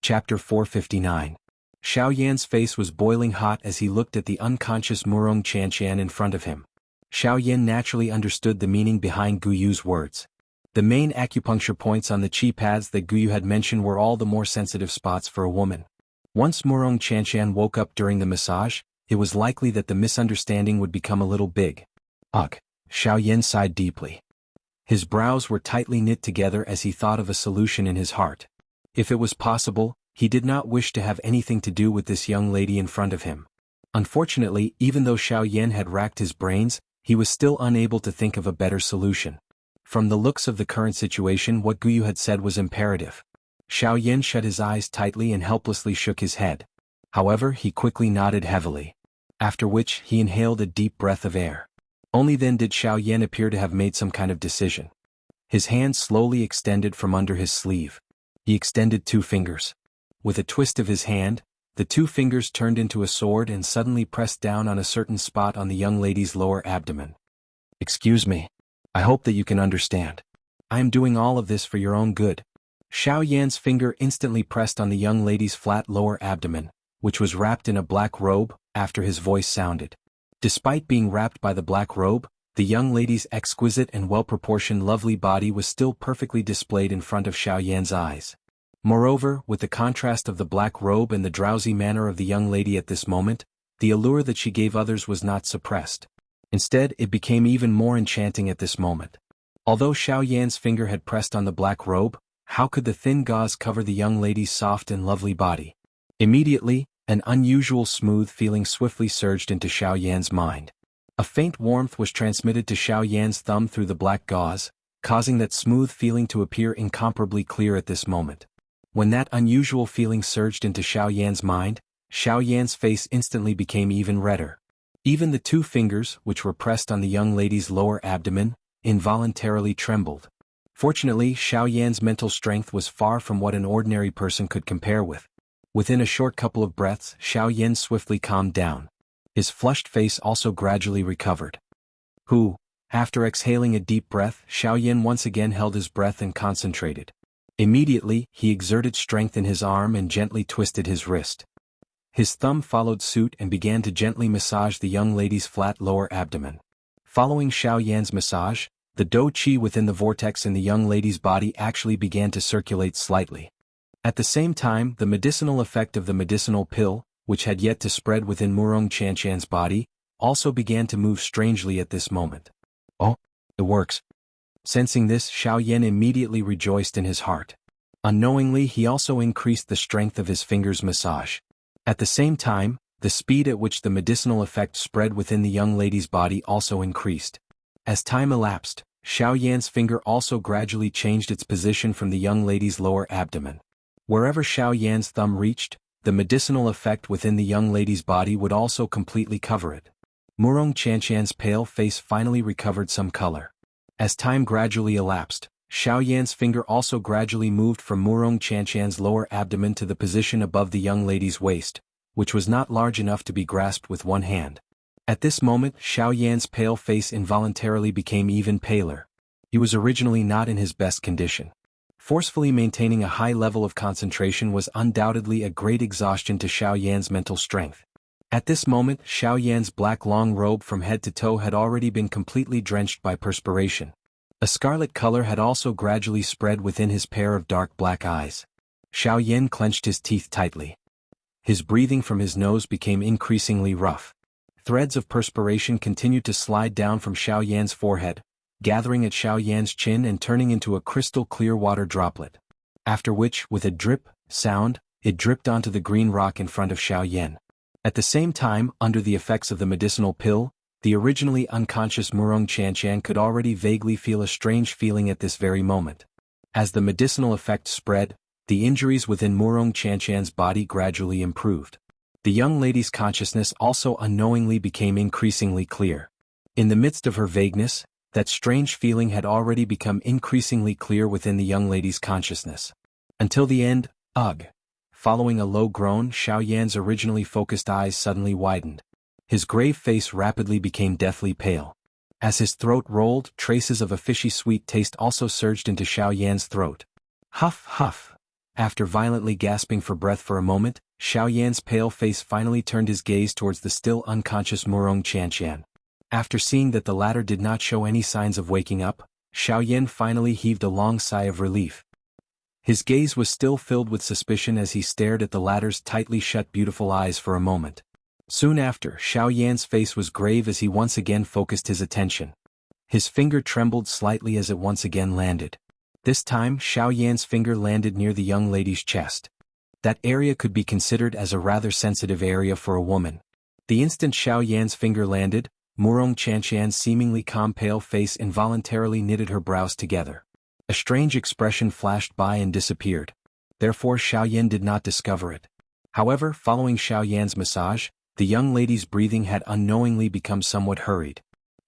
Chapter 459. Xiao Yan's face was boiling hot as he looked at the unconscious Murong Xianxia in front of him. Xiao Yan naturally understood the meaning behind Guyu's words. The main acupuncture points on the qi paths that Guyu had mentioned were all the more sensitive spots for a woman. Once Murong Xianxia woke up during the massage, it was likely that the misunderstanding would become a little big. Ugh, Xiao Yan sighed deeply. His brows were tightly knit together as he thought of a solution in his heart. If it was possible, he did not wish to have anything to do with this young lady in front of him. Unfortunately, even though Xiao Yan had racked his brains, he was still unable to think of a better solution. From the looks of the current situation, what Guyu had said was imperative. Xiao Yan shut his eyes tightly and helplessly shook his head. However, he quickly nodded heavily. After which, he inhaled a deep breath of air. Only then did Xiao Yan appear to have made some kind of decision. His hand slowly extended from under his sleeve. He extended 2 fingers. With a twist of his hand, the 2 fingers turned into a sword and suddenly pressed down on a certain spot on the young lady's lower abdomen. "Excuse me. I hope that you can understand. I am doing all of this for your own good." Xiao Yan's finger instantly pressed on the young lady's flat lower abdomen, which was wrapped in a black robe, after his voice sounded. Despite being wrapped by the black robe, the young lady's exquisite and well-proportioned lovely body was still perfectly displayed in front of Xiao Yan's eyes. Moreover, with the contrast of the black robe and the drowsy manner of the young lady at this moment, the allure that she gave others was not suppressed. Instead, it became even more enchanting at this moment. Although Xiao Yan's finger had pressed on the black robe, how could the thin gauze cover the young lady's soft and lovely body? Immediately, an unusual smooth feeling swiftly surged into Xiao Yan's mind. A faint warmth was transmitted to Xiao Yan's thumb through the black gauze, causing that smooth feeling to appear incomparably clear at this moment. When that unusual feeling surged into Xiao Yan's mind, Xiao Yan's face instantly became even redder. Even the 2 fingers, which were pressed on the young lady's lower abdomen, involuntarily trembled. Fortunately, Xiao Yan's mental strength was far from what an ordinary person could compare with. Within a short couple of breaths, Xiao Yan swiftly calmed down. His flushed face also gradually recovered. After exhaling a deep breath, Xiao Yan once again held his breath and concentrated. Immediately, he exerted strength in his arm and gently twisted his wrist. His thumb followed suit and began to gently massage the young lady's flat lower abdomen. Following Xiao Yan's massage, the dou qi within the vortex in the young lady's body actually began to circulate slightly. At the same time, the medicinal effect of the medicinal pill, which had yet to spread within Murong Xianxian's body, also began to move strangely at this moment. "Oh, it works." Sensing this, Xiao Yan immediately rejoiced in his heart. Unknowingly, he also increased the strength of his fingers' massage. At the same time, the speed at which the medicinal effect spread within the young lady's body also increased. As time elapsed, Xiao Yan's finger also gradually changed its position from the young lady's lower abdomen. Wherever Xiao Yan's thumb reached, the medicinal effect within the young lady's body would also completely cover it. Murong Xianxian's pale face finally recovered some color. As time gradually elapsed, Xiao Yan's finger also gradually moved from Murong Xianxian's lower abdomen to the position above the young lady's waist, which was not large enough to be grasped with one hand. At this moment, Xiao Yan's pale face involuntarily became even paler. He was originally not in his best condition. Forcefully maintaining a high level of concentration was undoubtedly a great exhaustion to Xiao Yan's mental strength. At this moment, Xiao Yan's black long robe from head to toe had already been completely drenched by perspiration. A scarlet color had also gradually spread within his pair of dark black eyes. Xiao Yan clenched his teeth tightly. His breathing from his nose became increasingly rough. Threads of perspiration continued to slide down from Xiao Yan's forehead, gathering at Xiao Yan's chin and turning into a crystal clear water droplet. After which, with a drip sound, it dripped onto the green rock in front of Xiao Yan. At the same time, under the effects of the medicinal pill, the originally unconscious Murong Xianxian could already vaguely feel a strange feeling at this very moment. As the medicinal effect spread, the injuries within Murong Xianxian's body gradually improved. The young lady's consciousness also unknowingly became increasingly clear. In the midst of her vagueness, that strange feeling had already become increasingly clear within the young lady's consciousness. Until the end, ugh. Following a low groan, Xiao Yan's originally focused eyes suddenly widened. His grave face rapidly became deathly pale. As his throat rolled, traces of a fishy sweet taste also surged into Xiao Yan's throat. Huff, huff. After violently gasping for breath for a moment, Xiaoyan's pale face finally turned his gaze towards the still unconscious Murong Qianqian. After seeing that the latter did not show any signs of waking up, Xiaoyan finally heaved a long sigh of relief. His gaze was still filled with suspicion as he stared at the latter's tightly shut beautiful eyes for a moment. Soon after, Xiaoyan's face was grave as he once again focused his attention. His finger trembled slightly as it once again landed. This time, Xiaoyan's finger landed near the young lady's chest. That area could be considered as a rather sensitive area for a woman. The instant Xiaoyan's finger landed, Murong Qianqian's seemingly calm pale face involuntarily knitted her brows together. A strange expression flashed by and disappeared. Therefore Xiaoyan did not discover it. However, following Xiaoyan's massage, the young lady's breathing had unknowingly become somewhat hurried.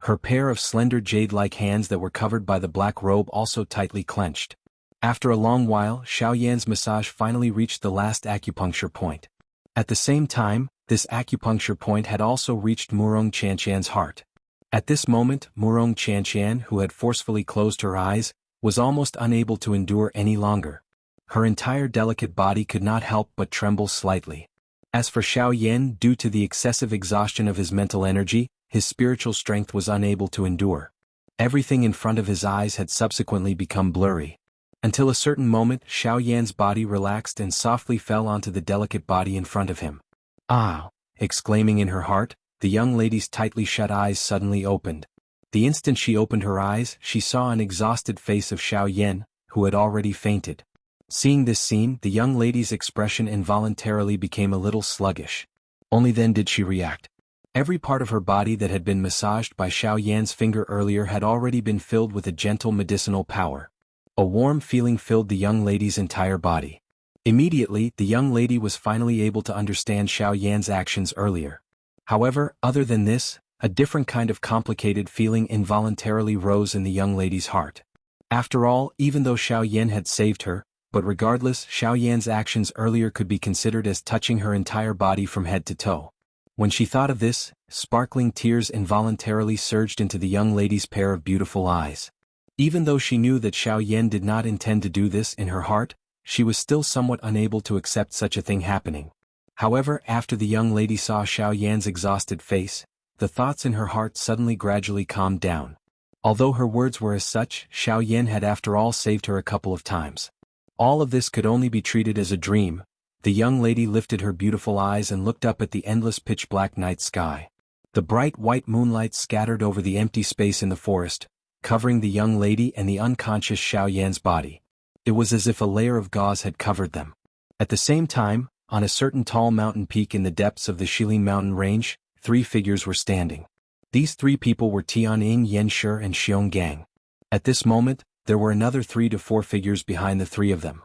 Her pair of slender jade-like hands that were covered by the black robe also tightly clenched. After a long while, Xiaoyan's massage finally reached the last acupuncture point. At the same time, this acupuncture point had also reached Murong Qianqian's heart. At this moment, Murong Qianqian, who had forcefully closed her eyes, was almost unable to endure any longer. Her entire delicate body could not help but tremble slightly. As for Xiaoyan, due to the excessive exhaustion of his mental energy, his spiritual strength was unable to endure. Everything in front of his eyes had subsequently become blurry. Until a certain moment, Xiaoyan's body relaxed and softly fell onto the delicate body in front of him. Ah! Exclaiming in her heart, the young lady's tightly shut eyes suddenly opened. The instant she opened her eyes, she saw an exhausted face of Xiaoyan, who had already fainted. Seeing this scene, the young lady's expression involuntarily became a little sluggish. Only then did she react. Every part of her body that had been massaged by Xiaoyan's finger earlier had already been filled with a gentle medicinal power. A warm feeling filled the young lady's entire body. Immediately, the young lady was finally able to understand Xiaoyan's actions earlier. However, other than this, a different kind of complicated feeling involuntarily rose in the young lady's heart. After all, even though Xiaoyan had saved her, but regardless, Xiaoyan's actions earlier could be considered as touching her entire body from head to toe. When she thought of this, sparkling tears involuntarily surged into the young lady's pair of beautiful eyes. Even though she knew that Xiaoyan did not intend to do this in her heart, she was still somewhat unable to accept such a thing happening. However, after the young lady saw Xiaoyan's exhausted face, the thoughts in her heart suddenly gradually calmed down. Although her words were as such, Xiaoyan had after all saved her a couple of times. All of this could only be treated as a dream. The young lady lifted her beautiful eyes and looked up at the endless pitch-black night sky. The bright white moonlight scattered over the empty space in the forest, covering the young lady and the unconscious Xiaoyan's body. It was as if a layer of gauze had covered them. At the same time, on a certain tall mountain peak in the depths of the Shilin mountain range, 3 figures were standing. These 3 people were Tianying, Yanshi, and Xionggang. At this moment, there were another 3 to 4 figures behind the 3 of them.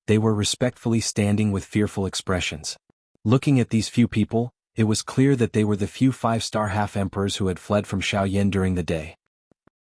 They were respectfully standing with fearful expressions. Looking at these few people, it was clear that they were the few 5-star half-emperors who had fled from Xiaoyan during the day.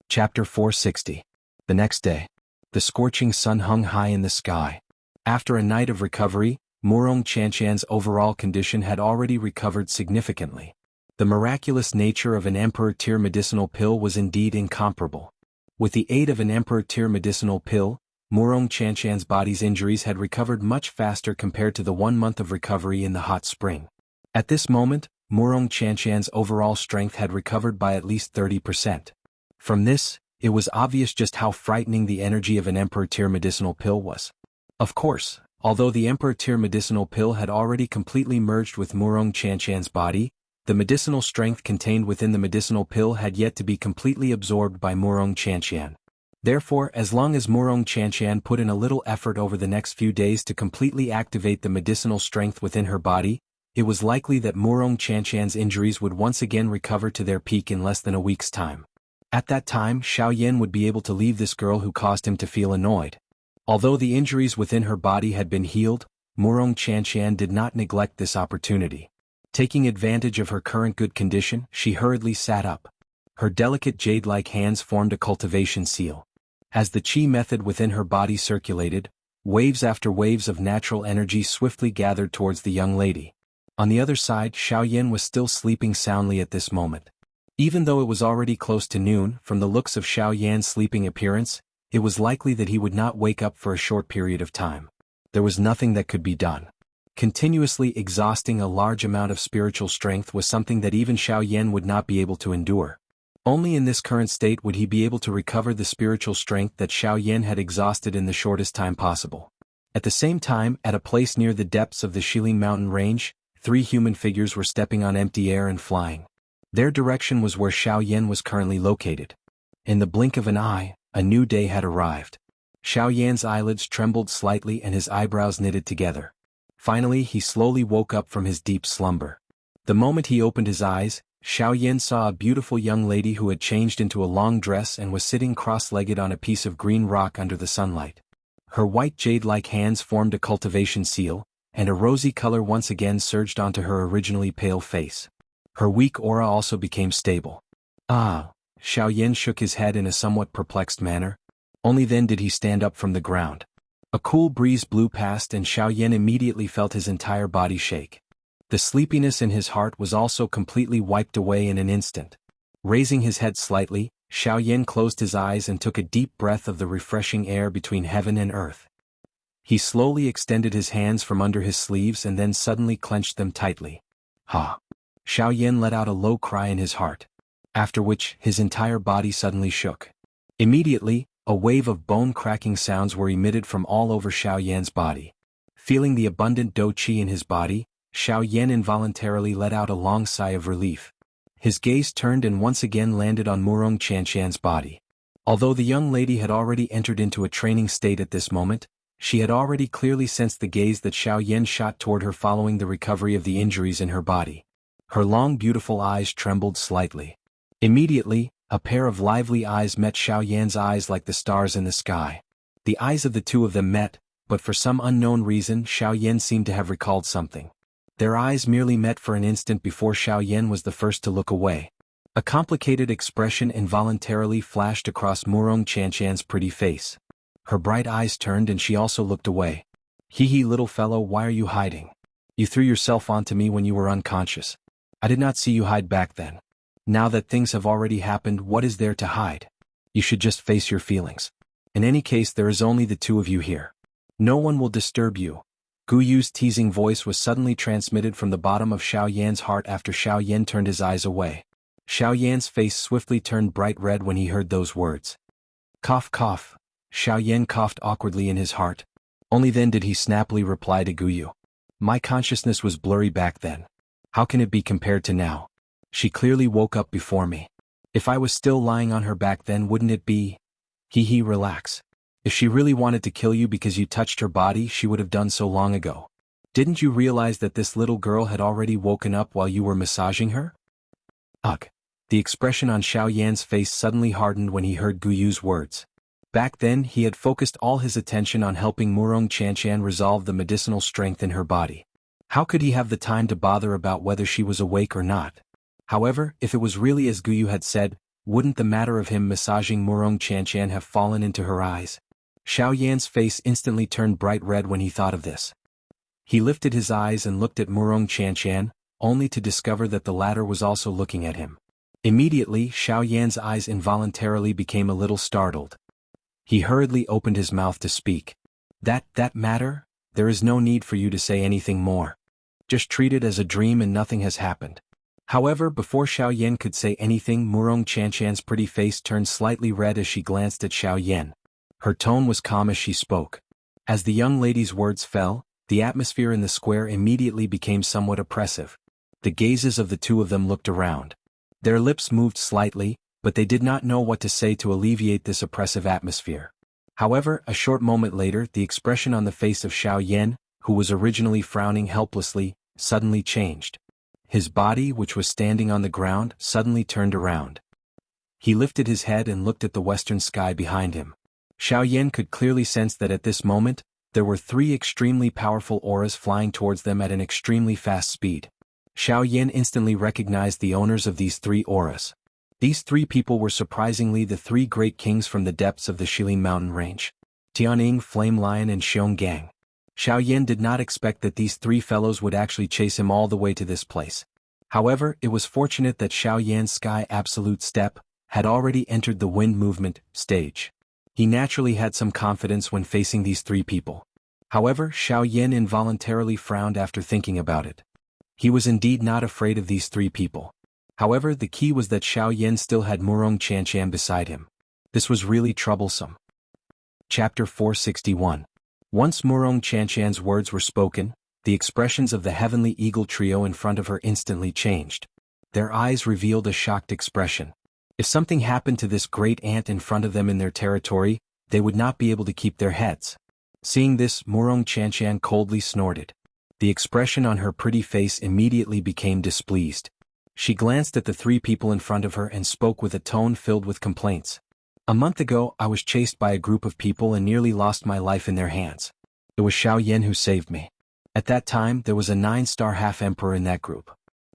Chapter 460. The next day. The scorching sun hung high in the sky. After a night of recovery, Murong Qianqian's overall condition had already recovered significantly. The miraculous nature of an emperor-tier medicinal pill was indeed incomparable. With the aid of an emperor-tier medicinal pill, Murong Qianqian's body's injuries had recovered much faster compared to the 1 month of recovery in the hot spring. At this moment, Murong Qianqian's overall strength had recovered by at least 30%. From this, it was obvious just how frightening the energy of an emperor-tier medicinal pill was. Of course, although the emperor-tier medicinal pill had already completely merged with Murong Qianqian's body, the medicinal strength contained within the medicinal pill had yet to be completely absorbed by Murong Qianqian. Therefore, as long as Murong Qianqian put in a little effort over the next few days to completely activate the medicinal strength within her body, it was likely that Murong Qianqian's injuries would once again recover to their peak in less than a week's time. At that time, Xiaoyan would be able to leave this girl who caused him to feel annoyed. Although the injuries within her body had been healed, Murong Qianqian did not neglect this opportunity. Taking advantage of her current good condition, she hurriedly sat up. Her delicate jade-like hands formed a cultivation seal. As the qi method within her body circulated, waves after waves of natural energy swiftly gathered towards the young lady. On the other side, Xiaoyan was still sleeping soundly at this moment. Even though it was already close to noon, from the looks of Xiaoyan's sleeping appearance, it was likely that he would not wake up for a short period of time. There was nothing that could be done. Continuously exhausting a large amount of spiritual strength was something that even Xiaoyan would not be able to endure. Only in this current state would he be able to recover the spiritual strength that Xiaoyan had exhausted in the shortest time possible. At the same time, at a place near the depths of the Shilin mountain range, 3 human figures were stepping on empty air and flying. Their direction was where Xiaoyan was currently located. In the blink of an eye, a new day had arrived. Xiaoyan's eyelids trembled slightly and his eyebrows knitted together. Finally, he slowly woke up from his deep slumber. The moment he opened his eyes, Xiaoyan saw a beautiful young lady who had changed into a long dress and was sitting cross-legged on a piece of green rock under the sunlight. Her white jade-like hands formed a cultivation seal, and a rosy color once again surged onto her originally pale face. Her weak aura also became stable. Ah, Xiaoyan shook his head in a somewhat perplexed manner. Only then did he stand up from the ground. A cool breeze blew past and Xiaoyan immediately felt his entire body shake. The sleepiness in his heart was also completely wiped away in an instant. Raising his head slightly, Xiaoyan closed his eyes and took a deep breath of the refreshing air between heaven and earth. He slowly extended his hands from under his sleeves and then suddenly clenched them tightly. Ha! Xiaoyan let out a low cry in his heart. After which, his entire body suddenly shook. Immediately, a wave of bone-cracking sounds were emitted from all over Xiaoyan's body. Feeling the abundant dou qi in his body, Xiaoyan involuntarily let out a long sigh of relief. His gaze turned and once again landed on Murong Qianqian's body. Although the young lady had already entered into a training state at this moment, she had already clearly sensed the gaze that Xiaoyan shot toward her following the recovery of the injuries in her body. Her long beautiful eyes trembled slightly. Immediately, a pair of lively eyes met Xiaoyan's eyes like the stars in the sky. The eyes of the two of them met, but for some unknown reason Xiaoyan seemed to have recalled something. Their eyes merely met for an instant before Xiaoyan was the first to look away. A complicated expression involuntarily flashed across Murong Qianqian's pretty face. Her bright eyes turned and she also looked away. Hee little fellow, why are you hiding? You threw yourself onto me when you were unconscious. I did not see you hide back then. Now that things have already happened, what is there to hide? You should just face your feelings. In any case, there is only the two of you here. No one will disturb you. Gu Yu's teasing voice was suddenly transmitted from the bottom of Xiaoyan's heart after Xiaoyan turned his eyes away. Xiaoyan's face swiftly turned bright red when he heard those words. Cough cough. Xiaoyan coughed awkwardly in his heart. Only then did he snappily reply to Gu Yu. My consciousness was blurry back then. How can it be compared to now? She clearly woke up before me. If I was still lying on her back then, wouldn't it be? Relax. If she really wanted to kill you because you touched her body, she would have done so long ago. Didn't you realize that this little girl had already woken up while you were massaging her? Ugh. The expression on Xiaoyan's face suddenly hardened when he heard Gu Yu's words. Back then, he had focused all his attention on helping Murong Qianqian resolve the medicinal strength in her body. How could he have the time to bother about whether she was awake or not? However, if it was really as Gu Yu had said, wouldn't the matter of him massaging Murong Qianqian have fallen into her eyes? Xiaoyan's face instantly turned bright red when he thought of this. He lifted his eyes and looked at Murong Qianqian, only to discover that the latter was also looking at him. Immediately, Xiaoyan's eyes involuntarily became a little startled. He hurriedly opened his mouth to speak. That matter? There is no need for you to say anything more. Just treat it as a dream and nothing has happened. However, before Xiaoyan could say anything, Murong Qianqian's pretty face turned slightly red as she glanced at Xiaoyan. Her tone was calm as she spoke. As the young lady's words fell, the atmosphere in the square immediately became somewhat oppressive. The gazes of the two of them looked around. Their lips moved slightly, but they did not know what to say to alleviate this oppressive atmosphere. However, a short moment later, the expression on the face of Xiaoyan, who was originally frowning helplessly, suddenly changed. His body, which was standing on the ground, suddenly turned around. He lifted his head and looked at the western sky behind him. Xiaoyan could clearly sense that at this moment, there were 3 extremely powerful auras flying towards them at an extremely fast speed. Xiaoyan instantly recognized the owners of these 3 auras. These 3 people were surprisingly the 3 great kings from the depths of the Shilin mountain range. Tianying, Flame Lion and Xionggang. Xiaoyan did not expect that these 3 fellows would actually chase him all the way to this place. However, it was fortunate that Xiaoyan's Sky Absolute Step had already entered the wind movement stage. He naturally had some confidence when facing these 3 people. However, Xiaoyan involuntarily frowned after thinking about it. He was indeed not afraid of these three people. However, the key was that Xiaoyan still had Murong Qianqian beside him. This was really troublesome. Chapter 461. Once Murong Qianqian's words were spoken, the expressions of the heavenly eagle trio in front of her instantly changed. Their eyes revealed a shocked expression. If something happened to this great ant in front of them in their territory, they would not be able to keep their heads. Seeing this, Murong Qianqian coldly snorted. The expression on her pretty face immediately became displeased. She glanced at the three people in front of her and spoke with a tone filled with complaints. A month ago, I was chased by a group of people and nearly lost my life in their hands. It was Xiaoyan who saved me. At that time, there was a 9-star half-emperor in that group.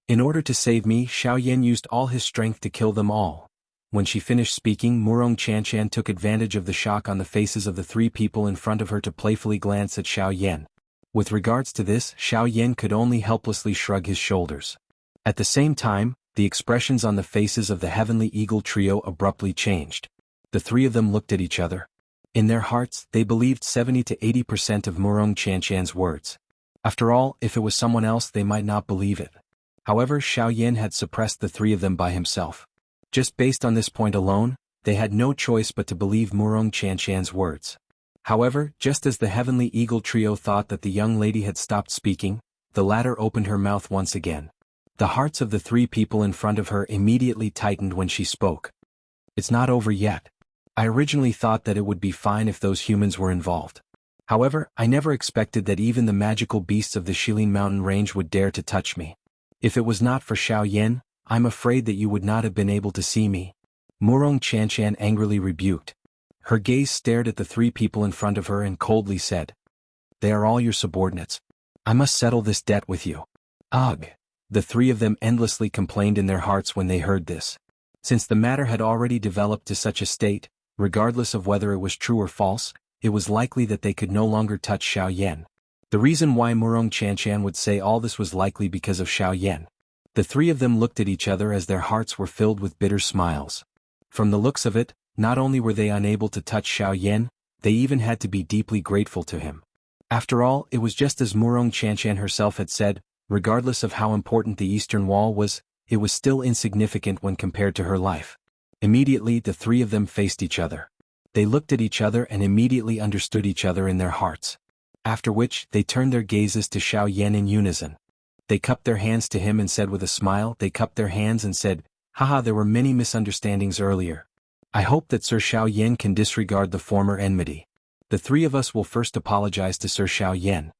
In order to save me, Xiaoyan used all his strength to kill them all. When she finished speaking, Murong Qianqian took advantage of the shock on the faces of the three people in front of her to playfully glance at Xiaoyan. With regards to this, Xiaoyan could only helplessly shrug his shoulders. At the same time, the expressions on the faces of the heavenly eagle trio abruptly changed. The three of them looked at each other. In their hearts, they believed 70 to 80% of Murong Qianqian's words. After all, if it was someone else, they might not believe it. However, Xiaoyan had suppressed the three of them by himself. Just based on this point alone, they had no choice but to believe Murong Qianqian's words. However, just as the heavenly eagle trio thought that the young lady had stopped speaking, the latter opened her mouth once again. The hearts of the three people in front of her immediately tightened when she spoke. It's not over yet. I originally thought that it would be fine if those humans were involved. However, I never expected that even the magical beasts of the Shilin mountain range would dare to touch me. If it was not for Xiaoyan, I'm afraid that you would not have been able to see me. Murong Qianqian angrily rebuked. Her gaze stared at the three people in front of her and coldly said, "They are all your subordinates. I must settle this debt with you." Ugh! The three of them endlessly complained in their hearts when they heard this. Since the matter had already developed to such a state, regardless of whether it was true or false, it was likely that they could no longer touch Xiaoyan. The reason why Murong Qianqian would say all this was likely because of Xiaoyan. The three of them looked at each other as their hearts were filled with bitter smiles. From the looks of it, not only were they unable to touch Xiaoyan, they even had to be deeply grateful to him. After all, it was just as Murong Qianqian herself had said, regardless of how important the Eastern Wall was, it was still insignificant when compared to her life. Immediately, the three of them faced each other. They looked at each other and immediately understood each other in their hearts. After which, they turned their gazes to Xiaoyan in unison. They cupped their hands to him and said with a smile, "Haha, there were many misunderstandings earlier. I hope that Sir Xiaoyan can disregard the former enmity. The three of us will first apologize to Sir Xiaoyan."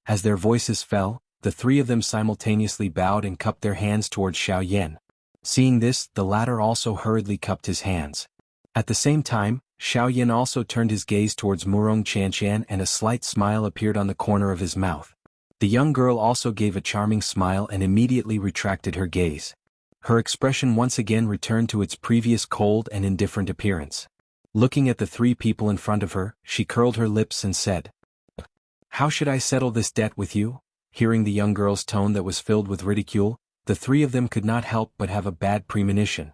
As their voices fell, the three of them simultaneously bowed and cupped their hands towards Xiaoyan. Seeing this, the latter also hurriedly cupped his hands. At the same time, Xiaoyan also turned his gaze towards Murong Qianqian and a slight smile appeared on the corner of his mouth. The young girl also gave a charming smile and immediately retracted her gaze. Her expression once again returned to its previous cold and indifferent appearance. Looking at the three people in front of her, she curled her lips and said, "How should I settle this debt with you?" Hearing the young girl's tone that was filled with ridicule, the three of them could not help but have a bad premonition.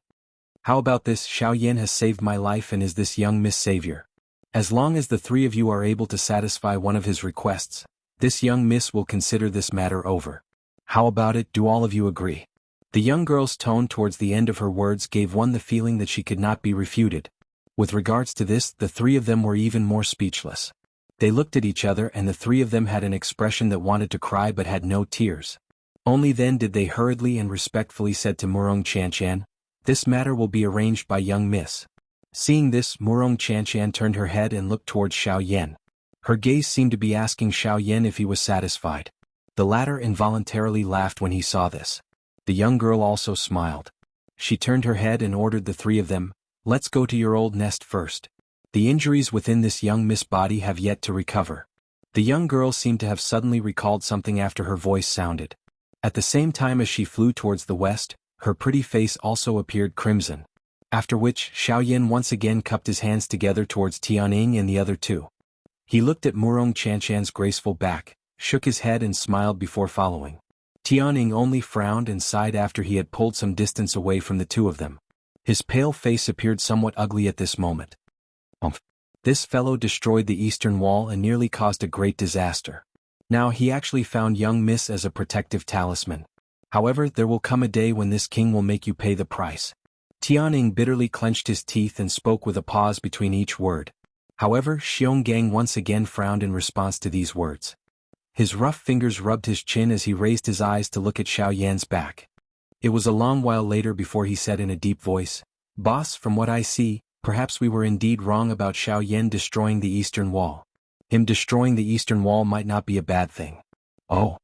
"How about this? Xiaoyan has saved my life and is this young Miss Savior. As long as the three of you are able to satisfy one of his requests, this young miss will consider this matter over. How about it, do all of you agree?" The young girl's tone towards the end of her words gave one the feeling that she could not be refuted. With regards to this, the three of them were even more speechless. They looked at each other and the three of them had an expression that wanted to cry but had no tears. Only then did they hurriedly and respectfully said to Murong Qianqian, "This matter will be arranged by young miss." Seeing this, Murong Qianqian turned her head and looked towards Xiaoyan. Her gaze seemed to be asking Xiaoyan if he was satisfied. The latter involuntarily laughed when he saw this. The young girl also smiled. She turned her head and ordered the three of them, "Let's go to your old nest first. The injuries within this young miss body have yet to recover." The young girl seemed to have suddenly recalled something after her voice sounded. At the same time as she flew towards the west, her pretty face also appeared crimson. After which, Xiaoyan once again cupped his hands together towards Tianning and the other two. He looked at Murong Qianqian's graceful back, shook his head and smiled before following. Tianning only frowned and sighed after he had pulled some distance away from the two of them. His pale face appeared somewhat ugly at this moment. This fellow destroyed the eastern wall and nearly caused a great disaster. Now he actually found young Miss as a protective talisman. However, there will come a day when this king will make you pay the price. Tianning bitterly clenched his teeth and spoke with a pause between each word. However, Xionggang once again frowned in response to these words. His rough fingers rubbed his chin as he raised his eyes to look at Xiaoyan's back. It was a long while later before he said in a deep voice, "Boss, from what I see, perhaps we were indeed wrong about Xiaoyan destroying the eastern wall. Him destroying the eastern wall might not be a bad thing." Oh.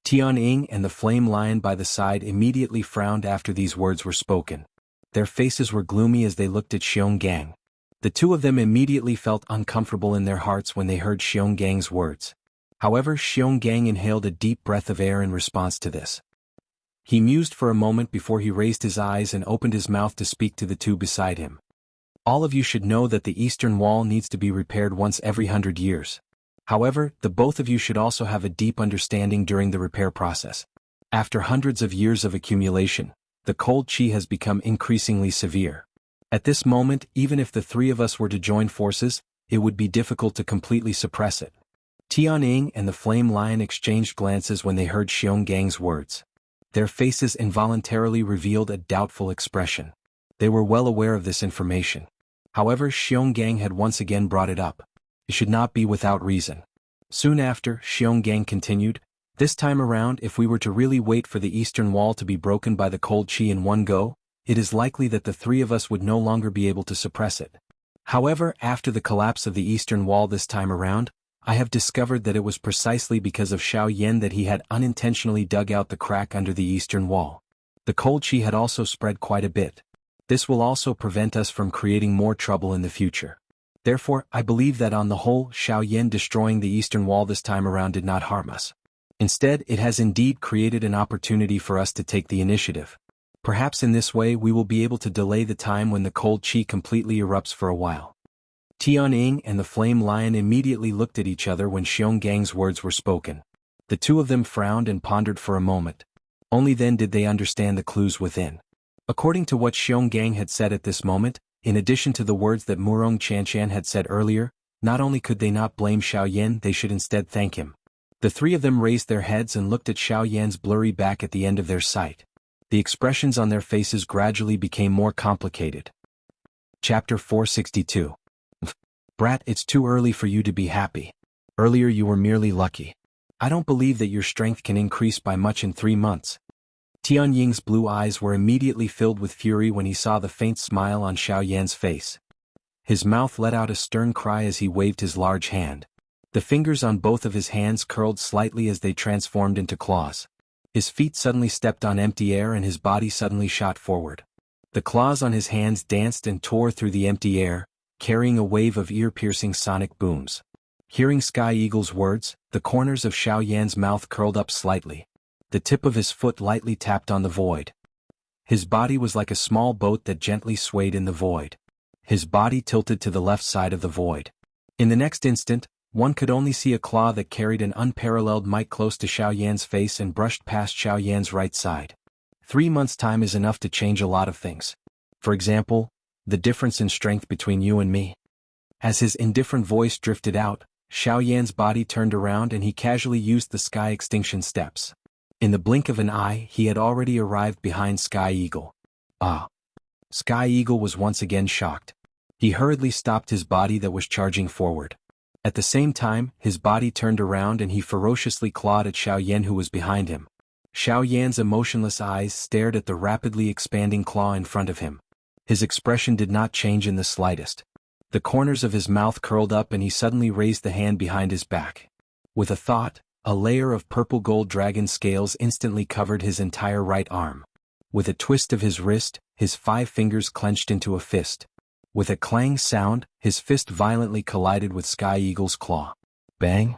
Tianning and the flame lion by the side immediately frowned after these words were spoken. Their faces were gloomy as they looked at Xionggang. The two of them immediately felt uncomfortable in their hearts when they heard Xiongang's words. However, Xionggang inhaled a deep breath of air in response to this. He mused for a moment before he raised his eyes and opened his mouth to speak to the two beside him. "All of you should know that the eastern wall needs to be repaired once every 100 years. However, the both of you should also have a deep understanding during the repair process. After hundreds of years of accumulation, the cold qi has become increasingly severe. At this moment, even if the three of us were to join forces, it would be difficult to completely suppress it." Tianning and the flame lion exchanged glances when they heard Xiongang's words. Their faces involuntarily revealed a doubtful expression. They were well aware of this information. However, Xionggang had once again brought it up. It should not be without reason. Soon after, Xionggang continued, "This time around, if we were to really wait for the eastern wall to be broken by the cold qi in one go, it is likely that the three of us would no longer be able to suppress it. However, after the collapse of the eastern wall this time around, I have discovered that it was precisely because of Xiaoyan that he had unintentionally dug out the crack under the eastern wall. The cold qi had also spread quite a bit. This will also prevent us from creating more trouble in the future. Therefore, I believe that on the whole, Xiaoyan destroying the eastern wall this time around did not harm us. Instead, it has indeed created an opportunity for us to take the initiative. Perhaps in this way we will be able to delay the time when the cold qi completely erupts for a while." Tianning and the flame lion immediately looked at each other when Xiongang's words were spoken. The two of them frowned and pondered for a moment. Only then did they understand the clues within. According to what Xionggang had said at this moment, in addition to the words that Murong Qianshan had said earlier, not only could they not blame Xiaoyan, they should instead thank him. The three of them raised their heads and looked at Xiaoyan's blurry back at the end of their sight. The expressions on their faces gradually became more complicated. Chapter 462. "Brat, it's too early for you to be happy. Earlier you were merely lucky. I don't believe that your strength can increase by much in 3 months. Tianying's blue eyes were immediately filled with fury when he saw the faint smile on Xiaoyan's face. His mouth let out a stern cry as he waved his large hand. The fingers on both of his hands curled slightly as they transformed into claws. His feet suddenly stepped on empty air and his body suddenly shot forward. The claws on his hands danced and tore through the empty air, carrying a wave of ear-piercing sonic booms. Hearing Sky Eagle's words, the corners of Xiaoyan's mouth curled up slightly. The tip of his foot lightly tapped on the void. His body was like a small boat that gently swayed in the void. His body tilted to the left side of the void. In the next instant, one could only see a claw that carried an unparalleled might close to Xiaoyan's face and brushed past Xiaoyan's right side. 3 months' time is enough to change a lot of things. For example, the difference in strength between you and me. As his indifferent voice drifted out, Xiaoyan's body turned around and he casually used the Sky Extinction steps. In the blink of an eye, he had already arrived behind Sky Eagle. Ah! Sky Eagle was once again shocked. He hurriedly stopped his body that was charging forward. At the same time, his body turned around and he ferociously clawed at Xiaoyan who was behind him. Xiaoyan's emotionless eyes stared at the rapidly expanding claw in front of him. His expression did not change in the slightest. The corners of his mouth curled up and he suddenly raised the hand behind his back. With a thought, a layer of purple gold dragon scales instantly covered his entire right arm. With a twist of his wrist, his 5 fingers clenched into a fist. With a clang sound, his fist violently collided with Sky Eagle's claw. Bang!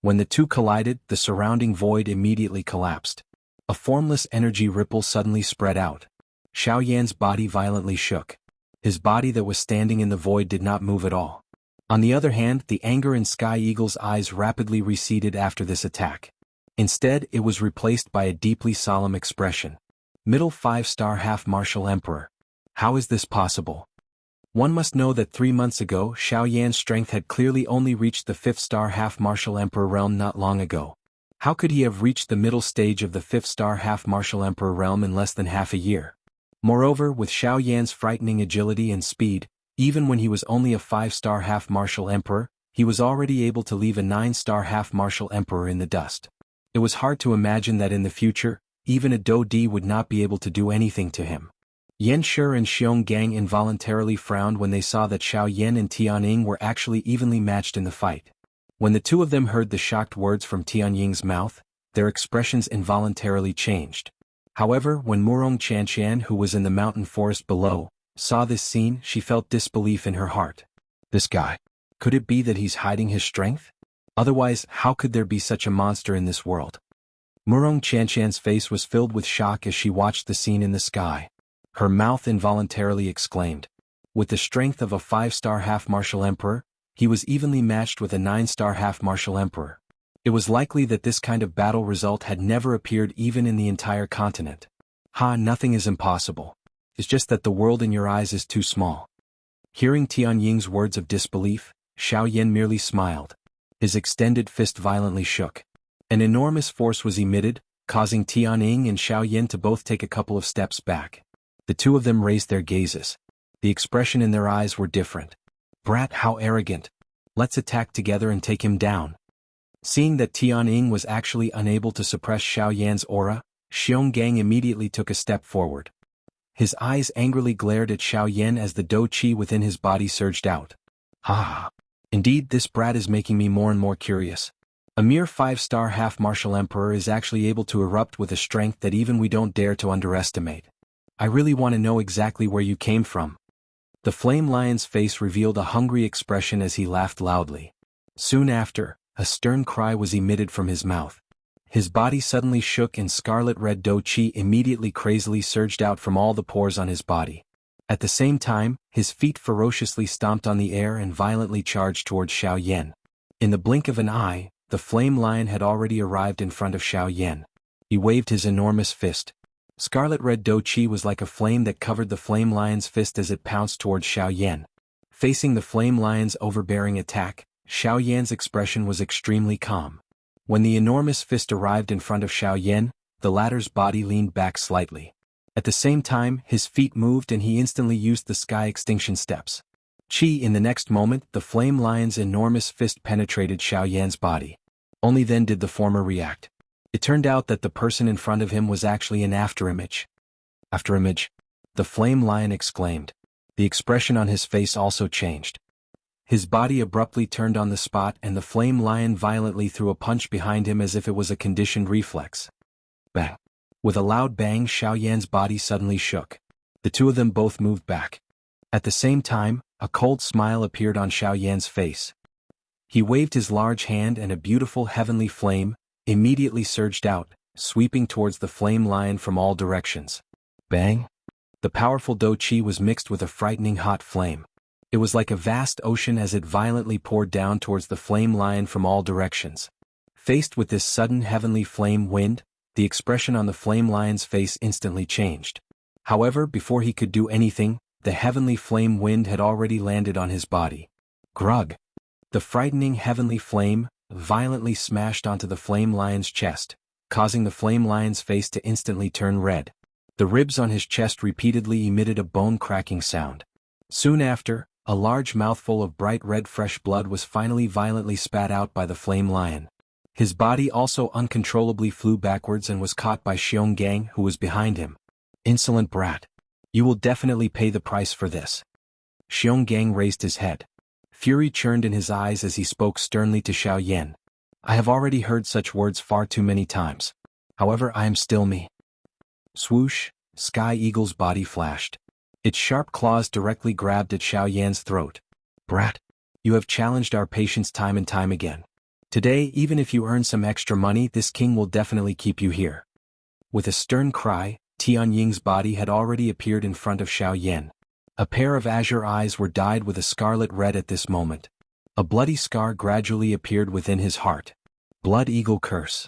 When the two collided, the surrounding void immediately collapsed. A formless energy ripple suddenly spread out. Xiaoyan's body violently shook. His body that was standing in the void did not move at all. On the other hand, the anger in Sky Eagle's eyes rapidly receded after this attack. Instead, it was replaced by a deeply solemn expression. Middle 5-star half-martial emperor. How is this possible? One must know that 3 months ago Xiao Yan's strength had clearly only reached the 5th star half-martial emperor realm not long ago. How could he have reached the middle stage of the 5th star half-martial emperor realm in less than half a year? Moreover, with Xiao Yan's frightening agility and speed, even when he was only a 5-star half-martial emperor, he was already able to leave a 9-star half-martial emperor in the dust. It was hard to imagine that in the future, even a Dou Di would not be able to do anything to him. Yan Shi and Xiong Gang involuntarily frowned when they saw that Xiao Yan and Tianying were actually evenly matched in the fight. When the two of them heard the shocked words from Tianying's mouth, their expressions involuntarily changed. However, when Murong Qianxian, who was in the mountain forest below, saw this scene, she felt disbelief in her heart. This guy. Could it be that he's hiding his strength? Otherwise, how could there be such a monster in this world? Murong Qianxian's face was filled with shock as she watched the scene in the sky. Her mouth involuntarily exclaimed. With the strength of a 5-star half-martial emperor, he was evenly matched with a 9-star half-martial emperor. It was likely that this kind of battle result had never appeared even in the entire continent. Nothing is impossible. It's just that the world in your eyes is too small. Hearing Tianying's words of disbelief, Xiao Yan merely smiled. His extended fist violently shook. An enormous force was emitted, causing Tianying and Xiao Yan to both take a couple of steps back. The two of them raised their gazes. The expression in their eyes were different. Brat, how arrogant. Let's attack together and take him down. Seeing that Tianying was actually unable to suppress Xiao Yan's aura, Xiong Gang immediately took a step forward. His eyes angrily glared at Xiao Yan as the dou qi within his body surged out. Indeed, this brat is making me more and more curious. A mere 5-star half-martial emperor is actually able to erupt with a strength that even we don't dare to underestimate. I really want to know exactly where you came from. The flame lion's face revealed a hungry expression as he laughed loudly. Soon after, a stern cry was emitted from his mouth. His body suddenly shook and scarlet-red dou qi immediately crazily surged out from all the pores on his body. At the same time, his feet ferociously stomped on the air and violently charged towards Xiao Yan. In the blink of an eye, the flame lion had already arrived in front of Xiao Yan. He waved his enormous fist. Scarlet-red dou qi was like a flame that covered the flame lion's fist as it pounced towards Xiao Yan. Facing the flame lion's overbearing attack, Xiao Yan's expression was extremely calm. When the enormous fist arrived in front of Xiao Yan, the latter's body leaned back slightly. At the same time, his feet moved and he instantly used the sky extinction steps. In the next moment, the flame lion's enormous fist penetrated Xiao Yan's body. Only then did the former react. It turned out that the person in front of him was actually an afterimage. Afterimage? The flame lion exclaimed. The expression on his face also changed. His body abruptly turned on the spot and the flame lion violently threw a punch behind him as if it was a conditioned reflex. Bang! With a loud bang, Xiao Yan's body suddenly shook. The two of them both moved back. At the same time, a cold smile appeared on Xiao Yan's face. He waved his large hand and a beautiful heavenly flame immediately surged out, sweeping towards the flame lion from all directions. Bang! The powerful dou qi was mixed with a frightening hot flame. It was like a vast ocean as it violently poured down towards the flame lion from all directions. Faced with this sudden heavenly flame wind, the expression on the flame lion's face instantly changed. However, before he could do anything, the heavenly flame wind had already landed on his body. Grug! The frightening heavenly flame violently smashed onto the flame lion's chest, causing the flame lion's face to instantly turn red. The ribs on his chest repeatedly emitted a bone-cracking sound. Soon after, a large mouthful of bright red fresh blood was finally violently spat out by the flame lion. His body also uncontrollably flew backwards and was caught by Xiong Gang, who was behind him. Insolent brat! You will definitely pay the price for this. Xiong Gang raised his head. Fury churned in his eyes as he spoke sternly to Xiao Yan. I have already heard such words far too many times. However, I am still me. Swoosh! Sky Eagle's body flashed. Its sharp claws directly grabbed at Xiao Yan's throat. Brat! You have challenged our patience time and time again. Today, even if you earn some extra money, this king will definitely keep you here. With a stern cry, Tianying's body had already appeared in front of Xiao Yan. A pair of azure eyes were dyed with a scarlet red at this moment. A bloody scar gradually appeared within his heart. Blood Eagle Curse.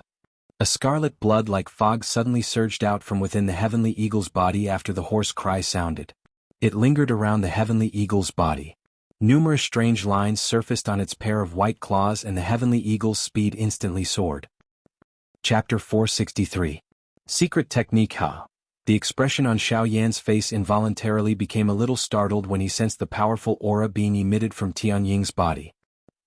A scarlet blood like fog suddenly surged out from within the heavenly eagle's body after the hoarse cry sounded. It lingered around the heavenly eagle's body. Numerous strange lines surfaced on its pair of white claws and the heavenly eagle's speed instantly soared. Chapter 463. Secret Technique Ha. The expression on Xiaoyan's face involuntarily became a little startled when he sensed the powerful aura being emitted from Tianying's body.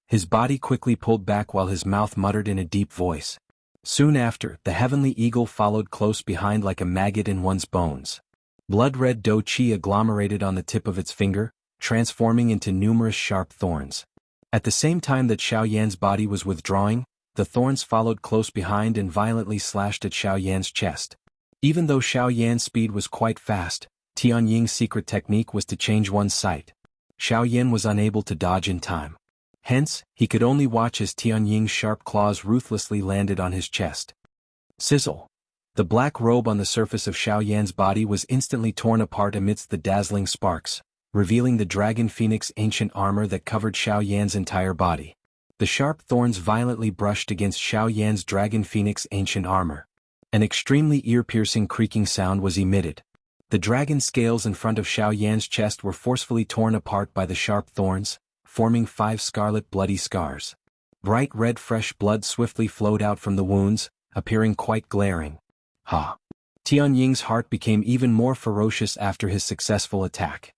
His body quickly pulled back while his mouth muttered in a deep voice. Soon after, the heavenly eagle followed close behind like a maggot in one's bones. Blood-red dough qi agglomerated on the tip of its finger, transforming into numerous sharp thorns. At the same time that Xiaoyan's body was withdrawing, the thorns followed close behind and violently slashed at Xiaoyan's chest. Even though Xiaoyan's speed was quite fast, Tianying's secret technique was to change one's sight. Xiaoyan was unable to dodge in time. Hence, he could only watch as Tianying's sharp claws ruthlessly landed on his chest. Sizzle! The black robe on the surface of Xiaoyan's body was instantly torn apart amidst the dazzling sparks, revealing the dragon phoenix ancient armor that covered Xiaoyan's entire body. The sharp thorns violently brushed against Xiaoyan's dragon phoenix ancient armor. An extremely ear-piercing creaking sound was emitted. The dragon scales in front of Xiaoyan's chest were forcefully torn apart by the sharp thorns, forming 5 scarlet bloody scars. Bright red fresh blood swiftly flowed out from the wounds, appearing quite glaring. Ha! Tianying's heart became even more ferocious after his successful attack.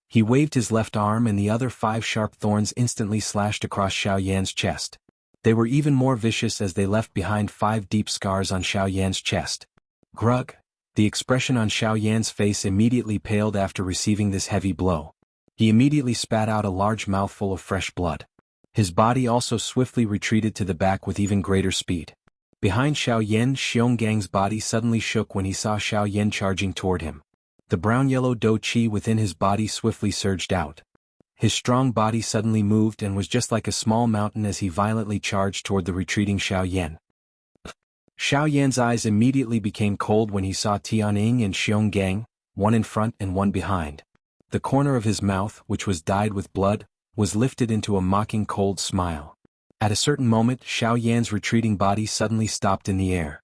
He waved his left arm and the other 5 sharp thorns instantly slashed across Xiaoyan's chest. They were even more vicious as they left behind 5 deep scars on Xiaoyan's chest. Grug! The expression on Xiaoyan's face immediately paled after receiving this heavy blow. He immediately spat out a large mouthful of fresh blood. His body also swiftly retreated to the back with even greater speed. Behind Xiaoyan, Xiongang's body suddenly shook when he saw Xiaoyan charging toward him. The brown-yellow dough qi within his body swiftly surged out. His strong body suddenly moved and was just like a small mountain as he violently charged toward the retreating Xiaoyan. Xiaoyan's eyes immediately became cold when he saw Tianying and Xiongang, one in front and one behind. The corner of his mouth, which was dyed with blood, was lifted into a mocking cold smile. At a certain moment, Xiaoyan's retreating body suddenly stopped in the air.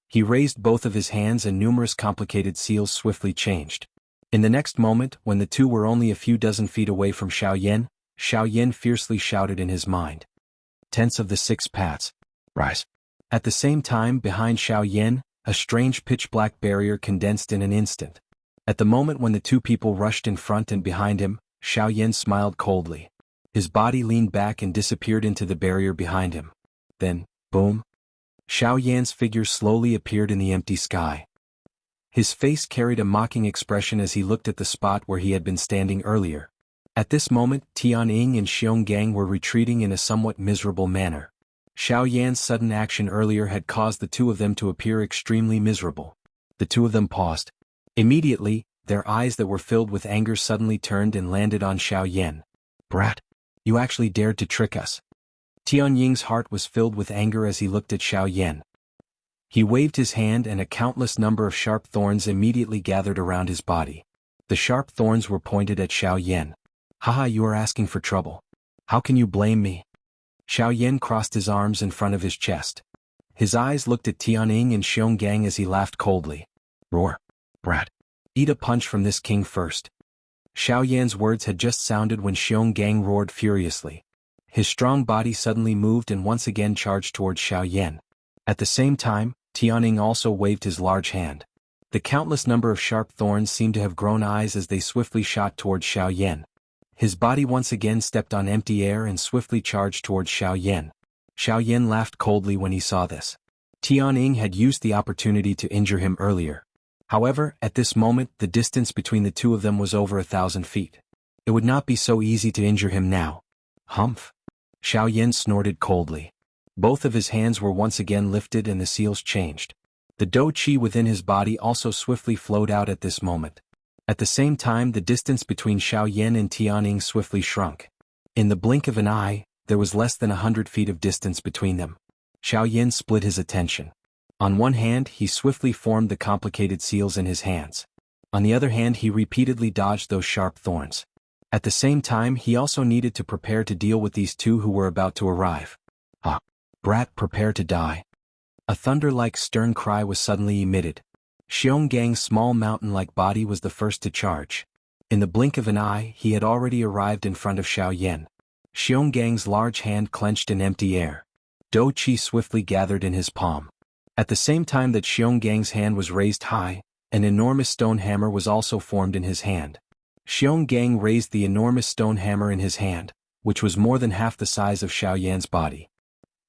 He raised both of his hands and numerous complicated seals swiftly changed. In the next moment, when the two were only a few dozen feet away from Xiaoyan, Xiaoyan fiercely shouted in his mind. Tense of the 6 paths. Rise. At the same time, behind Xiaoyan, a strange pitch-black barrier condensed in an instant. At the moment when the two people rushed in front and behind him, Xiaoyan smiled coldly. His body leaned back and disappeared into the barrier behind him. Then, boom! Xiaoyan's figure slowly appeared in the empty sky. His face carried a mocking expression as he looked at the spot where he had been standing earlier. At this moment, Tianying and Xiongang were retreating in a somewhat miserable manner. Xiaoyan's sudden action earlier had caused the two of them to appear extremely miserable. The two of them paused. Immediately, their eyes that were filled with anger suddenly turned and landed on Xiaoyan. Brat! You actually dared to trick us. Tianying's heart was filled with anger as he looked at Xiaoyan. He waved his hand and a countless number of sharp thorns immediately gathered around his body. The sharp thorns were pointed at Xiaoyan. Haha, you are asking for trouble. How can you blame me? Xiaoyan crossed his arms in front of his chest. His eyes looked at Tianying and Xiongang as he laughed coldly. Roar! Brat! Eat a punch from this king first. Xiaoyan's words had just sounded when Xiongang roared furiously. His strong body suddenly moved and once again charged towards Xiaoyan. At the same time, Tianying also waved his large hand. The countless number of sharp thorns seemed to have grown eyes as they swiftly shot towards Xiaoyan. His body once again stepped on empty air and swiftly charged towards Xiaoyan. Xiaoyan laughed coldly when he saw this. Tianying had used the opportunity to injure him earlier. However, at this moment, the distance between the two of them was over 1,000 feet. It would not be so easy to injure him now. Humph! Xiaoyan snorted coldly. Both of his hands were once again lifted and the seals changed. The dough qi within his body also swiftly flowed out at this moment. At the same time, the distance between Xiaoyan and Tianying swiftly shrunk. In the blink of an eye, there was less than 100 feet of distance between them. Xiaoyan split his attention. On one hand, he swiftly formed the complicated seals in his hands. On the other hand, he repeatedly dodged those sharp thorns. At the same time, he also needed to prepare to deal with these two who were about to arrive. Ah! Brat, prepare to die. A thunder-like stern cry was suddenly emitted. Xiongang's small mountain-like body was the first to charge. In the blink of an eye, he had already arrived in front of Xiaoyan. Xiongang's large hand clenched in empty air. Do Qi swiftly gathered in his palm. At the same time that Xiongang's hand was raised high, an enormous stone hammer was also formed in his hand. Xionggang raised the enormous stone hammer in his hand, which was more than half the size of Xiaoyan's body.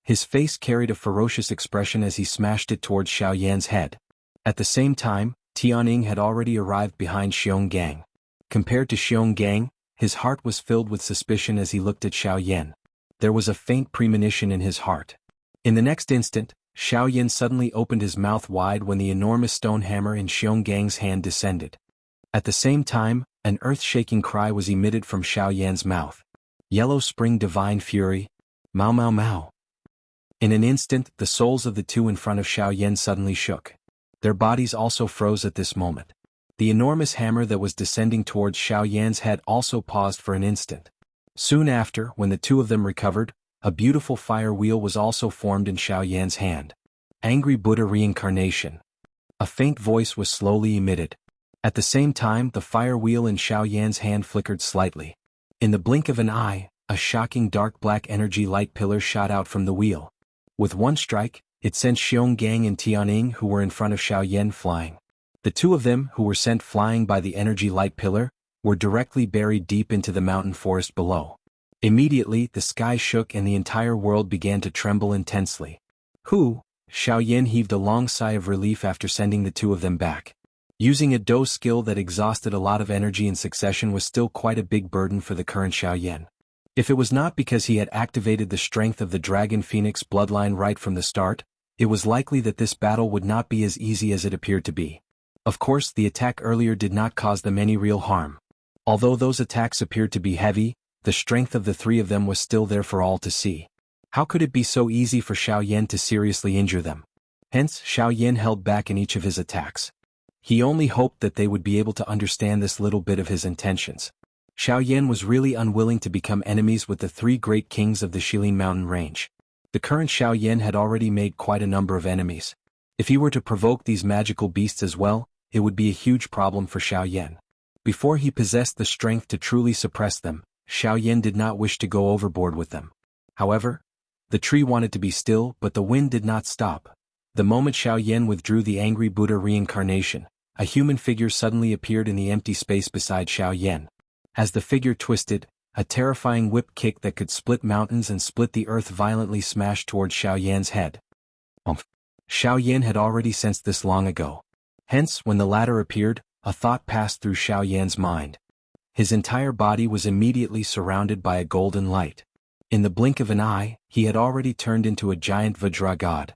His face carried a ferocious expression as he smashed it towards Xiaoyan's head. At the same time, Tianning had already arrived behind Xionggang. Compared to Xionggang, his heart was filled with suspicion as he looked at Xiaoyan. There was a faint premonition in his heart. In the next instant, Xiaoyan suddenly opened his mouth wide when the enormous stone hammer in Xiongang's hand descended. At the same time, an earth-shaking cry was emitted from Xiaoyan's mouth. Yellow Spring Divine Fury. Mao Mao Mao. In an instant, the souls of the two in front of Xiaoyan suddenly shook. Their bodies also froze at this moment. The enormous hammer that was descending towards Xiaoyan's head also paused for an instant. Soon after, when the two of them recovered, a beautiful fire wheel was also formed in Xiaoyan's hand. Angry Buddha Reincarnation. A faint voice was slowly emitted. At the same time, the fire wheel in Xiaoyan's hand flickered slightly. In the blink of an eye, a shocking dark black energy light pillar shot out from the wheel. With one strike, it sent Xionggang and Tianning, who were in front of Xiaoyan, flying. The two of them, who were sent flying by the energy light pillar, were directly buried deep into the mountain forest below. Immediately, the sky shook and the entire world began to tremble intensely. Xiaoyan heaved a long sigh of relief after sending the two of them back. Using a Do skill that exhausted a lot of energy in succession was still quite a big burden for the current Xiaoyan. If it was not because he had activated the strength of the Dragon Phoenix bloodline right from the start, it was likely that this battle would not be as easy as it appeared to be. Of course, the attack earlier did not cause them any real harm. Although those attacks appeared to be heavy, the strength of the three of them was still there for all to see. How could it be so easy for Xiaoyan to seriously injure them? Hence, Xiaoyan held back in each of his attacks. He only hoped that they would be able to understand this little bit of his intentions. Xiaoyan was really unwilling to become enemies with the three great kings of the Shilin mountain range. The current Xiaoyan had already made quite a number of enemies. If he were to provoke these magical beasts as well, it would be a huge problem for Xiaoyan. Before he possessed the strength to truly suppress them, Xiaoyan did not wish to go overboard with them. However, the tree wanted to be still, but the wind did not stop. The moment Xiaoyan withdrew the angry Buddha reincarnation, a human figure suddenly appeared in the empty space beside Xiaoyan. As the figure twisted, a terrifying whip kick that could split mountains and split the earth violently smashed towards Xiaoyan's head. Xiaoyan had already sensed this long ago. Hence, when the latter appeared, a thought passed through Xiaoyan's mind. His entire body was immediately surrounded by a golden light. In the blink of an eye, he had already turned into a giant Vajra god.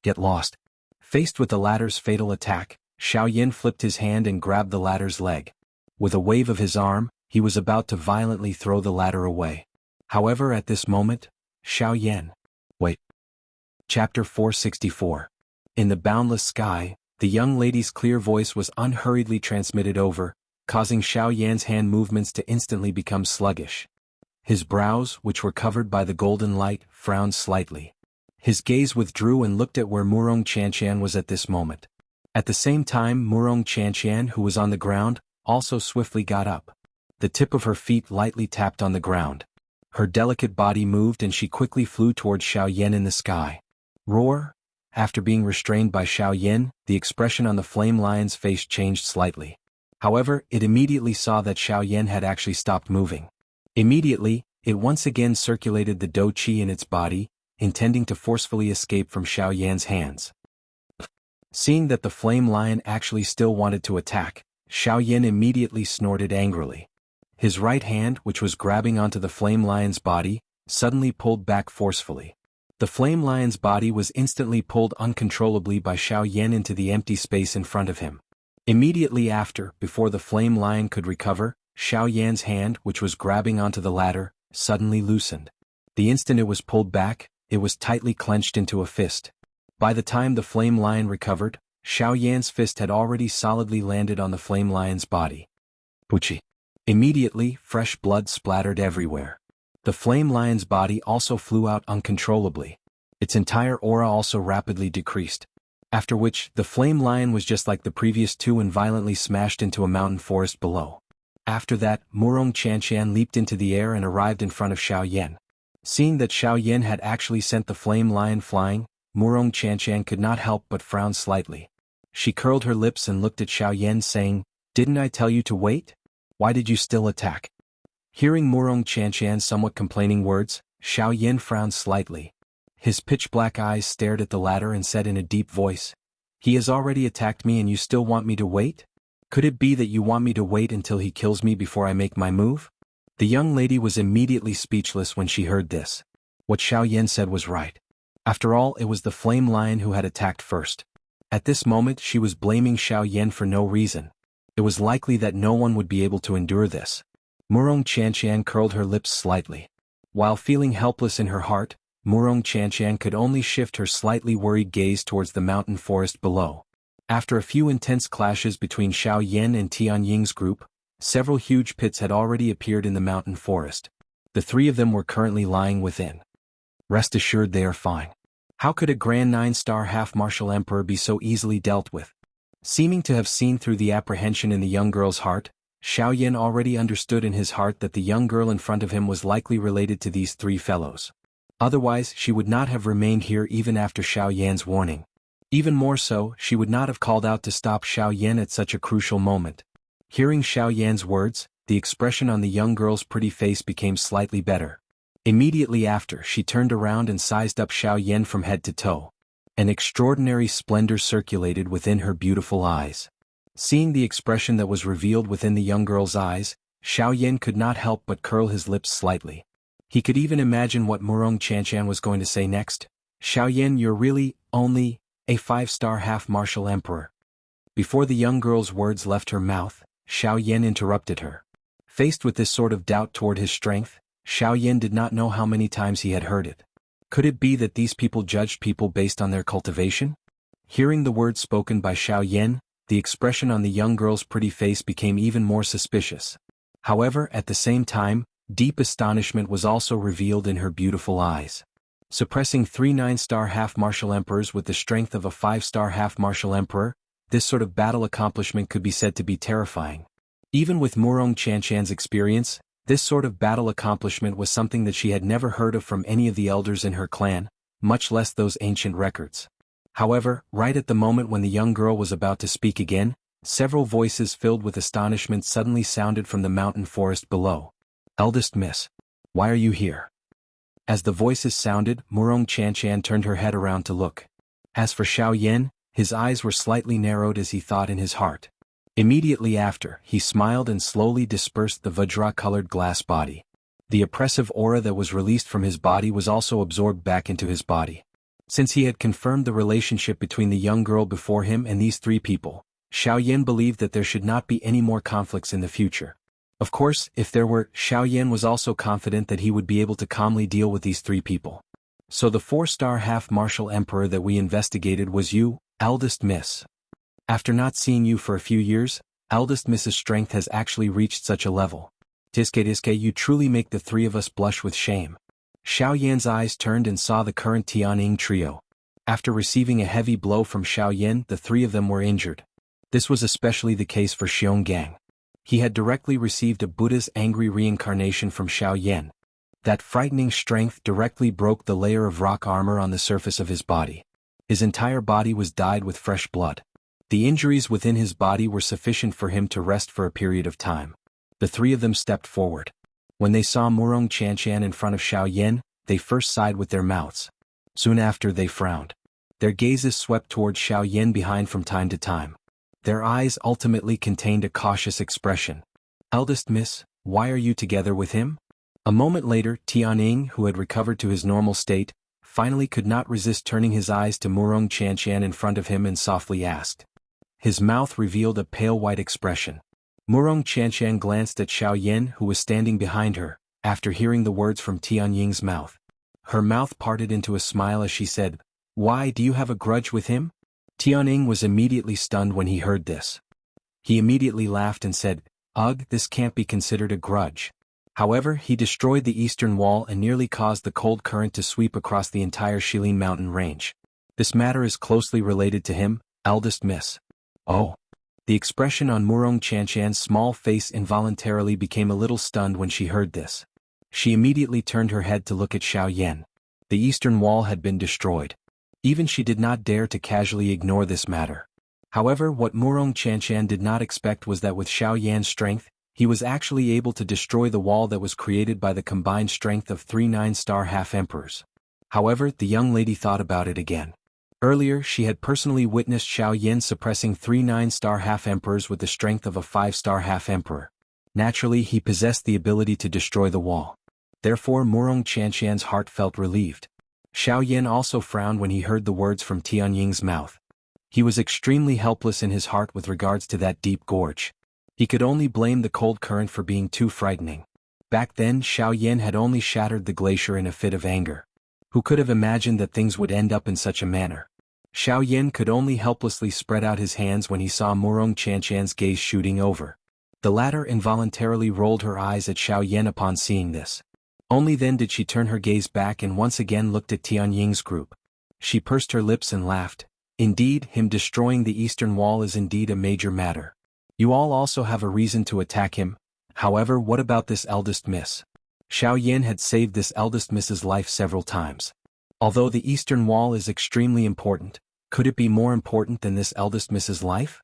Get lost. Faced with the latter's fatal attack, Xiaoyan flipped his hand and grabbed the latter's leg. With a wave of his arm, he was about to violently throw the latter away. However, at this moment, Xiaoyan. Wait. Chapter 464. In the boundless sky, the young lady's clear voice was unhurriedly transmitted over, causing Xiaoyan's hand movements to instantly become sluggish. His brows, which were covered by the golden light, frowned slightly. His gaze withdrew and looked at where Murong Qianqian was at this moment. At the same time, Murong Qianqian, who was on the ground, also swiftly got up. The tip of her feet lightly tapped on the ground. Her delicate body moved and she quickly flew towards Xiaoyan in the sky. Roar! After being restrained by Xiaoyan, the expression on the flame lion's face changed slightly. However, it immediately saw that Xiaoyan had actually stopped moving. Immediately, it once again circulated the Do Qi in its body, intending to forcefully escape from Xiaoyan's hands. Seeing that the flame lion actually still wanted to attack, Xiaoyan immediately snorted angrily. His right hand, which was grabbing onto the flame lion's body, suddenly pulled back forcefully. The flame lion's body was instantly pulled uncontrollably by Xiaoyan into the empty space in front of him. Immediately after, before the flame lion could recover, Xiaoyan's hand, which was grabbing onto the ladder, suddenly loosened. The instant it was pulled back, it was tightly clenched into a fist. By the time the flame lion recovered, Xiaoyan's fist had already solidly landed on the flame lion's body. Puchi. Immediately, fresh blood splattered everywhere. The flame lion's body also flew out uncontrollably. Its entire aura also rapidly decreased. After which, the flame lion was just like the previous two and violently smashed into a mountain forest below. After that, Murong Qianshan leaped into the air and arrived in front of Xiaoyan. Seeing that Xiaoyan had actually sent the flame lion flying, Murong Qianshan could not help but frown slightly. She curled her lips and looked at Xiaoyan saying, "Didn't I tell you to wait? Why did you still attack?" Hearing Murong Qianshan's somewhat complaining words, Xiaoyan frowned slightly. His pitch-black eyes stared at the latter and said in a deep voice, "He has already attacked me and you still want me to wait? Could it be that you want me to wait until he kills me before I make my move?" The young lady was immediately speechless when she heard this. What Xiaoyan said was right. After all, it was the flame lion who had attacked first. At this moment she was blaming Xiaoyan for no reason. It was likely that no one would be able to endure this. Murong Qianshan curled her lips slightly. While feeling helpless in her heart, Murong Qianshan could only shift her slightly worried gaze towards the mountain forest below. After a few intense clashes between Xiaoyan and Tianying's group, several huge pits had already appeared in the mountain forest. The three of them were currently lying within. Rest assured they are fine. How could a Grand 9-star half-martial emperor be so easily dealt with? Seeming to have seen through the apprehension in the young girl's heart, Xiaoyan already understood in his heart that the young girl in front of him was likely related to these three fellows. Otherwise, she would not have remained here even after Xiaoyan's warning. Even more so, she would not have called out to stop Xiaoyan at such a crucial moment. Hearing Xiaoyan's words, the expression on the young girl's pretty face became slightly better. Immediately after, she turned around and sized up Xiaoyan from head to toe. An extraordinary splendor circulated within her beautiful eyes. Seeing the expression that was revealed within the young girl's eyes, Xiaoyan could not help but curl his lips slightly. He could even imagine what Murong Qianshan was going to say next. "Xiaoyan, you're really, only, a 5-star half-martial emperor." Before the young girl's words left her mouth, Xiaoyan interrupted her. Faced with this sort of doubt toward his strength, Xiaoyan did not know how many times he had heard it. Could it be that these people judged people based on their cultivation? Hearing the words spoken by Xiaoyan, the expression on the young girl's pretty face became even more suspicious. However, at the same time, deep astonishment was also revealed in her beautiful eyes. Suppressing 3 9-star half-martial emperors with the strength of a 5-star half-martial emperor, this sort of battle accomplishment could be said to be terrifying. Even with Murong Qianshan's experience, this sort of battle accomplishment was something that she had never heard of from any of the elders in her clan, much less those ancient records. However, right at the moment when the young girl was about to speak again, several voices filled with astonishment suddenly sounded from the mountain forest below. "Eldest Miss, why are you here?" As the voices sounded, Murong Qianshan turned her head around to look. As for Xiaoyan, his eyes were slightly narrowed as he thought in his heart. Immediately after, he smiled and slowly dispersed the Vajra-colored glass body. The oppressive aura that was released from his body was also absorbed back into his body. Since he had confirmed the relationship between the young girl before him and these three people, Xiaoyan believed that there should not be any more conflicts in the future. Of course, if there were, Xiaoyan was also confident that he would be able to calmly deal with these three people. "So the 4-star half-martial emperor that we investigated was you, eldest miss. After not seeing you for a few years, eldest Miss's strength has actually reached such a level. Tiske, you truly make the three of us blush with shame." Xiaoyan's eyes turned and saw the current Tianying trio. After receiving a heavy blow from Xiaoyan, the three of them were injured. This was especially the case for Xionggang. He had directly received a Buddha's angry reincarnation from Xiaoyan. That frightening strength directly broke the layer of rock armor on the surface of his body. His entire body was dyed with fresh blood. The injuries within his body were sufficient for him to rest for a period of time. The three of them stepped forward. When they saw Murong Qianshan in front of Xiaoyan, they first sighed with their mouths. Soon after they frowned. Their gazes swept towards Xiaoyan behind from time to time. Their eyes ultimately contained a cautious expression. "Eldest miss, why are you together with him?" A moment later, Tianying, who had recovered to his normal state, finally could not resist turning his eyes to Murong Qianshan in front of him and softly asked. His mouth revealed a pale white expression. Murong Qianshan glanced at Xiaoyan, who was standing behind her, after hearing the words from Tianying's mouth. Her mouth parted into a smile as she said, "Why, do you have a grudge with him?" Tianying was immediately stunned when he heard this. He immediately laughed and said, "Ugh, this can't be considered a grudge." However, he destroyed the eastern wall and nearly caused the cold current to sweep across the entire Shilin mountain range. This matter is closely related to him, eldest miss. "Oh. The expression on Murong Qianqian's small face involuntarily became a little stunned when she heard this. She immediately turned her head to look at Xiaoyan. The eastern wall had been destroyed. Even she did not dare to casually ignore this matter. However, what Murong Qianqian did not expect was that with Xiaoyan's strength, he was actually able to destroy the wall that was created by the combined strength of 3 9-star half-emperors. However, the young lady thought about it again. Earlier, she had personally witnessed Xiaoyan suppressing 3 9-star half-emperors with the strength of a 5-star half-emperor. Naturally, he possessed the ability to destroy the wall. Therefore, Murong Qianqian's heart felt relieved. Xiaoyan also frowned when he heard the words from Tianying's mouth. He was extremely helpless in his heart with regards to that deep gorge. He could only blame the cold current for being too frightening. Back then, Xiaoyan had only shattered the glacier in a fit of anger. Who could have imagined that things would end up in such a manner? Xiaoyan could only helplessly spread out his hands when he saw Murong Qianqian's gaze shooting over. The latter involuntarily rolled her eyes at Xiaoyan upon seeing this. Only then did she turn her gaze back and once again looked at Tianying's group. She pursed her lips and laughed. Indeed, him destroying the eastern wall is indeed a major matter. You all also have a reason to attack him. However, what about this eldest miss? Xiaoyan had saved this eldest miss's life several times. Although the eastern wall is extremely important, could it be more important than this eldest miss's life?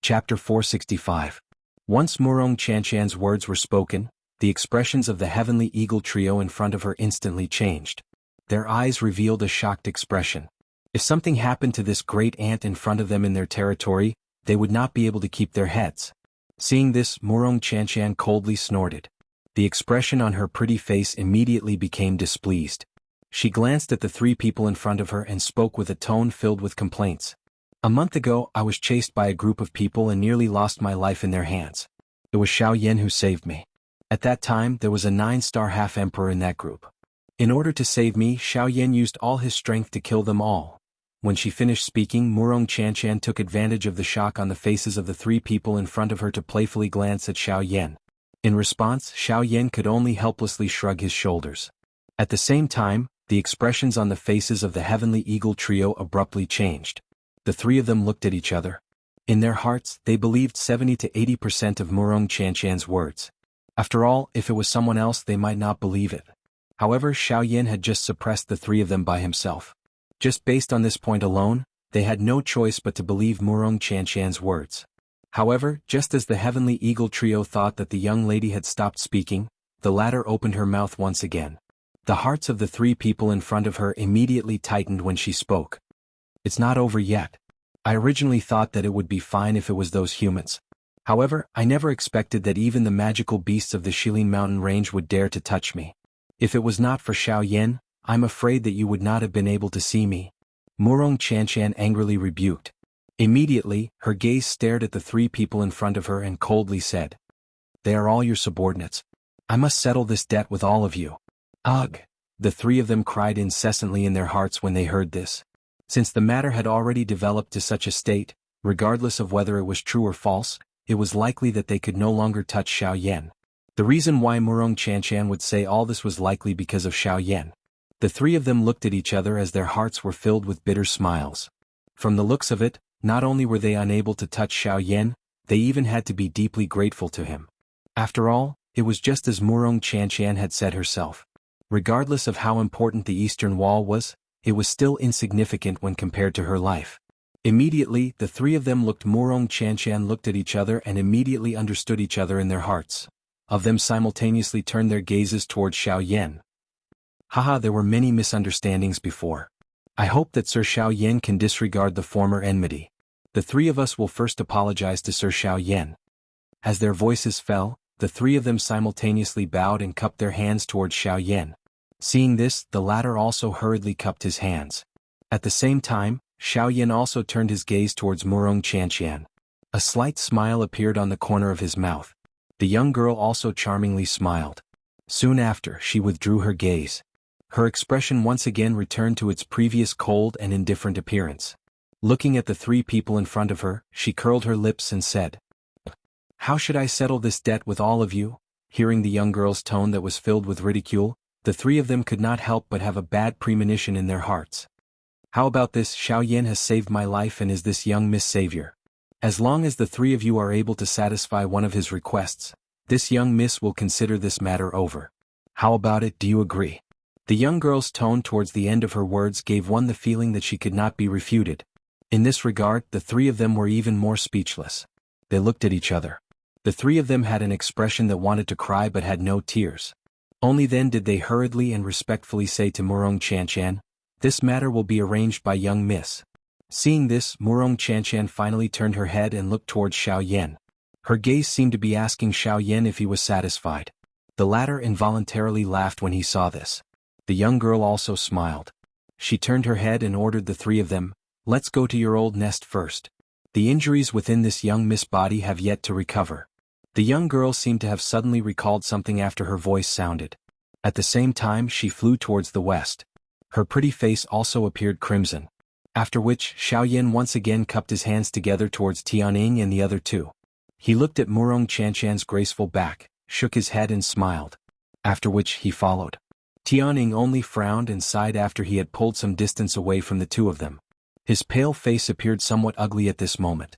Chapter 465. Once Murong Qianqian's words were spoken, the expressions of the heavenly eagle trio in front of her instantly changed. Their eyes revealed a shocked expression. If something happened to this great ant in front of them in their territory, they would not be able to keep their heads. Seeing this, Murong Qianqian coldly snorted. The expression on her pretty face immediately became displeased. She glanced at the 3 people in front of her and spoke with a tone filled with complaints. A month ago, I was chased by a group of people and nearly lost my life in their hands. It was Xiaoyan who saved me. At that time, there was a 9-star half-emperor in that group. In order to save me, Xiaoyan used all his strength to kill them all. When she finished speaking, Murong Qianqian took advantage of the shock on the faces of the 3 people in front of her to playfully glance at Xiaoyan. In response, Xiaoyan could only helplessly shrug his shoulders. At the same time, the expressions on the faces of the heavenly eagle trio abruptly changed. The 3 of them looked at each other. In their hearts, they believed 70 to 80% of Murong Qianqian's words. After all, if it was someone else they might not believe it. However, Xiaoyan had just suppressed the 3 of them by himself. Just based on this point alone, they had no choice but to believe Murong Qianqian's words. However, just as the heavenly eagle trio thought that the young lady had stopped speaking, the latter opened her mouth once again. The hearts of the 3 people in front of her immediately tightened when she spoke. It's not over yet. I originally thought that it would be fine if it was those humans. However, I never expected that even the magical beasts of the Shilin mountain range would dare to touch me. If it was not for Xiaoyan, I'm afraid that you would not have been able to see me. Murong Qianqian angrily rebuked. Immediately, her gaze stared at the 3 people in front of her and coldly said, "They are all your subordinates. I must settle this debt with all of you." Ugh! The 3 of them cried incessantly in their hearts when they heard this. Since the matter had already developed to such a state, regardless of whether it was true or false, it was likely that they could no longer touch Xiaoyan. The reason why Murong Qianqian would say all this was likely because of Xiaoyan. The 3 of them looked at each other as their hearts were filled with bitter smiles. From the looks of it, not only were they unable to touch Xiaoyan, they even had to be deeply grateful to him. After all, it was just as Murong Qianqian had said herself. Regardless of how important the Eastern Wall was, it was still insignificant when compared to her life. Immediately, the 3 of them Murong Qianqian looked at each other and immediately understood each other in their hearts. Of them simultaneously turned their gazes towards Xiaoyan. Haha, there were many misunderstandings before. I hope that Sir Xiaoyan can disregard the former enmity. The 3 of us will first apologize to Sir Xiaoyan. As their voices fell, the 3 of them simultaneously bowed and cupped their hands towards Xiaoyan. Seeing this, the latter also hurriedly cupped his hands. At the same time, Xiaoyan also turned his gaze towards Murong Qianqian. A slight smile appeared on the corner of his mouth. The young girl also charmingly smiled. Soon after, she withdrew her gaze. Her expression once again returned to its previous cold and indifferent appearance. Looking at the 3 people in front of her, she curled her lips and said, "How should I settle this debt with all of you?" Hearing the young girl's tone that was filled with ridicule, the 3 of them could not help but have a bad premonition in their hearts. How about this? Xiaoyan has saved my life and is this young Miss Savior. As long as the three of you are able to satisfy one of his requests, this young miss will consider this matter over. How about it, do you agree? The young girl's tone towards the end of her words gave one the feeling that she could not be refuted. In this regard, the three of them were even more speechless. They looked at each other. The three of them had an expression that wanted to cry but had no tears. Only then did they hurriedly and respectfully say to Murong Chanchan, "This matter will be arranged by young miss." Seeing this, Murong Chanchan finally turned her head and looked towards Xiaoyan. Her gaze seemed to be asking Xiaoyan if he was satisfied. The latter involuntarily laughed when he saw this. The young girl also smiled. She turned her head and ordered the three of them, "Let's go to your old nest first. The injuries within this young miss body have yet to recover." The young girl seemed to have suddenly recalled something after her voice sounded. At the same time she flew towards the west. Her pretty face also appeared crimson. After which, Xiaoyan once again cupped his hands together towards Tianning and the other two. He looked at Murong Chanchan's graceful back, shook his head and smiled. After which he followed. Tianning only frowned and sighed after he had pulled some distance away from the two of them. His pale face appeared somewhat ugly at this moment.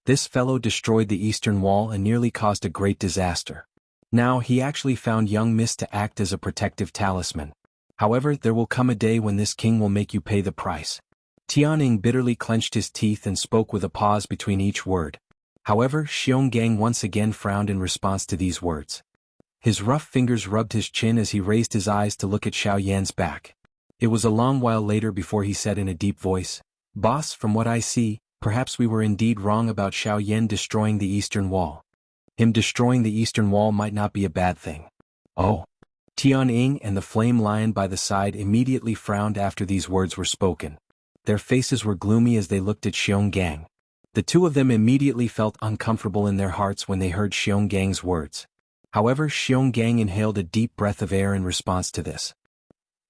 This fellow destroyed the eastern wall and nearly caused a great disaster. Now he actually found young miss to act as a protective talisman. However, there will come a day when this king will make you pay the price. Tianning bitterly clenched his teeth and spoke with a pause between each word. However, Xionggang once again frowned in response to these words. His rough fingers rubbed his chin as he raised his eyes to look at Xiaoyan's back. It was a long while later before he said in a deep voice, "Boss, from what I see, perhaps we were indeed wrong about Xiaoyan destroying the eastern wall. Him destroying the eastern wall might not be a bad thing." "Oh." Tianning and the flame lion by the side immediately frowned after these words were spoken. Their faces were gloomy as they looked at Xionggang. The two of them immediately felt uncomfortable in their hearts when they heard Xiongang's words. However, Xionggang inhaled a deep breath of air in response to this.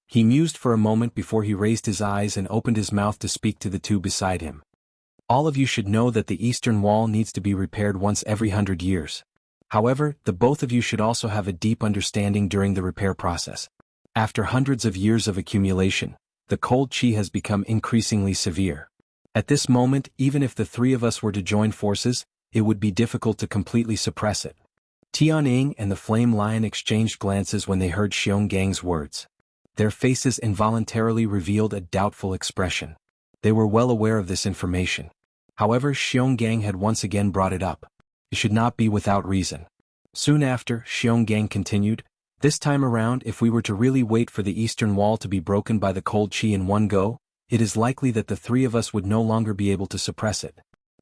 He mused for a moment before he raised his eyes and opened his mouth to speak to the two beside him. "All of you should know that the eastern wall needs to be repaired once every 100 years. However, the both of you should also have a deep understanding during the repair process. After hundreds of years of accumulation, the cold qi has become increasingly severe. At this moment, even if the three of us were to join forces, it would be difficult to completely suppress it." Tianning and the flame lion exchanged glances when they heard Xiongang's words. Their faces involuntarily revealed a doubtful expression. They were well aware of this information. However, Xionggang had once again brought it up. It should not be without reason. Soon after, Xionggang continued, "This time around, if we were to really wait for the eastern wall to be broken by the cold qi in one go, it is likely that the three of us would no longer be able to suppress it.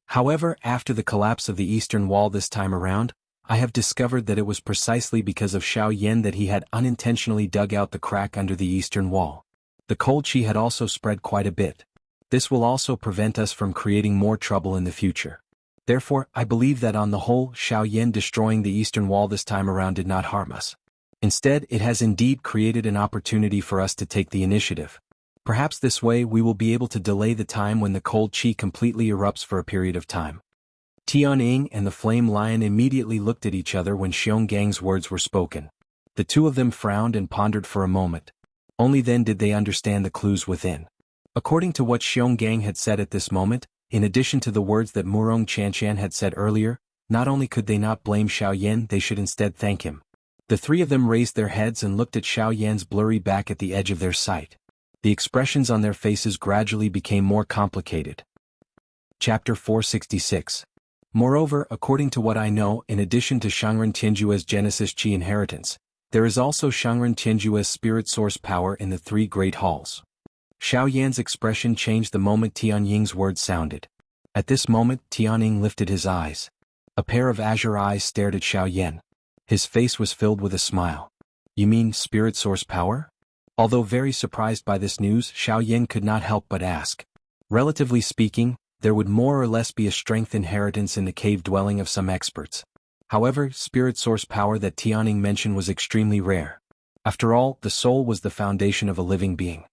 However, after the collapse of the eastern wall this time around, I have discovered that it was precisely because of Xiaoyan that he had unintentionally dug out the crack under the eastern wall. The cold qi had also spread quite a bit. This will also prevent us from creating more trouble in the future. Therefore, I believe that on the whole, Xiaoyan destroying the eastern wall this time around did not harm us. Instead, it has indeed created an opportunity for us to take the initiative. Perhaps this way we will be able to delay the time when the cold qi completely erupts for a period of time." Tianning and the flame lion immediately looked at each other when Xiongang's words were spoken. The two of them frowned and pondered for a moment. Only then did they understand the clues within. According to what Xionggang had said at this moment, in addition to the words that Murong Chanchan had said earlier, not only could they not blame Xiaoyan, they should instead thank him. The three of them raised their heads and looked at Xiaoyan's blurry back at the edge of their sight. The expressions on their faces gradually became more complicated. Chapter 466. Moreover, according to what I know, in addition to Shangren Tianjue's Genesis Qi inheritance, there is also Shangren Tianjue's spirit source power in the three great halls. Xiaoyan's expression changed the moment Tianying's words sounded. At this moment, Tianying lifted his eyes. A pair of azure eyes stared at Xiaoyan. His face was filled with a smile. "You mean spirit source power?" Although very surprised by this news, Xiaoyan could not help but ask. Relatively speaking, there would more or less be a strength inheritance in the cave dwelling of some experts. However, spirit source power that Tianying mentioned was extremely rare. After all, the soul was the foundation of a living being.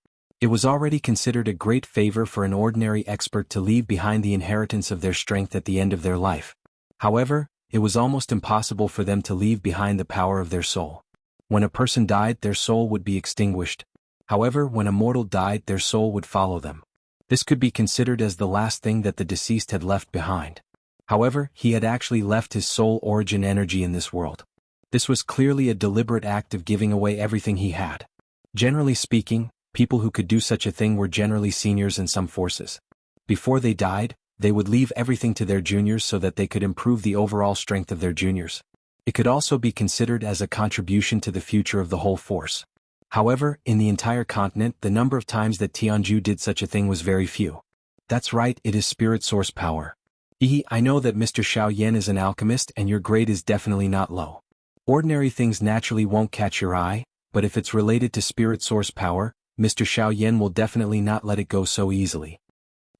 It was already considered a great favor for an ordinary expert to leave behind the inheritance of their strength at the end of their life. However, it was almost impossible for them to leave behind the power of their soul. When a person died, their soul would be extinguished. However, when a mortal died, their soul would follow them. This could be considered as the last thing that the deceased had left behind. However, he had actually left his soul origin energy in this world. This was clearly a deliberate act of giving away everything he had. Generally speaking, people who could do such a thing were generally seniors in some forces. Before they died, they would leave everything to their juniors so that they could improve the overall strength of their juniors. It could also be considered as a contribution to the future of the whole force. However, in the entire continent, the number of times that Jianghu did such a thing was very few. That's right, it is spirit source power. I know that Mr. Xiaoyan is an alchemist and your grade is definitely not low. Ordinary things naturally won't catch your eye, but if it's related to spirit source power, Mr. Xiaoyan will definitely not let it go so easily.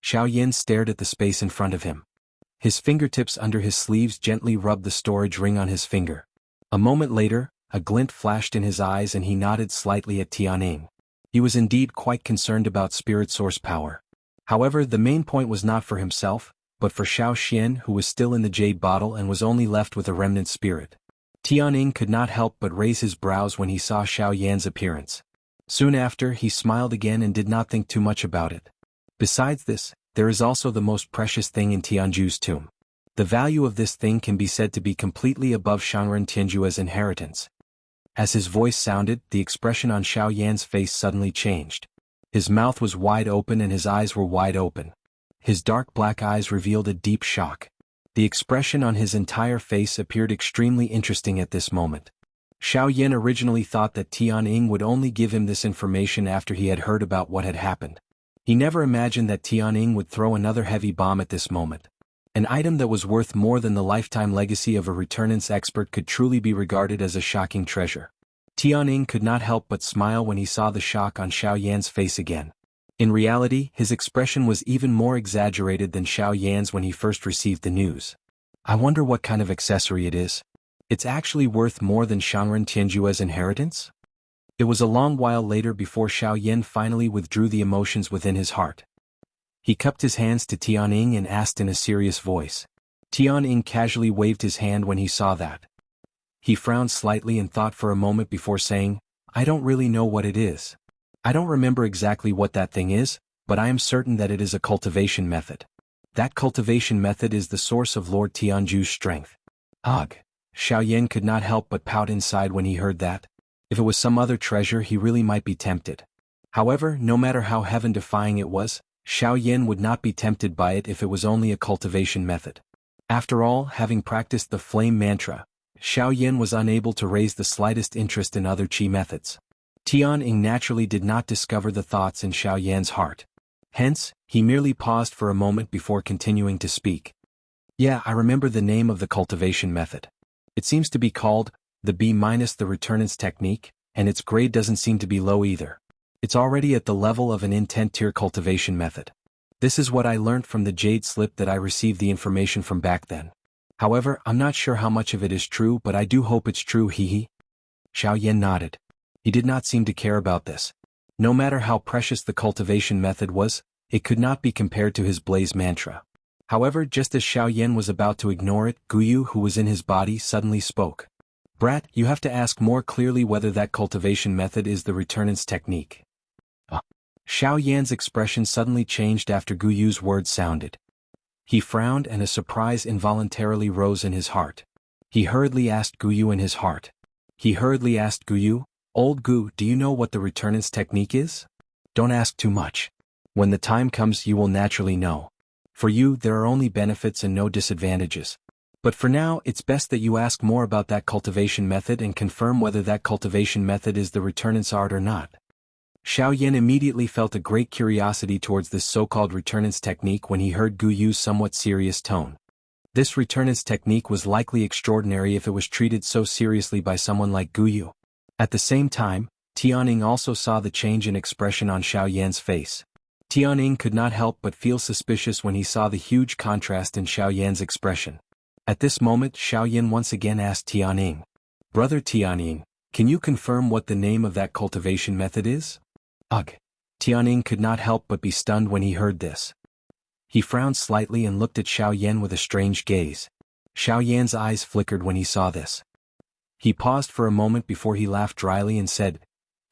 Xiaoyan stared at the space in front of him. His fingertips under his sleeves gently rubbed the storage ring on his finger. A moment later, a glint flashed in his eyes and he nodded slightly at Tianning. He was indeed quite concerned about spirit source power. However, the main point was not for himself, but for Xiao Xian, who was still in the jade bottle and was only left with a remnant spirit. Tianning could not help but raise his brows when he saw Xiao Yan's appearance. Soon after, he smiled again and did not think too much about it. Besides this, there is also the most precious thing in Tianju's tomb. The value of this thing can be said to be completely above Shangren Tianju's inheritance. As his voice sounded, the expression on Xiao Yan's face suddenly changed. His mouth was wide open and his eyes were wide open. His dark black eyes revealed a deep shock. The expression on his entire face appeared extremely interesting at this moment. Xiao Yan originally thought that Tianning would only give him this information after he had heard about what had happened. He never imagined that Tianning would throw another heavy bomb at this moment. An item that was worth more than the lifetime legacy of a returnance expert could truly be regarded as a shocking treasure. Tianning could not help but smile when he saw the shock on Xiao Yan's face again. In reality, his expression was even more exaggerated than Xiao Yan's when he first received the news. I wonder what kind of accessory it is. It's actually worth more than Shangren Tianju's inheritance? It was a long while later before Xiao Yan finally withdrew the emotions within his heart. He cupped his hands to Tianning and asked in a serious voice. Tianning casually waved his hand when he saw that. He frowned slightly and thought for a moment before saying, I don't really know what it is. I don't remember exactly what that thing is, but I am certain that it is a cultivation method. That cultivation method is the source of Lord Tianju's strength. Ugh! Xiao Yan could not help but pout inside when he heard that. If it was some other treasure he really might be tempted. However, no matter how heaven-defying it was, Xiao Yan would not be tempted by it if it was only a cultivation method. After all, having practiced the flame mantra, Xiao Yan was unable to raise the slightest interest in other qi methods. Tianning naturally did not discover the thoughts in Xiao Yan's heart. Hence, he merely paused for a moment before continuing to speak. Yeah, I remember the name of the cultivation method. It seems to be called the B-the returnance technique, and its grade doesn't seem to be low either. It's already at the level of an intent tier cultivation method. This is what I learned from the jade slip that I received the information from back then. However, I'm not sure how much of it is true, but I do hope it's true, hehe. Xiao Yan nodded. He did not seem to care about this. No matter how precious the cultivation method was, it could not be compared to his blaze mantra. However, just as Xiao Yan was about to ignore it, Guyu, who was in his body, suddenly spoke. Brat, you have to ask more clearly whether that cultivation method is the returnance technique. Xiao Yan's expression suddenly changed after Guyu's words sounded. He frowned and a surprise involuntarily rose in his heart. He hurriedly asked Guyu in his heart. Guyu, Old Gu, do you know what the returnance technique is? Don't ask too much. When the time comes you will naturally know. For you there are only benefits and no disadvantages. But for now it's best that you ask more about that cultivation method and confirm whether that cultivation method is the returnance art or not. Xiao Yan immediately felt a great curiosity towards this so-called returnance technique when he heard Guyu's somewhat serious tone. This returnance technique was likely extraordinary if it was treated so seriously by someone like Guyu. At the same time, Tianning also saw the change in expression on Xiao Yan's face. Tianning could not help but feel suspicious when he saw the huge contrast in Xiao Yan's expression. At this moment Xiao Yan once again asked Tianning. Brother Tianning, can you confirm what the name of that cultivation method is? Ugh! Tianning could not help but be stunned when he heard this. He frowned slightly and looked at Xiao Yan with a strange gaze. Xiao Yan's eyes flickered when he saw this. He paused for a moment before he laughed dryly and said,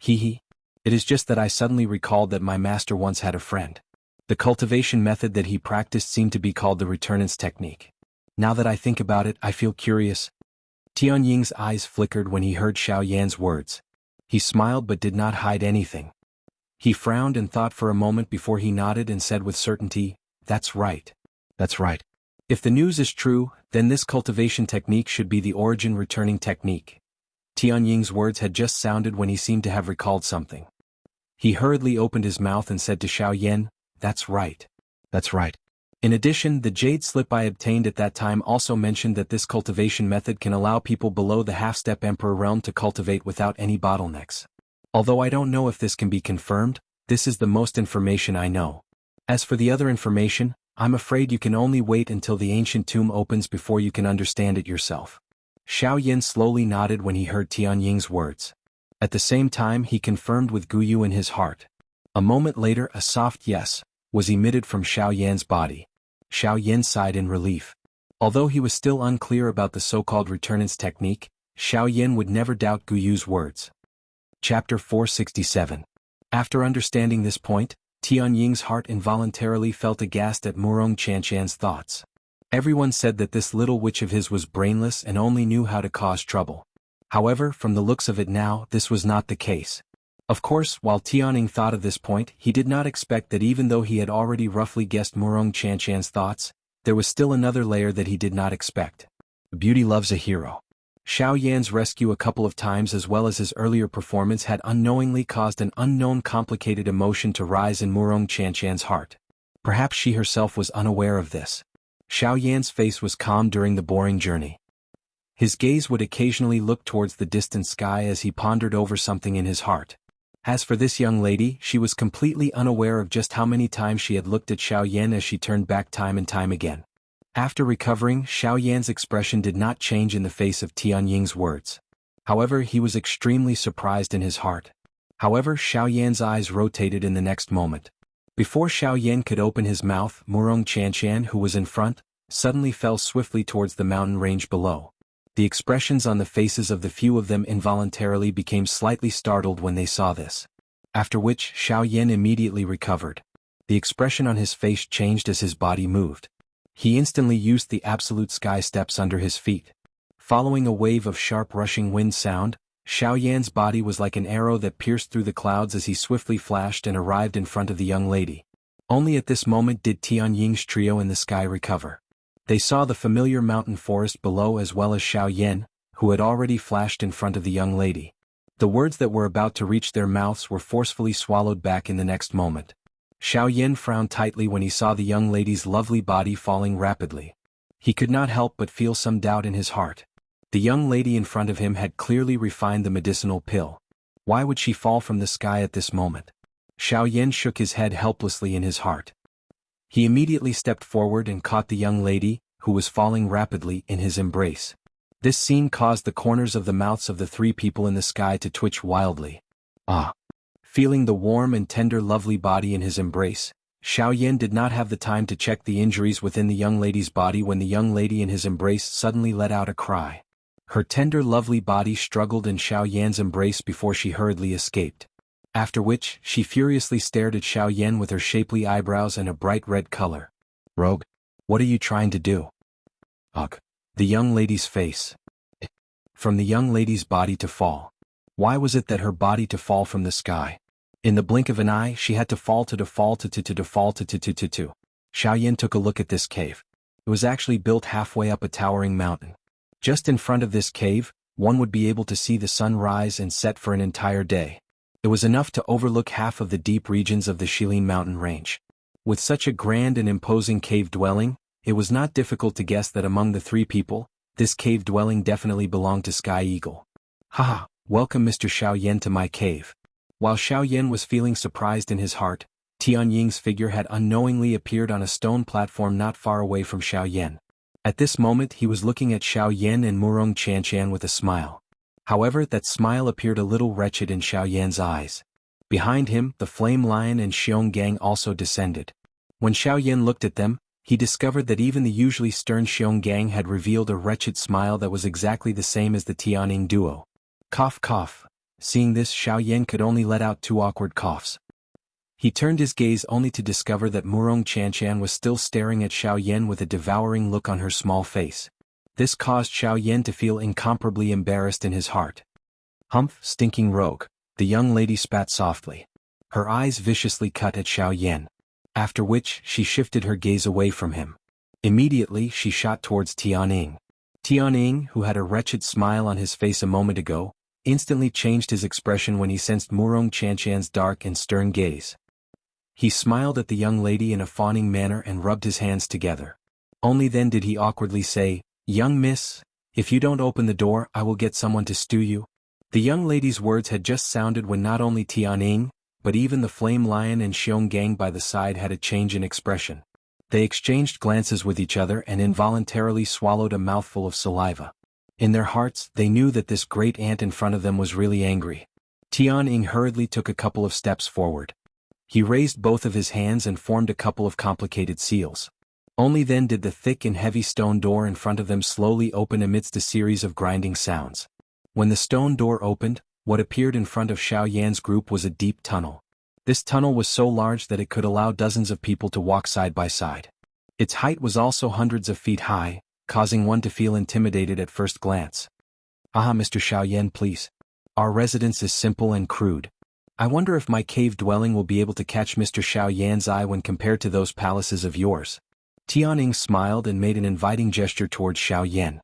Hehe. It is just that I suddenly recalled that my master once had a friend. The cultivation method that he practiced seemed to be called the returnance technique. Now that I think about it, I feel curious. Tianying's eyes flickered when he heard Xiaoyan's words. He smiled but did not hide anything. He frowned and thought for a moment before he nodded and said with certainty, "That's right. That's right. If the news is true, then this cultivation technique should be the origin returning technique." Tianying's words had just sounded when he seemed to have recalled something. He hurriedly opened his mouth and said to Xiaoyan, "That's right. That's right." In addition, the jade slip I obtained at that time also mentioned that this cultivation method can allow people below the half-step emperor realm to cultivate without any bottlenecks. Although I don't know if this can be confirmed, this is the most information I know. As for the other information, I'm afraid you can only wait until the ancient tomb opens before you can understand it yourself. Xiaoyan slowly nodded when he heard Tianying's words. At the same time he confirmed with Guyu in his heart. A moment later a soft yes was emitted from Xiaoyan's body. Xiaoyan sighed in relief. Although he was still unclear about the so-called returnance technique, Xiaoyan would never doubt Guyu's words. Chapter 467. After understanding this point, Tianying's heart involuntarily felt aghast at Murong Qianqian's thoughts. Everyone said that this little witch of his was brainless and only knew how to cause trouble. However, from the looks of it now, this was not the case. Of course, while Tianying thought of this point, he did not expect that even though he had already roughly guessed Murong Qianqian's thoughts, there was still another layer that he did not expect. Beauty loves a hero. Xiaoyan's rescue a couple of times as well as his earlier performance had unknowingly caused an unknown complicated emotion to rise in Murong Qianqian's heart. Perhaps she herself was unaware of this. Xiaoyan's face was calm during the boring journey. His gaze would occasionally look towards the distant sky as he pondered over something in his heart. As for this young lady, she was completely unaware of just how many times she had looked at Xiaoyan as she turned back time and time again. After recovering, Xiaoyan's expression did not change in the face of Tianying's words. However, he was extremely surprised in his heart. However, Xiaoyan's eyes rotated in the next moment. Before Xiaoyan could open his mouth, Murong Qianqian, who was in front, suddenly fell swiftly towards the mountain range below. The expressions on the faces of the few of them involuntarily became slightly startled when they saw this. After which, Xiaoyan immediately recovered. The expression on his face changed as his body moved. He instantly used the absolute sky steps under his feet. Following a wave of sharp rushing wind sound, Xiaoyan's body was like an arrow that pierced through the clouds as he swiftly flashed and arrived in front of the young lady. Only at this moment did Tianying's trio in the sky recover. They saw the familiar mountain forest below as well as Xiaoyan, who had already flashed in front of the young lady. The words that were about to reach their mouths were forcefully swallowed back in the next moment. Xiaoyan frowned tightly when he saw the young lady's lovely body falling rapidly. He could not help but feel some doubt in his heart. The young lady in front of him had clearly refined the medicinal pill. Why would she fall from the sky at this moment? Xiaoyan shook his head helplessly in his heart. He immediately stepped forward and caught the young lady, who was falling rapidly, in his embrace. This scene caused the corners of the mouths of the three people in the sky to twitch wildly. Ah! Feeling the warm and tender lovely body in his embrace, Xiaoyan did not have the time to check the injuries within the young lady's body when the young lady in his embrace suddenly let out a cry. Her tender lovely body struggled in Xiaoyan's embrace before she hurriedly escaped. After which, she furiously stared at Xiaoyan with her shapely eyebrows and a bright red color. "Rogue, what are you trying to do?" Ugh. The young lady's face. From the young lady's body to fall. Why was it that her body to fall from the sky? In the blink of an eye, she had to fall to fall to fall to. Xiaoyan took a look at this cave. It was actually built halfway up a towering mountain. Just in front of this cave, one would be able to see the sun rise and set for an entire day. It was enough to overlook half of the deep regions of the Shilin mountain range. With such a grand and imposing cave dwelling, it was not difficult to guess that among the three people, this cave dwelling definitely belonged to Sky Eagle. Haha, welcome Mr. Xiaoyan to my cave. While Xiaoyan was feeling surprised in his heart, Tianying's figure had unknowingly appeared on a stone platform not far away from Xiaoyan. At this moment he was looking at Xiaoyan and Murong Qianqian with a smile. However, that smile appeared a little wretched in Xiaoyan's eyes. Behind him, the Flame Lion and Xionggang also descended. When Xiaoyan looked at them, he discovered that even the usually stern Xionggang had revealed a wretched smile that was exactly the same as the Tianying duo. Cough cough. Seeing this, Xiaoyan could only let out two awkward coughs. He turned his gaze only to discover that Murong Xianxia was still staring at Xiaoyan with a devouring look on her small face. This caused Xiaoyan to feel incomparably embarrassed in his heart. "Humph, stinking rogue," the young lady spat softly. Her eyes viciously cut at Xiaoyan. After which she shifted her gaze away from him. Immediately she shot towards Tianying. Tianying, who had a wretched smile on his face a moment ago, instantly changed his expression when he sensed Murong Xianxia's dark and stern gaze. He smiled at the young lady in a fawning manner and rubbed his hands together. Only then did he awkwardly say, "Young miss, if you don't open the door I will get someone to stew you." The young lady's words had just sounded when not only Tianying, but even the Flame Lion and Xionggang by the side had a change in expression. They exchanged glances with each other and involuntarily swallowed a mouthful of saliva. In their hearts they knew that this great ant in front of them was really angry. Tianying hurriedly took a couple of steps forward. He raised both of his hands and formed a couple of complicated seals. Only then did the thick and heavy stone door in front of them slowly open amidst a series of grinding sounds. When the stone door opened, what appeared in front of Xiaoyan's group was a deep tunnel. This tunnel was so large that it could allow dozens of people to walk side by side. Its height was also hundreds of feet high, causing one to feel intimidated at first glance. "Ah, Mr. Xiaoyan, please. Our residence is simple and crude. I wonder if my cave dwelling will be able to catch Mr. Xiaoyan's eye when compared to those palaces of yours." Tianying smiled and made an inviting gesture towards Xiaoyan.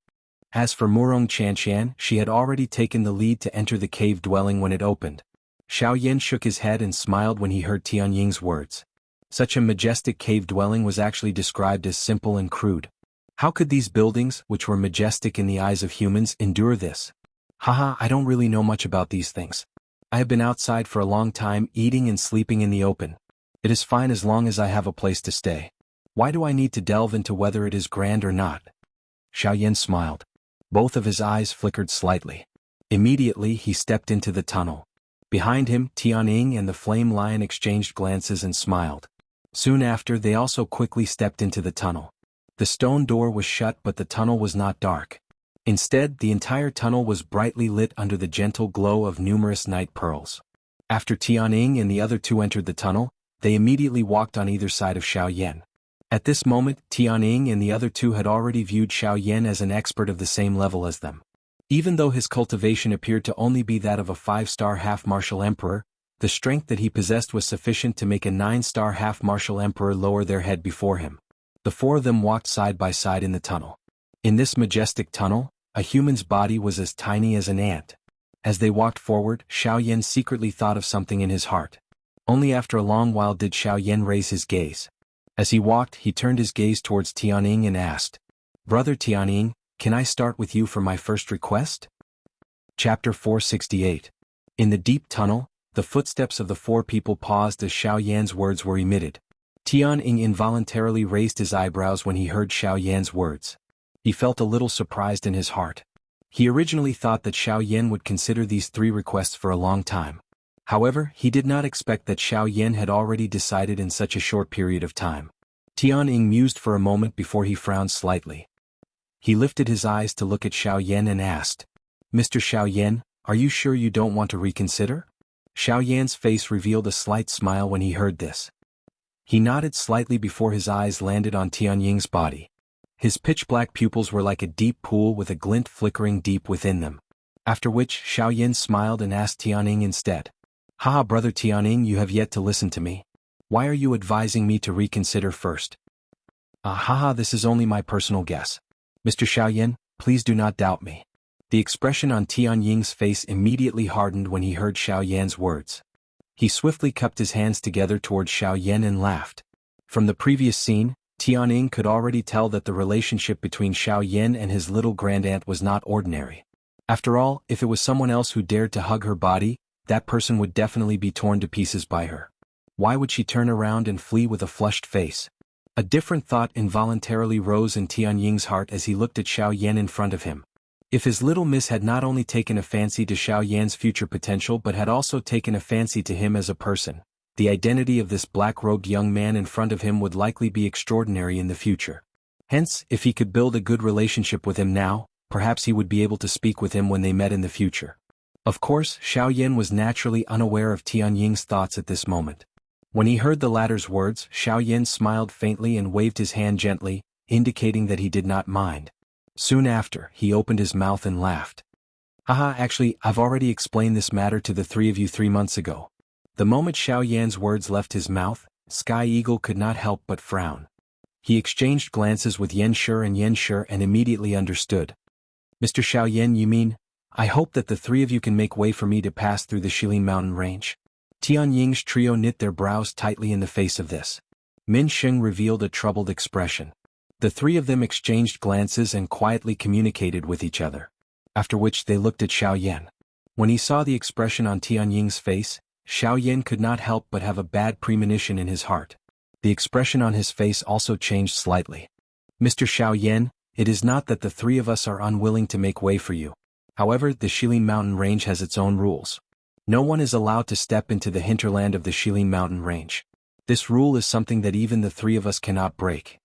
As for Murong Xianxian, she had already taken the lead to enter the cave dwelling when it opened. Xiaoyan shook his head and smiled when he heard Tianying's words. Such a majestic cave dwelling was actually described as simple and crude. How could these buildings, which were majestic in the eyes of humans, endure this? "Haha, I don't really know much about these things. I have been outside for a long time eating and sleeping in the open. It is fine as long as I have a place to stay. Why do I need to delve into whether it is grand or not?" Xiaoyan smiled. Both of his eyes flickered slightly. Immediately he stepped into the tunnel. Behind him, Tianying and the Flame Lion exchanged glances and smiled. Soon after they also quickly stepped into the tunnel. The stone door was shut but the tunnel was not dark. Instead, the entire tunnel was brightly lit under the gentle glow of numerous night pearls. After Tianying and the other two entered the tunnel, they immediately walked on either side of Xiaoyan. At this moment, Tianying and the other two had already viewed Xiaoyan as an expert of the same level as them. Even though his cultivation appeared to only be that of a 5-star half-martial emperor, the strength that he possessed was sufficient to make a 9-star half-martial emperor lower their head before him. The four of them walked side by side in the tunnel. In this majestic tunnel, a human's body was as tiny as an ant. As they walked forward, Xiaoyan secretly thought of something in his heart. Only after a long while did Xiaoyan raise his gaze. As he walked, he turned his gaze towards Tianying and asked, "Brother Tianying, can I start with you for my first request?" Chapter 468. In the deep tunnel, the footsteps of the four people paused as Xiaoyan's words were emitted. Tianying involuntarily raised his eyebrows when he heard Xiaoyan's words. He felt a little surprised in his heart. He originally thought that Xiaoyan would consider these three requests for a long time. However, he did not expect that Xiaoyan had already decided in such a short period of time. Tianying mused for a moment before he frowned slightly. He lifted his eyes to look at Xiaoyan and asked, "Mr. Xiaoyan, are you sure you don't want to reconsider?" Xiaoyan's face revealed a slight smile when he heard this. He nodded slightly before his eyes landed on Tianying's body. His pitch-black pupils were like a deep pool with a glint flickering deep within them. After which Xiaoyan smiled and asked Tianying instead, "Haha, brother Tianying, you have yet to listen to me. Why are you advising me to reconsider first?" Haha, this is only my personal guess. Mr. Xiaoyan, please do not doubt me." The expression on Tianying's face immediately hardened when he heard Xiaoyan's words. He swiftly cupped his hands together towards Xiaoyan and laughed. From the previous scene, Tianying could already tell that the relationship between Xiaoyan and his little grandaunt was not ordinary. After all, if it was someone else who dared to hug her body, that person would definitely be torn to pieces by her. Why would she turn around and flee with a flushed face? A different thought involuntarily rose in Tianying's heart as he looked at Xiaoyan in front of him. If his little miss had not only taken a fancy to Xiaoyan's future potential but had also taken a fancy to him as a person, the identity of this black-robed young man in front of him would likely be extraordinary in the future. Hence, if he could build a good relationship with him now, perhaps he would be able to speak with him when they met in the future. Of course, Xiaoyan was naturally unaware of Tianying's thoughts at this moment. When he heard the latter's words, Xiaoyan smiled faintly and waved his hand gently, indicating that he did not mind. Soon after, he opened his mouth and laughed. Haha, actually, I've already explained this matter to the three of you 3 months ago. The moment Xiaoyan's words left his mouth, Sky Eagle could not help but frown. He exchanged glances with Yanshi and immediately understood. Mr. Xiaoyan, you mean, I hope that the three of you can make way for me to pass through the Shilin mountain range. Tianying's trio knit their brows tightly in the face of this. Min Sheng revealed a troubled expression. The three of them exchanged glances and quietly communicated with each other. After which they looked at Xiaoyan. When he saw the expression on Tianying's face, Xiaoyan could not help but have a bad premonition in his heart. The expression on his face also changed slightly. Mr. Xiaoyan, it is not that the three of us are unwilling to make way for you. However, the Shilin mountain range has its own rules. No one is allowed to step into the hinterland of the Shilin mountain range. This rule is something that even the three of us cannot break.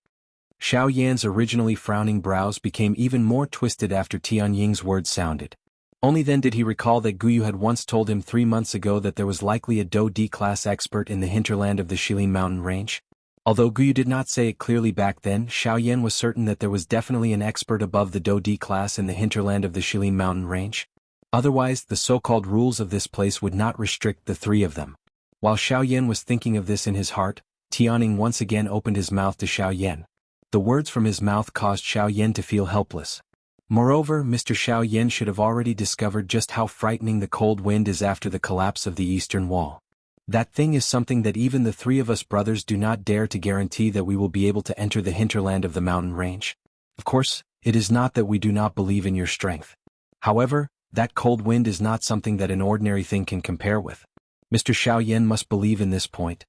Xiaoyan's originally frowning brows became even more twisted after Tianying's words sounded. Only then did he recall that Guyu had once told him 3 months ago that there was likely a Do D-class expert in the hinterland of the Shilin mountain range. Although Guyu did not say it clearly back then, Xiaoyan was certain that there was definitely an expert above the Do D-class in the hinterland of the Shilin mountain range. Otherwise, the so-called rules of this place would not restrict the three of them. While Xiaoyan was thinking of this in his heart, Tianing once again opened his mouth to Xiaoyan. The words from his mouth caused Xiaoyan to feel helpless. Moreover, Mr. Xiaoyan should have already discovered just how frightening the cold wind is after the collapse of the eastern wall. That thing is something that even the three of us brothers do not dare to guarantee that we will be able to enter the hinterland of the mountain range. Of course, it is not that we do not believe in your strength. However, that cold wind is not something that an ordinary thing can compare with. Mr. Xiaoyan must believe in this point.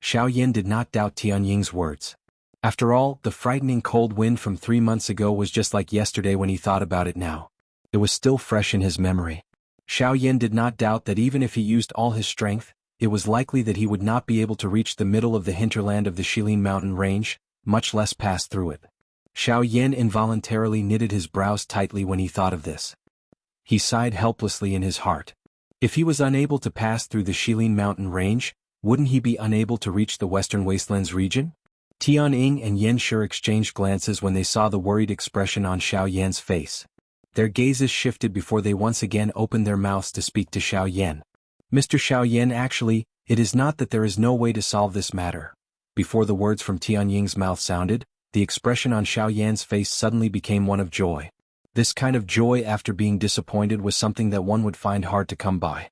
Xiaoyan did not doubt Tianying's words. After all, the frightening cold wind from 3 months ago was just like yesterday when he thought about it now. It was still fresh in his memory. Xiaoyan did not doubt that even if he used all his strength, it was likely that he would not be able to reach the middle of the hinterland of the Shilin mountain range, much less pass through it. Xiaoyan involuntarily knitted his brows tightly when he thought of this. He sighed helplessly in his heart. If he was unable to pass through the Shilin mountain range, wouldn't he be unable to reach the Western Wastelands region? Tianying and Yanshi exchanged glances when they saw the worried expression on Xiaoyan's face. Their gazes shifted before they once again opened their mouths to speak to Xiaoyan. Mr. Xiaoyan, actually, it is not that there is no way to solve this matter. Before the words from Tianying's mouth sounded, the expression on Xiaoyan's face suddenly became one of joy. This kind of joy after being disappointed was something that one would find hard to come by.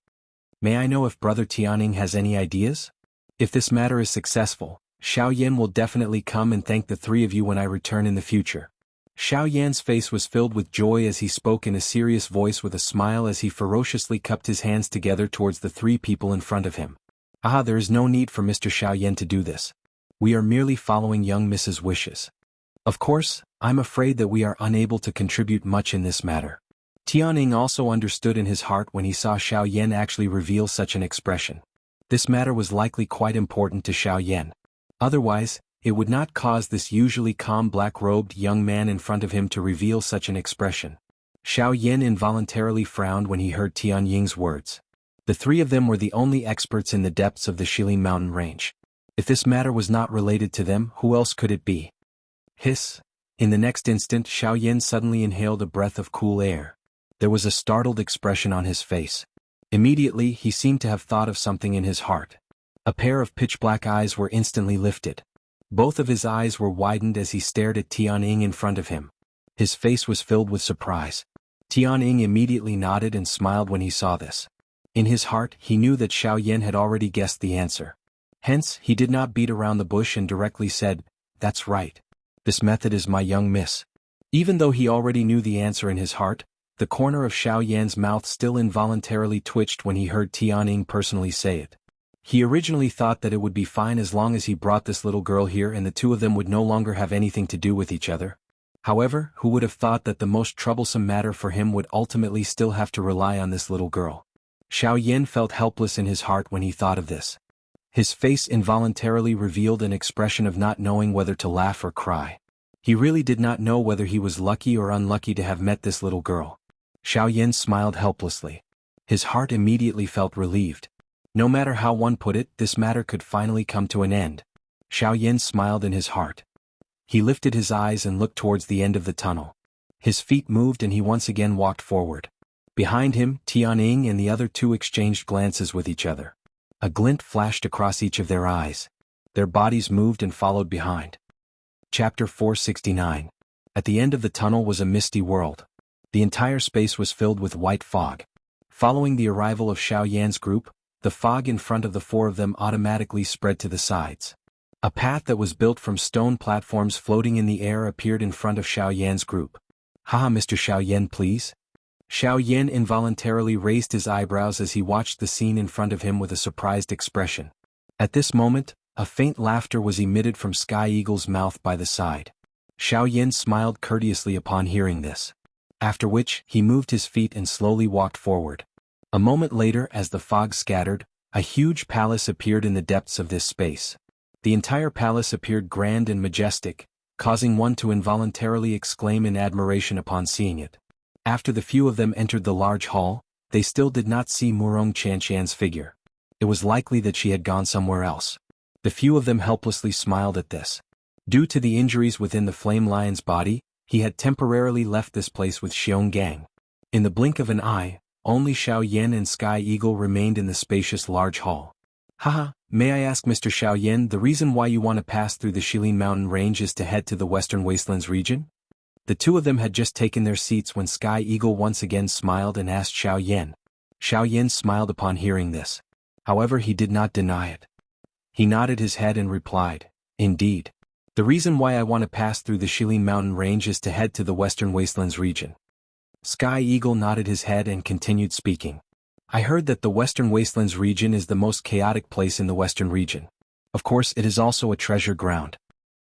May I know if Brother Tianying has any ideas? If this matter is successful, Xiaoyan will definitely come and thank the three of you when I return in the future. Xiaoyan's face was filled with joy as he spoke in a serious voice with a smile as he ferociously cupped his hands together towards the three people in front of him. Ah, there is no need for Mr. Xiaoyan to do this. We are merely following young Mrs. wishes. Of course, I'm afraid that we are unable to contribute much in this matter. Tianying also understood in his heart when he saw Xiaoyan actually reveal such an expression. This matter was likely quite important to Xiaoyan. Otherwise, it would not cause this usually calm black-robed young man in front of him to reveal such an expression. Xiaoyan involuntarily frowned when he heard Tianying's words. The three of them were the only experts in the depths of the Shilin mountain range. If this matter was not related to them, who else could it be? Hiss! In the next instant, Xiaoyan suddenly inhaled a breath of cool air. There was a startled expression on his face. Immediately, he seemed to have thought of something in his heart. A pair of pitch-black eyes were instantly lifted. Both of his eyes were widened as he stared at Tianying in front of him. His face was filled with surprise. Tianying immediately nodded and smiled when he saw this. In his heart, he knew that Xiaoyan had already guessed the answer. Hence, he did not beat around the bush and directly said, "That's right. This method is my young miss." Even though he already knew the answer in his heart, the corner of Xiaoyan's mouth still involuntarily twitched when he heard Tianying personally say it. He originally thought that it would be fine as long as he brought this little girl here and the two of them would no longer have anything to do with each other. However, who would have thought that the most troublesome matter for him would ultimately still have to rely on this little girl? Xiaoyan felt helpless in his heart when he thought of this. His face involuntarily revealed an expression of not knowing whether to laugh or cry. He really did not know whether he was lucky or unlucky to have met this little girl. Xiaoyan smiled helplessly. His heart immediately felt relieved. No matter how one put it, this matter could finally come to an end. Xiaoyan smiled in his heart. He lifted his eyes and looked towards the end of the tunnel. His feet moved and he once again walked forward. Behind him, Tianning and the other two exchanged glances with each other. A glint flashed across each of their eyes. Their bodies moved and followed behind. Chapter 469. At the end of the tunnel was a misty world. The entire space was filled with white fog. Following the arrival of Xiaoyan's group, the fog in front of the four of them automatically spread to the sides. A path that was built from stone platforms floating in the air appeared in front of Xiaoyan's group. Haha, Mr. Xiaoyan, please? Xiaoyan involuntarily raised his eyebrows as he watched the scene in front of him with a surprised expression. At this moment, a faint laughter was emitted from Sky Eagle's mouth by the side. Xiaoyan smiled courteously upon hearing this. After which, he moved his feet and slowly walked forward. A moment later, as the fog scattered, a huge palace appeared in the depths of this space. The entire palace appeared grand and majestic, causing one to involuntarily exclaim in admiration upon seeing it. After the few of them entered the large hall, they still did not see Murong Qianxian's figure. It was likely that she had gone somewhere else. The few of them helplessly smiled at this. Due to the injuries within the flame lion's body, he had temporarily left this place with Xionggang. In the blink of an eye, only Xiaoyan and Sky Eagle remained in the spacious large hall. Haha, may I ask Mr. Xiaoyan, the reason why you want to pass through the Shilin mountain range is to head to the Western Wastelands region? The two of them had just taken their seats when Sky Eagle once again smiled and asked Xiaoyan. Xiaoyan smiled upon hearing this. However, he did not deny it. He nodded his head and replied, Indeed. The reason why I want to pass through the Shilin mountain range is to head to the Western Wastelands region. Sky Eagle nodded his head and continued speaking. I heard that the Western Wastelands region is the most chaotic place in the Western region. Of course, it is also a treasure ground.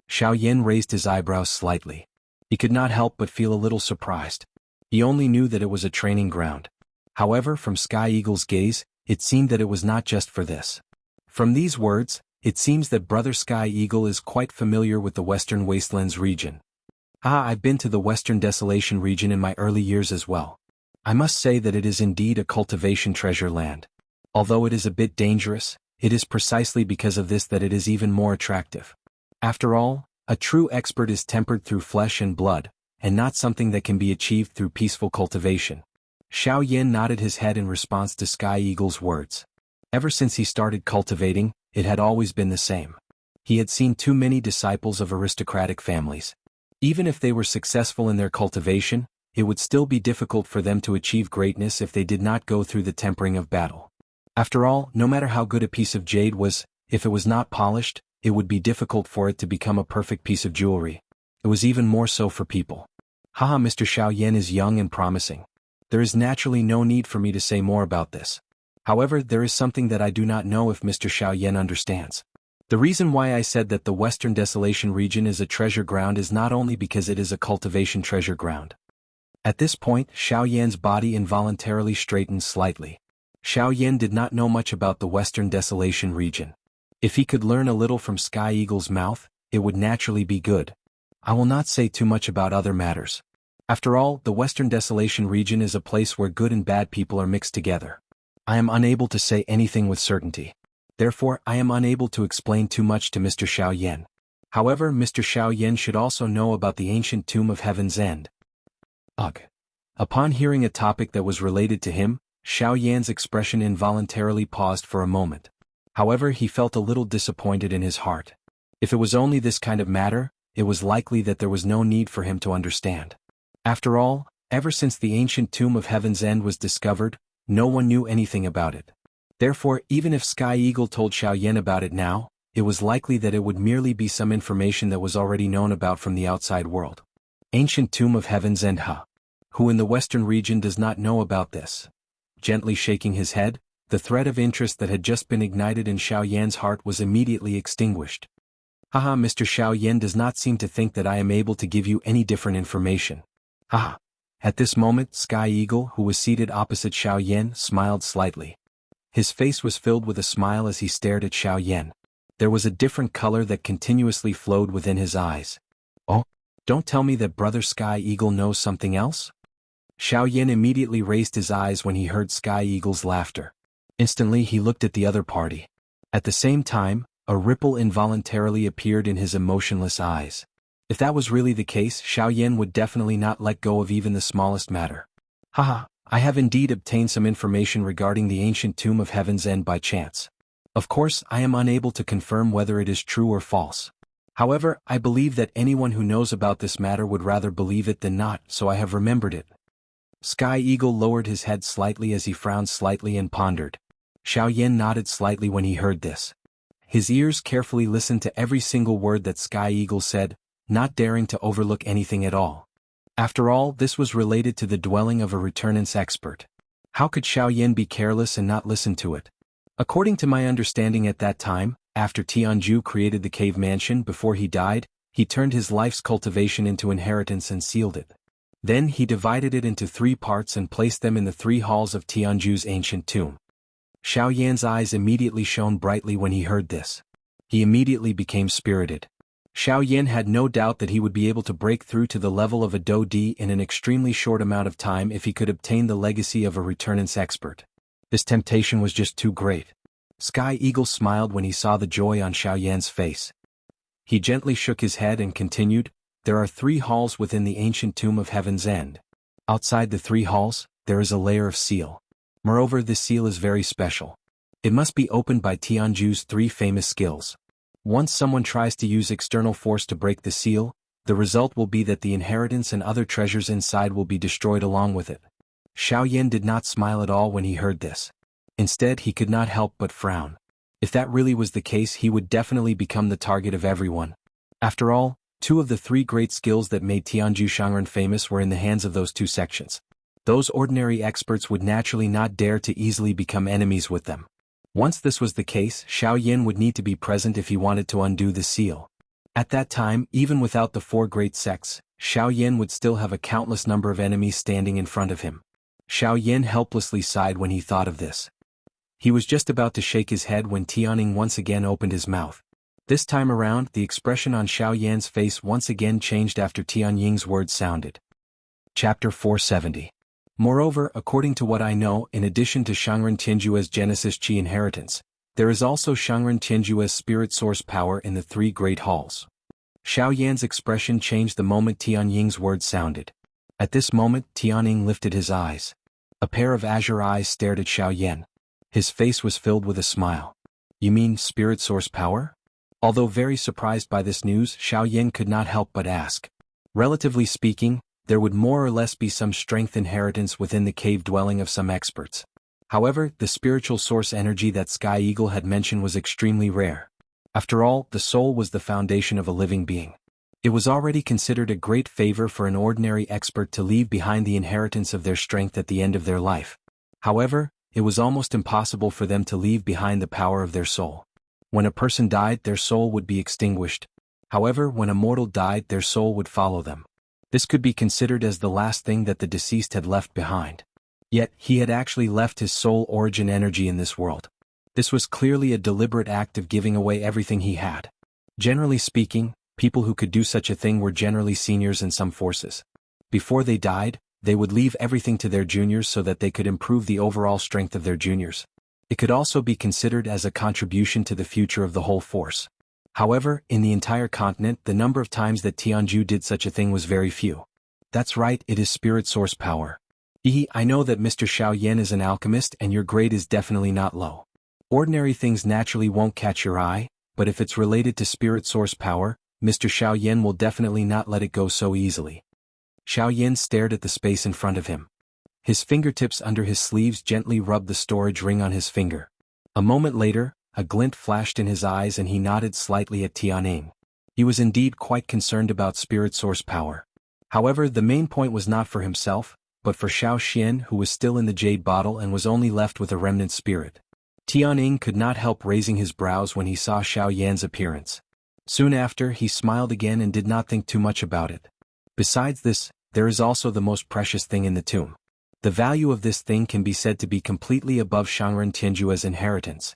Xiaoyan raised his eyebrows slightly. He could not help but feel a little surprised. He only knew that it was a training ground. However, from Sky Eagle's gaze, it seemed that it was not just for this. From these words, it seems that Brother Sky Eagle is quite familiar with the Western Wastelands region. I've been to the Western Desolation region in my early years as well. I must say that it is indeed a cultivation treasure land. Although it is a bit dangerous, it is precisely because of this that it is even more attractive. After all, a true expert is tempered through flesh and blood, and not something that can be achieved through peaceful cultivation. Xiaoyan nodded his head in response to Sky Eagle's words. Ever since he started cultivating, it had always been the same. He had seen too many disciples of aristocratic families. Even if they were successful in their cultivation, it would still be difficult for them to achieve greatness if they did not go through the tempering of battle. After all, no matter how good a piece of jade was, if it was not polished, it would be difficult for it to become a perfect piece of jewelry. It was even more so for people. Haha, Mr. Xiaoyan is young and promising. There is naturally no need for me to say more about this. However, there is something that I do not know if Mr. Xiaoyan understands. The reason why I said that the Western Desolation region is a treasure ground is not only because it is a cultivation treasure ground. At this point, Xiaoyan's body involuntarily straightened slightly. Xiaoyan did not know much about the Western Desolation region. If he could learn a little from Sky Eagle's mouth, it would naturally be good. I will not say too much about other matters. After all, the Western Desolation region is a place where good and bad people are mixed together. I am unable to say anything with certainty. Therefore, I am unable to explain too much to Mr. Xiaoyan. However, Mr. Xiaoyan should also know about the ancient tomb of Heaven's End. Ugh. Upon hearing a topic that was related to him, Xiaoyan's expression involuntarily paused for a moment. However, he felt a little disappointed in his heart. If it was only this kind of matter, it was likely that there was no need for him to understand. After all, ever since the ancient tomb of Heaven's End was discovered, no one knew anything about it. Therefore, even if Sky Eagle told Xiaoyan about it now, it was likely that it would merely be some information that was already known about from the outside world. Ancient tomb of Heaven's End, huh? Who in the Western region does not know about this? Gently shaking his head, the thread of interest that had just been ignited in Xiaoyan's heart was immediately extinguished. Haha, Mr. Xiaoyan does not seem to think that I am able to give you any different information. Haha. At this moment, Sky Eagle, who was seated opposite Xiaoyan, smiled slightly. His face was filled with a smile as he stared at Xiaoyan. There was a different color that continuously flowed within his eyes. Oh, don't tell me that Brother Sky Eagle knows something else? Xiaoyan immediately raised his eyes when he heard Sky Eagle's laughter. Instantly he looked at the other party. At the same time, a ripple involuntarily appeared in his emotionless eyes. If that was really the case, Xiaoyan would definitely not let go of even the smallest matter. Haha, I have indeed obtained some information regarding the ancient tomb of Heaven's End by chance. Of course, I am unable to confirm whether it is true or false. However, I believe that anyone who knows about this matter would rather believe it than not, so I have remembered it. Sky Eagle lowered his head slightly as he frowned slightly and pondered. Xiaoyan nodded slightly when he heard this. His ears carefully listened to every single word that Sky Eagle said, not daring to overlook anything at all. After all, this was related to the dwelling of a returnance expert. How could Xiaoyan be careless and not listen to it? According to my understanding at that time, after Jianghu created the cave mansion before he died, he turned his life's cultivation into inheritance and sealed it. Then he divided it into 3 parts and placed them in the 3 halls of Jianghu's ancient tomb. Xiaoyan's eyes immediately shone brightly when he heard this. He immediately became spirited. Xiaoyan had no doubt that he would be able to break through to the level of a Dou-Di in an extremely short amount of time if he could obtain the legacy of a returnance expert. This temptation was just too great. Sky Eagle smiled when he saw the joy on Xiaoyan's face. He gently shook his head and continued, "There are 3 halls within the ancient tomb of Heaven's End. Outside the 3 halls, there is a layer of seal. Moreover, this seal is very special. It must be opened by Tianju's 3 famous skills. Once someone tries to use external force to break the seal, the result will be that the inheritance and other treasures inside will be destroyed along with it." Xiaoyan did not smile at all when he heard this. Instead, he could not help but frown. If that really was the case, he would definitely become the target of everyone. After all, 2 of the 3 great skills that made Tianju Shangren famous were in the hands of those 2 sections. Those ordinary experts would naturally not dare to easily become enemies with them. Once this was the case, Xiaoyan would need to be present if he wanted to undo the seal. At that time, even without the 4 great sects, Xiaoyan would still have a countless number of enemies standing in front of him. Xiaoyan helplessly sighed when he thought of this. He was just about to shake his head when Tianning once again opened his mouth. This time around, the expression on Xiaoyan's face once again changed after Tianying's words sounded. Chapter 470. Moreover, according to what I know, in addition to Shangren Tianjue's Genesis Qi inheritance, there is also Shangren Tianjue's spirit source power in the 3 great halls. Xiaoyan's expression changed the moment Tianying's words sounded. At this moment, Tianying lifted his eyes. A pair of azure eyes stared at Xiaoyan. His face was filled with a smile. "You mean spirit source power?" Although very surprised by this news, Xiaoyan could not help but ask. Relatively speaking, there would more or less be some strength inheritance within the cave dwelling of some experts. However, the spiritual source energy that Sky Eagle had mentioned was extremely rare. After all, the soul was the foundation of a living being. It was already considered a great favor for an ordinary expert to leave behind the inheritance of their strength at the end of their life. However, it was almost impossible for them to leave behind the power of their soul. When a person died, their soul would be extinguished. However, when a mortal died, their soul would follow them. This could be considered as the last thing that the deceased had left behind. Yet, he had actually left his soul origin energy in this world. This was clearly a deliberate act of giving away everything he had. Generally speaking, people who could do such a thing were generally seniors in some forces. Before they died, they would leave everything to their juniors so that they could improve the overall strength of their juniors. It could also be considered as a contribution to the future of the whole force. However, in the entire continent, the number of times that Tianju did such a thing was very few. That's right, it is spirit source power. I know that Mr. Xiaoyan is an alchemist and your grade is definitely not low. Ordinary things naturally won't catch your eye, but if it's related to spirit source power, Mr. Xiaoyan will definitely not let it go so easily. Xiaoyan stared at the space in front of him. His fingertips under his sleeves gently rubbed the storage ring on his finger. A moment later, a glint flashed in his eyes and he nodded slightly at Tianning. He was indeed quite concerned about spirit source power. However, the main point was not for himself, but for Xiao Xian, who was still in the jade bottle and was only left with a remnant spirit. Tianning could not help raising his brows when he saw Xiaoyan's appearance. Soon after, he smiled again and did not think too much about it. Besides this, there is also the most precious thing in the tomb. The value of this thing can be said to be completely above Shangren Tianjue's inheritance.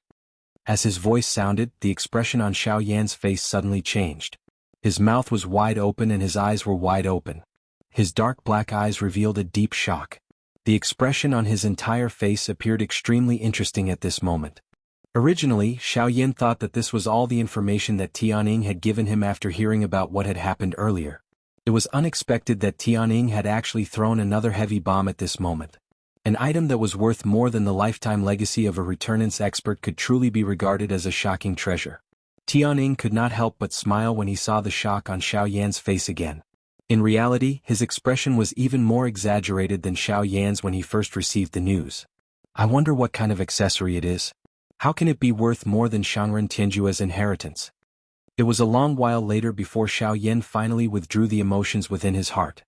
As his voice sounded, the expression on Xiaoyan's face suddenly changed. His mouth was wide open and his eyes were wide open. His dark black eyes revealed a deep shock. The expression on his entire face appeared extremely interesting at this moment. Originally, Xiaoyan thought that this was all the information that Tianying had given him after hearing about what had happened earlier. It was unexpected that Tianying had actually thrown another heavy bomb at this moment. An item that was worth more than the lifetime legacy of a returnance expert could truly be regarded as a shocking treasure. Tianying could not help but smile when he saw the shock on Xiaoyan's face again. In reality, his expression was even more exaggerated than Xiaoyan's when he first received the news. I wonder what kind of accessory it is. How can it be worth more than Shangren Tianjue's inheritance? It was a long while later before Xiaoyan finally withdrew the emotions within his heart.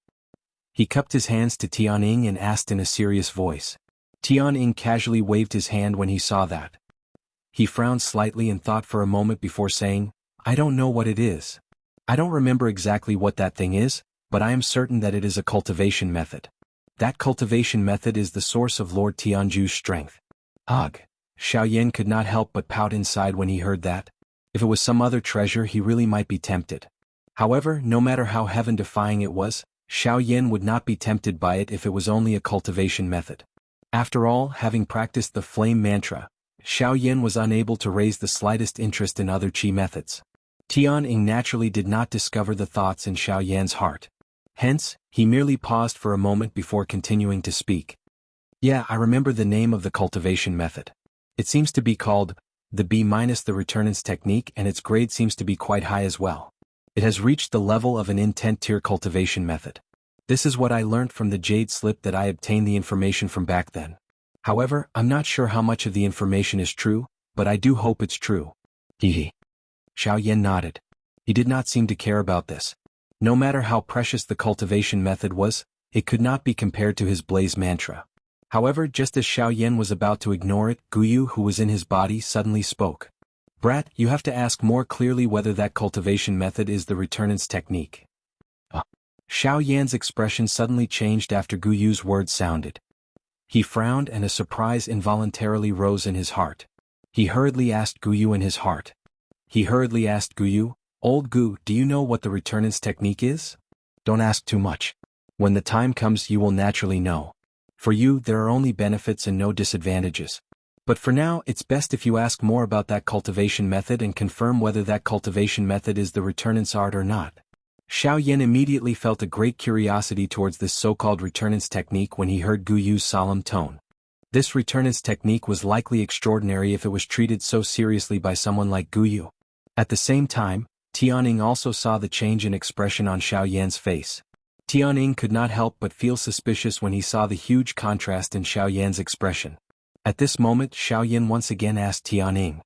He cupped his hands to Tianying and asked in a serious voice. Tianying casually waved his hand when he saw that. He frowned slightly and thought for a moment before saying, I don't know what it is. I don't remember exactly what that thing is, but I am certain that it is a cultivation method. That cultivation method is the source of Lord Tianju's strength. Ugh! Xiaoyan could not help but pout inside when he heard that. If it was some other treasure he really might be tempted. However, no matter how heaven-defying it was, Xiaoyan would not be tempted by it if it was only a cultivation method. After all, having practiced the flame mantra, Xiaoyan was unable to raise the slightest interest in other qi methods. Tianying naturally did not discover the thoughts in Xiaoyan's heart. Hence, he merely paused for a moment before continuing to speak. Yeah, I remember the name of the cultivation method. It seems to be called the B-the returnance technique, and its grade seems to be quite high as well. It has reached the level of an intent tier cultivation method. This is what I learnt from the jade slip that I obtained the information from back then. However, I'm not sure how much of the information is true, but I do hope it's true. Hehe. Xiaoyan nodded. He did not seem to care about this. No matter how precious the cultivation method was, it could not be compared to his blaze mantra. However, just as Xiaoyan was about to ignore it, Guyu, who was in his body, suddenly spoke. Brat, you have to ask more clearly whether that cultivation method is the returnance technique. Xiaoyan's expression suddenly changed after Guyu's words sounded. He frowned and a surprise involuntarily rose in his heart. He hurriedly asked Guyu in his heart. Old Gu, do you know what the returnance technique is? Don't ask too much. When the time comes you will naturally know. For you, there are only benefits and no disadvantages. But for now, it's best if you ask more about that cultivation method and confirm whether that cultivation method is the returnance art or not. Xiaoyan immediately felt a great curiosity towards this so-called returnance technique when he heard Guyu's solemn tone. This returnance technique was likely extraordinary if it was treated so seriously by someone like Guyu. At the same time, Tianying also saw the change in expression on Xiaoyan's face. Tianying could not help but feel suspicious when he saw the huge contrast in Xiaoyan's expression. At this moment, Xiaoyan once again asked Tianying,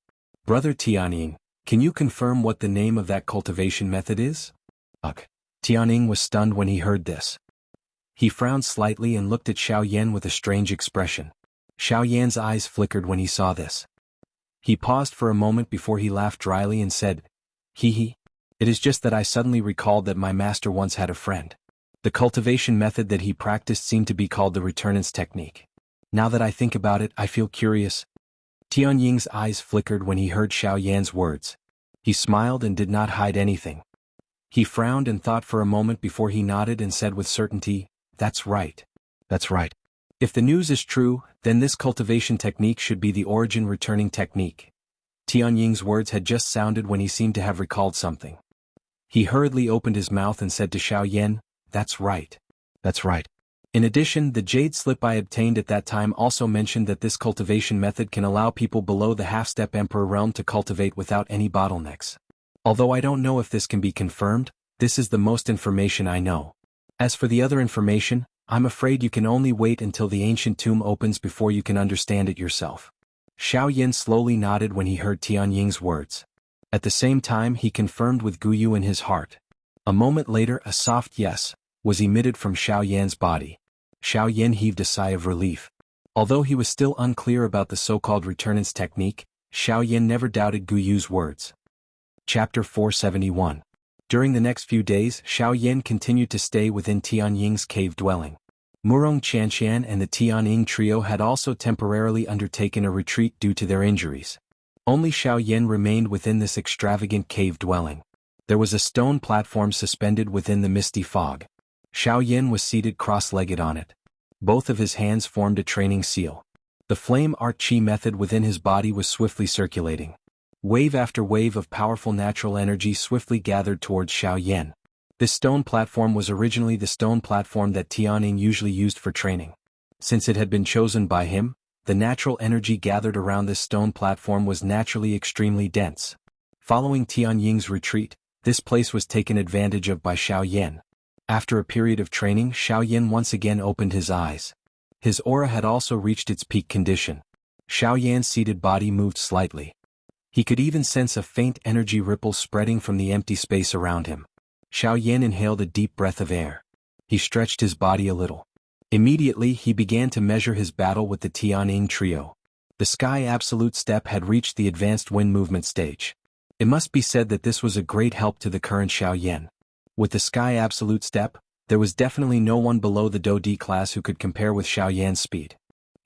Brother Tianying, can you confirm what the name of that cultivation method is? Ugh. Tianying was stunned when he heard this. He frowned slightly and looked at Xiaoyan with a strange expression. Xiaoyan's eyes flickered when he saw this. He paused for a moment before he laughed dryly and said, Hee. It is just that I suddenly recalled that my master once had a friend. The cultivation method that he practiced seemed to be called the returnance technique. Now that I think about it, I feel curious. Tianying's eyes flickered when he heard Xiaoyan's words. He smiled and did not hide anything. He frowned and thought for a moment before he nodded and said with certainty, That's right. If the news is true, then this cultivation technique should be the origin returning technique. Tianying's words had just sounded when he seemed to have recalled something. He hurriedly opened his mouth and said to Xiaoyan, That's right. In addition, the jade slip I obtained at that time also mentioned that this cultivation method can allow people below the half-step emperor realm to cultivate without any bottlenecks. Although I don't know if this can be confirmed, this is the most information I know. As for the other information, I'm afraid you can only wait until the ancient tomb opens before you can understand it yourself. Xiaoyan slowly nodded when he heard Tianying's words. At the same time he confirmed with Guyu in his heart. A moment later a soft yes was emitted from Xiaoyan's body. Xiaoyan heaved a sigh of relief. Although he was still unclear about the so-called returnance technique, Xiaoyan never doubted Guyu's words. Chapter 471. During the next few days, Xiaoyan continued to stay within Tianying's cave dwelling. Murong Qianxian and the Tianying trio had also temporarily undertaken a retreat due to their injuries. Only Xiaoyan remained within this extravagant cave dwelling. There was a stone platform suspended within the misty fog. Xiaoyan was seated cross-legged on it. Both of his hands formed a training seal. The flame art chi method within his body was swiftly circulating. Wave after wave of powerful natural energy swiftly gathered towards Xiaoyan. This stone platform was originally the stone platform that Tianying usually used for training. Since it had been chosen by him, the natural energy gathered around this stone platform was naturally extremely dense. Following Tianying's retreat, this place was taken advantage of by Xiaoyan. After a period of training, Xiaoyan once again opened his eyes. His aura had also reached its peak condition. Xiaoyan's seated body moved slightly. He could even sense a faint energy ripple spreading from the empty space around him. Xiaoyan inhaled a deep breath of air. He stretched his body a little. Immediately he began to measure his battle with the Tianying trio. The Sky Absolute Step had reached the advanced wind movement stage. It must be said that this was a great help to the current Xiaoyan. With the Sky Absolute Step, there was definitely no one below the Do D class who could compare with Xiaoyan's speed.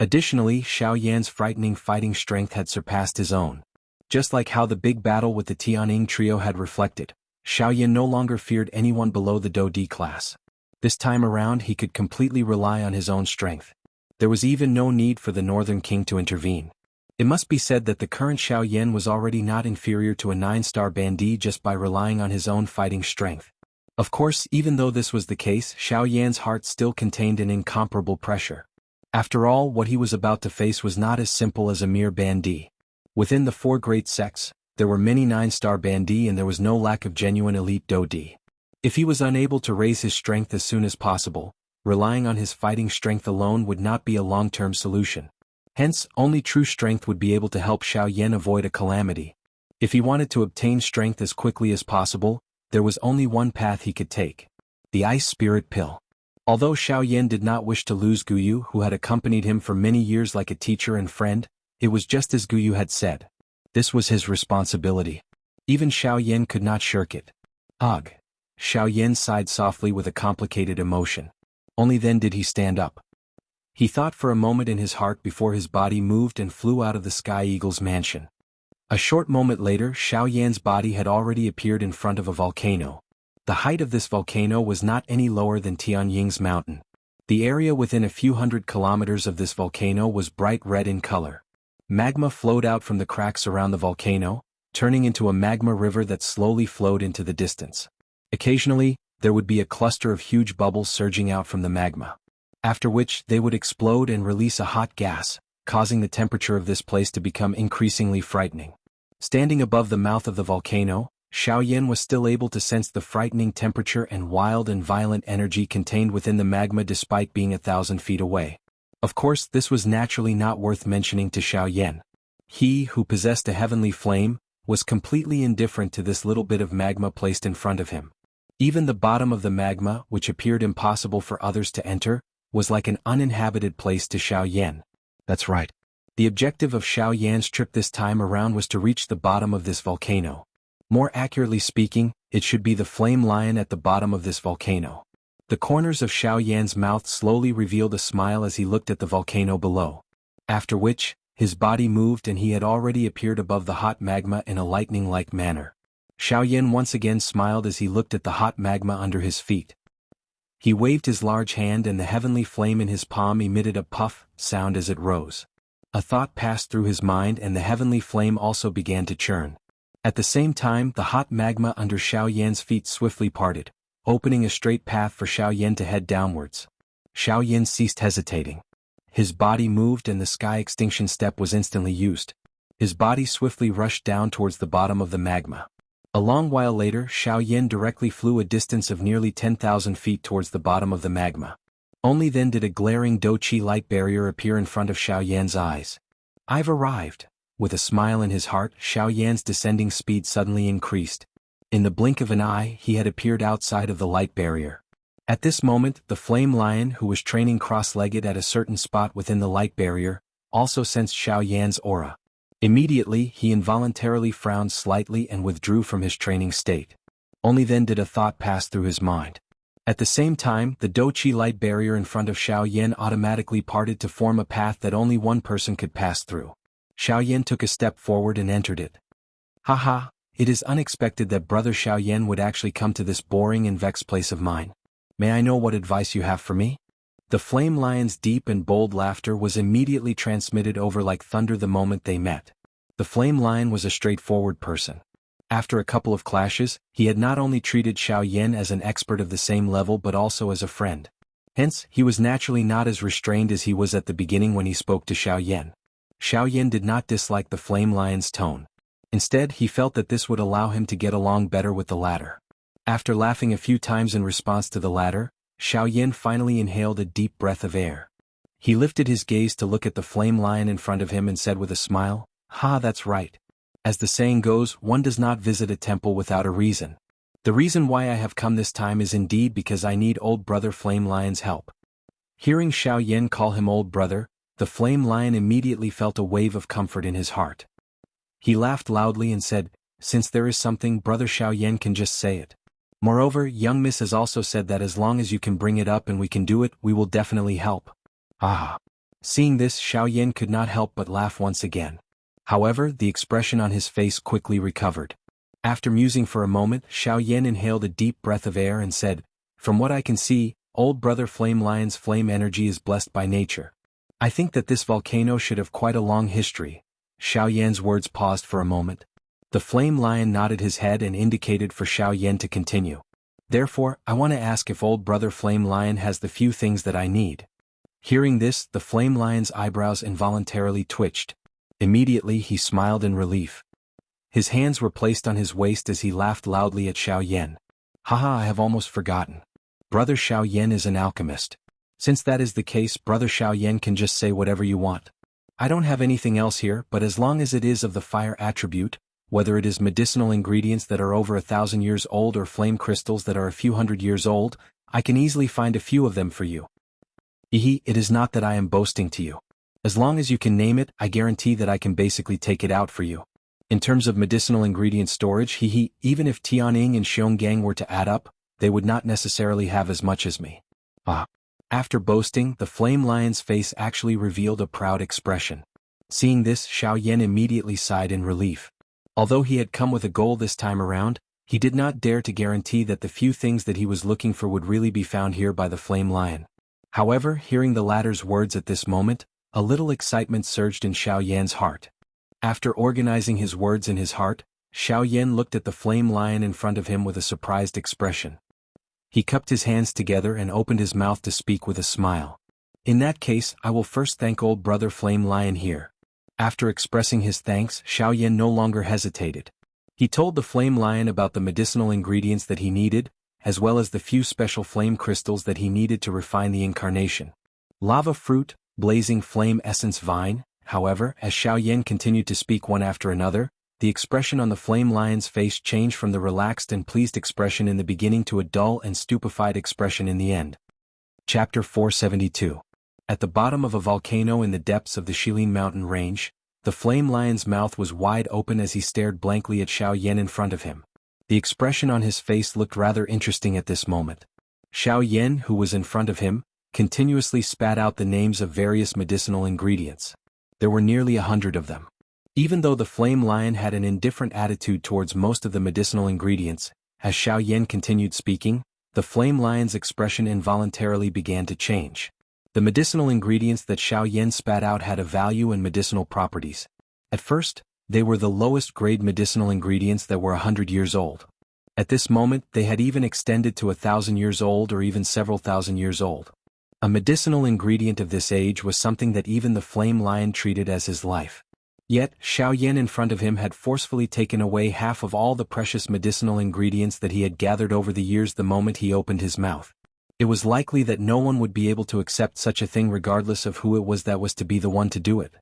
Additionally, Xiaoyan's frightening fighting strength had surpassed his own. Just like how the big battle with the Tianying trio had reflected, Xiaoyan no longer feared anyone below the Do D class. This time around he could completely rely on his own strength. There was even no need for the Northern King to intervene. It must be said that the current Xiaoyan was already not inferior to a 9-star bandit just by relying on his own fighting strength. Of course, even though this was the case, Xiaoyan's heart still contained an incomparable pressure. After all, what he was about to face was not as simple as a mere bandit. Within the 4 great sects, there were many 9-star bandits and there was no lack of genuine elite Dodi. If he was unable to raise his strength as soon as possible, relying on his fighting strength alone would not be a long-term solution. Hence, only true strength would be able to help Xiaoyan avoid a calamity. If he wanted to obtain strength as quickly as possible, there was only one path he could take: the Ice Spirit Pill. Although Xiaoyan did not wish to lose Guyu, who had accompanied him for many years like a teacher and friend, it was just as Guyu had said. This was his responsibility. Even Xiaoyan could not shirk it. Ugh. Xiaoyan sighed softly with a complicated emotion. Only then did he stand up. He thought for a moment in his heart before his body moved and flew out of the Sky Eagle's mansion. A short moment later, Xiaoyan's body had already appeared in front of a volcano. The height of this volcano was not any lower than Tianying's mountain. The area within a few hundred kilometers of this volcano was bright red in color. Magma flowed out from the cracks around the volcano, turning into a magma river that slowly flowed into the distance. Occasionally, there would be a cluster of huge bubbles surging out from the magma. After which, they would explode and release a hot gas, causing the temperature of this place to become increasingly frightening. Standing above the mouth of the volcano, Xiaoyan was still able to sense the frightening temperature and wild and violent energy contained within the magma despite being 1,000 feet away. Of course, this was naturally not worth mentioning to Xiaoyan. He, who possessed a heavenly flame, was completely indifferent to this little bit of magma placed in front of him. Even the bottom of the magma, which appeared impossible for others to enter, was like an uninhabited place to Xiaoyan. That's right. The objective of Xiaoyan's trip this time around was to reach the bottom of this volcano. More accurately speaking, it should be the flame lion at the bottom of this volcano. The corners of Xiaoyan's mouth slowly revealed a smile as he looked at the volcano below. After which, his body moved and he had already appeared above the hot magma in a lightning-like manner. Xiaoyan once again smiled as he looked at the hot magma under his feet. He waved his large hand and the heavenly flame in his palm emitted a puff sound as it rose. A thought passed through his mind and the heavenly flame also began to churn. At the same time, the hot magma under Xiaoyan's feet swiftly parted, opening a straight path for Xiaoyan to head downwards. Xiaoyan ceased hesitating. His body moved and the Sky Extinction Step was instantly used. His body swiftly rushed down towards the bottom of the magma. A long while later, Xiaoyan directly flew a distance of nearly 10,000 feet towards the bottom of the magma. Only then did a glaring Do-Chi light barrier appear in front of Xiaoyan's eyes. I've arrived. With a smile in his heart, Xiaoyan's descending speed suddenly increased. In the blink of an eye, he had appeared outside of the light barrier. At this moment, the flame lion, who was training cross-legged at a certain spot within the light barrier, also sensed Xiaoyan's aura. Immediately, he involuntarily frowned slightly and withdrew from his training state. Only then did a thought pass through his mind. At the same time, the Do-Chi light barrier in front of Xiaoyan automatically parted to form a path that only one person could pass through. Xiaoyan took a step forward and entered it. Haha, it is unexpected that Brother Xiaoyan would actually come to this boring and vexed place of mine. May I know what advice you have for me? The flame lion's deep and bold laughter was immediately transmitted over like thunder the moment they met. The flame lion was a straightforward person. After a couple of clashes, he had not only treated Xiaoyan as an expert of the same level but also as a friend. Hence, he was naturally not as restrained as he was at the beginning when he spoke to Xiaoyan. Xiaoyan did not dislike the flame lion's tone. Instead, he felt that this would allow him to get along better with the latter. After laughing a few times in response to the latter, Xiaoyan finally inhaled a deep breath of air. He lifted his gaze to look at the flame lion in front of him and said with a smile, "Ha, that's right. As the saying goes, one does not visit a temple without a reason. The reason why I have come this time is indeed because I need old brother Flame Lion's help." Hearing Xiaoyan call him old brother, the flame lion immediately felt a wave of comfort in his heart. He laughed loudly and said, "Since there is something, brother Xiaoyan can just say it. Moreover, young miss has also said that as long as you can bring it up and we can do it, we will definitely help." Ah! Seeing this, Xiaoyan could not help but laugh once again. However, the expression on his face quickly recovered. After musing for a moment, Xiaoyan inhaled a deep breath of air and said, "From what I can see, old brother Flame Lion's flame energy is blessed by nature. I think that this volcano should have quite a long history." Xiaoyan's words paused for a moment. The flame lion nodded his head and indicated for Xiaoyan to continue. "Therefore, I want to ask if old brother Flame Lion has the few things that I need." Hearing this, the flame lion's eyebrows involuntarily twitched. Immediately he smiled in relief. His hands were placed on his waist as he laughed loudly at Xiaoyan. "Haha, I have almost forgotten. Brother Xiaoyan is an alchemist. Since that is the case, brother Xiaoyan can just say whatever you want. I don't have anything else here, but as long as it is of the fire attribute, whether it is medicinal ingredients that are over 1,000 years old or flame crystals that are a few hundred years old, I can easily find a few of them for you. It is not that I am boasting to you. As long as you can name it, I guarantee that I can basically take it out for you. In terms of medicinal ingredient storage, even if Tianing and Xionggang were to add up, they would not necessarily have as much as me." After boasting, the flame lion's face actually revealed a proud expression. Seeing this, Xiaoyan immediately sighed in relief. Although he had come with a goal this time around, he did not dare to guarantee that the few things that he was looking for would really be found here by the flame lion. However, hearing the latter's words at this moment, a little excitement surged in Xiaoyan's heart. After organizing his words in his heart, Xiaoyan looked at the flame lion in front of him with a surprised expression. He cupped his hands together and opened his mouth to speak with a smile. "In that case, I will first thank old brother Flame Lion here." After expressing his thanks, Xiaoyan no longer hesitated. He told the flame lion about the medicinal ingredients that he needed, as well as the few special flame crystals that he needed to refine the incarnation. Lava fruit, blazing flame essence vine. However, as Xiaoyan continued to speak one after another, the expression on the flame lion's face changed from the relaxed and pleased expression in the beginning to a dull and stupefied expression in the end. Chapter 472. At the bottom of a volcano in the depths of the Shilin mountain range, the flame lion's mouth was wide open as he stared blankly at Xiaoyan in front of him. The expression on his face looked rather interesting at this moment. Xiaoyan, who was in front of him, continuously spat out the names of various medicinal ingredients. There were nearly 100 of them. Even though the flame lion had an indifferent attitude towards most of the medicinal ingredients, as Xiaoyan continued speaking, the flame lion's expression involuntarily began to change. The medicinal ingredients that Xiaoyan spat out had a value and medicinal properties. At first, they were the lowest grade medicinal ingredients that were 100 years old. At this moment, they had even extended to 1,000 years old or even several thousand years old. A medicinal ingredient of this age was something that even the flame lion treated as his life. Yet, Xiaoyan in front of him had forcefully taken away half of all the precious medicinal ingredients that he had gathered over the years the moment he opened his mouth. It was likely that no one would be able to accept such a thing regardless of who it was that was to be the one to do it.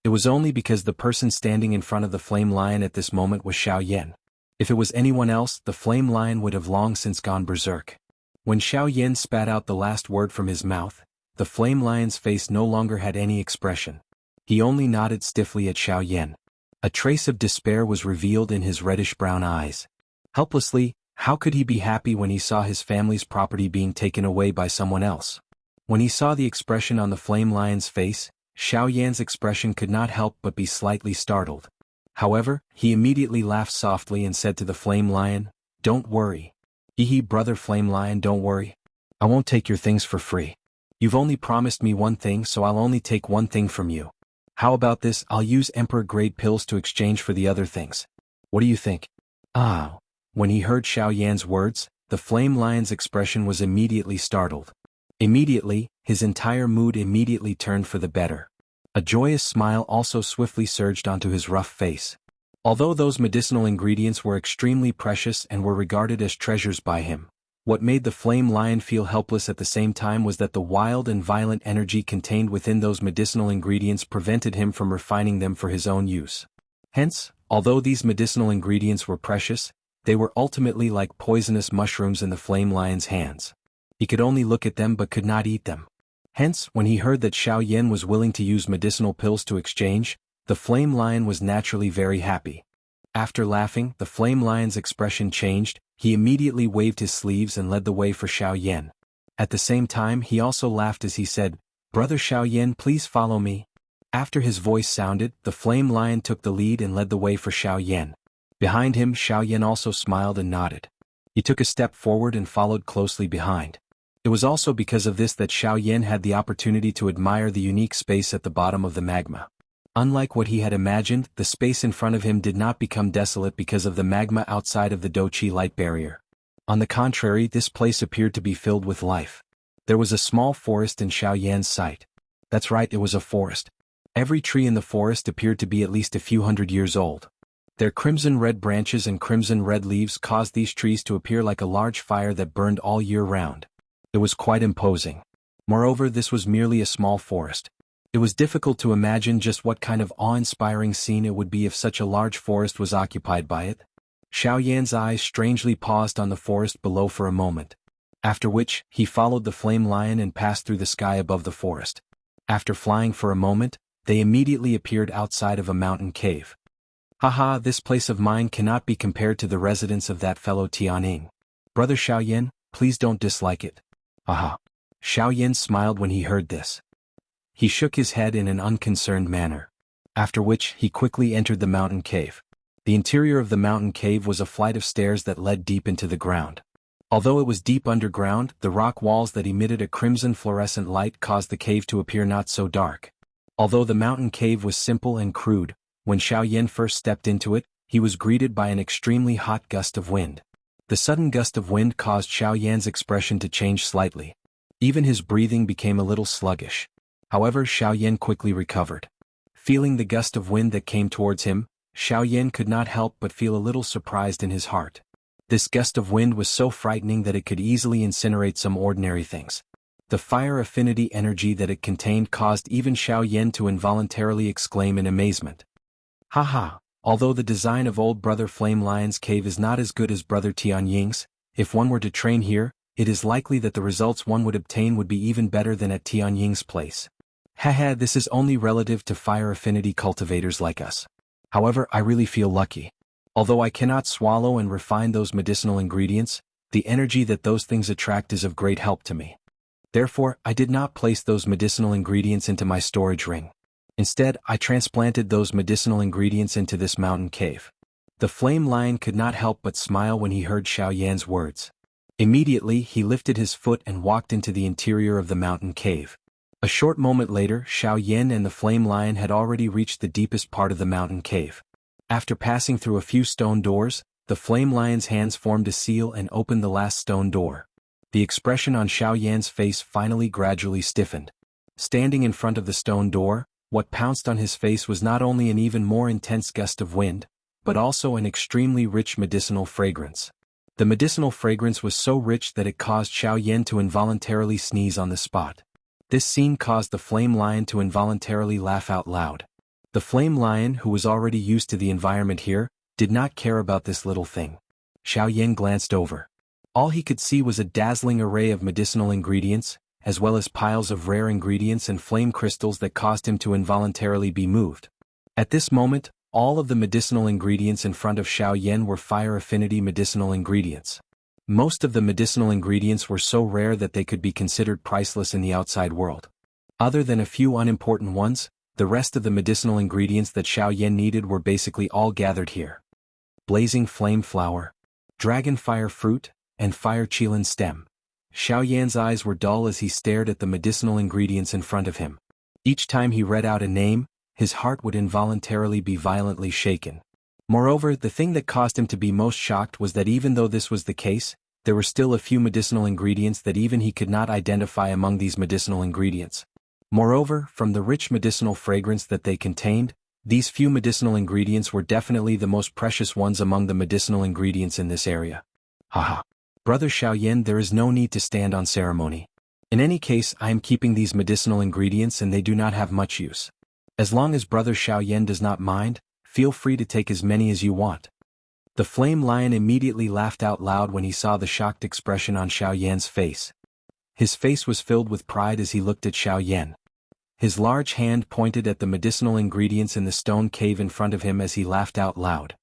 It was only because the person standing in front of the flame lion at this moment was Xiaoyan. If it was anyone else, the flame lion would have long since gone berserk. When Xiaoyan spat out the last word from his mouth, the flame lion's face no longer had any expression. He only nodded stiffly at Xiaoyan. A trace of despair was revealed in his reddish-brown eyes. Helplessly, how could he be happy when he saw his family's property being taken away by someone else? When he saw the expression on the flame lion's face, Xiaoyan's expression could not help but be slightly startled. However, he immediately laughed softly and said to the flame lion, "Don't worry. Brother flame lion, don't worry. I won't take your things for free. You've only promised me one thing, so I'll only take one thing from you. How about this? I'll use Emperor-grade pills to exchange for the other things. What do you think? Ah. When he heard Xiaoyan's words, the flame lion's expression was immediately startled. Immediately, his entire mood immediately turned for the better. A joyous smile also swiftly surged onto his rough face. Although those medicinal ingredients were extremely precious and were regarded as treasures by him, what made the flame lion feel helpless at the same time was that the wild and violent energy contained within those medicinal ingredients prevented him from refining them for his own use. Hence, although these medicinal ingredients were precious, they were ultimately like poisonous mushrooms in the flame lion's hands. He could only look at them but could not eat them. Hence, when he heard that Xiaoyan was willing to use medicinal pills to exchange, the flame lion was naturally very happy. After laughing, the flame lion's expression changed. He immediately waved his sleeves and led the way for Xiaoyan. At the same time, he also laughed as he said, "Brother Xiaoyan, please follow me." After his voice sounded, the flame lion took the lead and led the way for Xiaoyan. Behind him, Xiaoyan also smiled and nodded. He took a step forward and followed closely behind. It was also because of this that Xiaoyan had the opportunity to admire the unique space at the bottom of the magma. Unlike what he had imagined, the space in front of him did not become desolate because of the magma outside of the Doqi light barrier. On the contrary, this place appeared to be filled with life. There was a small forest in Xiaoyan's sight. That's right, it was a forest. Every tree in the forest appeared to be at least a few hundred years old. Their crimson-red branches and crimson-red leaves caused these trees to appear like a large fire that burned all year round. It was quite imposing. Moreover, this was merely a small forest. It was difficult to imagine just what kind of awe-inspiring scene it would be if such a large forest was occupied by it. Xiaoyan's eyes strangely paused on the forest below for a moment. After which, he followed the flame lion and passed through the sky above the forest. After flying for a moment, they immediately appeared outside of a mountain cave. Haha, this place of mine cannot be compared to the residence of that fellow Tianning. Brother Xiaoyan, please don't dislike it. Haha. Xiaoyan smiled when he heard this. He shook his head in an unconcerned manner. After which, he quickly entered the mountain cave. The interior of the mountain cave was a flight of stairs that led deep into the ground. Although it was deep underground, the rock walls that emitted a crimson fluorescent light caused the cave to appear not so dark. Although the mountain cave was simple and crude, when Xiaoyan first stepped into it, he was greeted by an extremely hot gust of wind. The sudden gust of wind caused Xiaoyan's expression to change slightly. Even his breathing became a little sluggish. However, Xiaoyan quickly recovered. Feeling the gust of wind that came towards him, Xiaoyan could not help but feel a little surprised in his heart. This gust of wind was so frightening that it could easily incinerate some ordinary things. The fire affinity energy that it contained caused even Xiaoyan to involuntarily exclaim in amazement. Haha, although the design of old Brother Flame Lion's cave is not as good as Brother Tianying's, if one were to train here, it is likely that the results one would obtain would be even better than at Tianying's place. Haha, this is only relative to fire affinity cultivators like us. However, I really feel lucky. Although I cannot swallow and refine those medicinal ingredients, the energy that those things attract is of great help to me. Therefore, I did not place those medicinal ingredients into my storage ring. Instead, I transplanted those medicinal ingredients into this mountain cave. The flame lion could not help but smile when he heard Xiaoyan's words. Immediately, he lifted his foot and walked into the interior of the mountain cave. A short moment later, Xiaoyan and the flame lion had already reached the deepest part of the mountain cave. After passing through a few stone doors, the flame lion's hands formed a seal and opened the last stone door. The expression on Xiaoyan's face finally gradually stiffened. Standing in front of the stone door, what pounced on his face was not only an even more intense gust of wind, but also an extremely rich medicinal fragrance. The medicinal fragrance was so rich that it caused Xiaoyan to involuntarily sneeze on the spot. This scene caused the flame lion to involuntarily laugh out loud. The flame lion, who was already used to the environment here, did not care about this little thing. Xiaoyan glanced over. All he could see was a dazzling array of medicinal ingredients, as well as piles of rare ingredients and flame crystals that caused him to involuntarily be moved. At this moment, all of the medicinal ingredients in front of Xiaoyan were fire affinity medicinal ingredients. Most of the medicinal ingredients were so rare that they could be considered priceless in the outside world. Other than a few unimportant ones, the rest of the medicinal ingredients that Xiaoyan needed were basically all gathered here. Blazing flame flower, dragon fire fruit, and fire qilin stem. Xiaoyan's eyes were dull as he stared at the medicinal ingredients in front of him. Each time he read out a name, his heart would involuntarily be violently shaken. Moreover, the thing that caused him to be most shocked was that even though this was the case, there were still a few medicinal ingredients that even he could not identify among these medicinal ingredients. Moreover, from the rich medicinal fragrance that they contained, these few medicinal ingredients were definitely the most precious ones among the medicinal ingredients in this area. Haha. Brother Xiaoyan, there is no need to stand on ceremony. In any case, I am keeping these medicinal ingredients and they do not have much use. As long as Brother Xiaoyan does not mind, feel free to take as many as you want. The flame lion immediately laughed out loud when he saw the shocked expression on Xiaoyan's face. His face was filled with pride as he looked at Xiaoyan. His large hand pointed at the medicinal ingredients in the stone cave in front of him as he laughed out loud.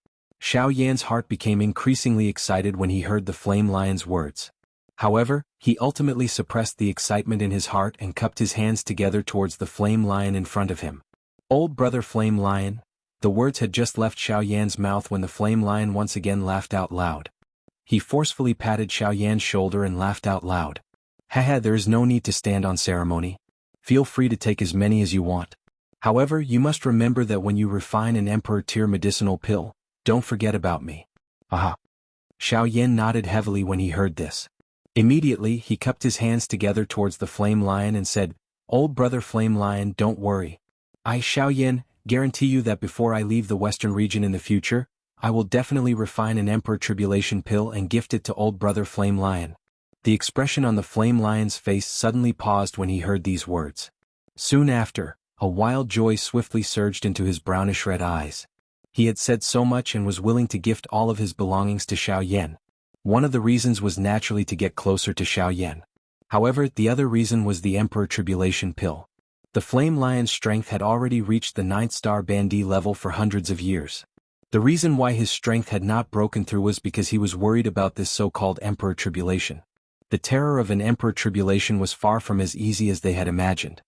Xiaoyan's heart became increasingly excited when he heard the flame lion's words. However, he ultimately suppressed the excitement in his heart and cupped his hands together towards the flame lion in front of him. Old brother flame lion. The words had just left Xiaoyan's mouth when the flame lion once again laughed out loud. He forcefully patted Xiaoyan's shoulder and laughed out loud. Haha, there is no need to stand on ceremony. Feel free to take as many as you want. However, you must remember that when you refine an emperor-tier medicinal pill, don't forget about me. Aha. Xiaoyan nodded heavily when he heard this. Immediately, he cupped his hands together towards the flame lion and said, Old brother flame lion, don't worry. I, Xiaoyan, guarantee you that before I leave the western region in the future, I will definitely refine an emperor tribulation pill and gift it to old brother flame lion. The expression on the flame lion's face suddenly paused when he heard these words. Soon after, a wild joy swiftly surged into his brownish-red eyes. He had said so much and was willing to gift all of his belongings to Xiaoyan. One of the reasons was naturally to get closer to Xiaoyan. However, the other reason was the Emperor Tribulation Pill. The Flame Lion's strength had already reached the 9th star Bandi level for hundreds of years. The reason why his strength had not broken through was because he was worried about this so-called Emperor Tribulation. The terror of an Emperor Tribulation was far from as easy as they had imagined.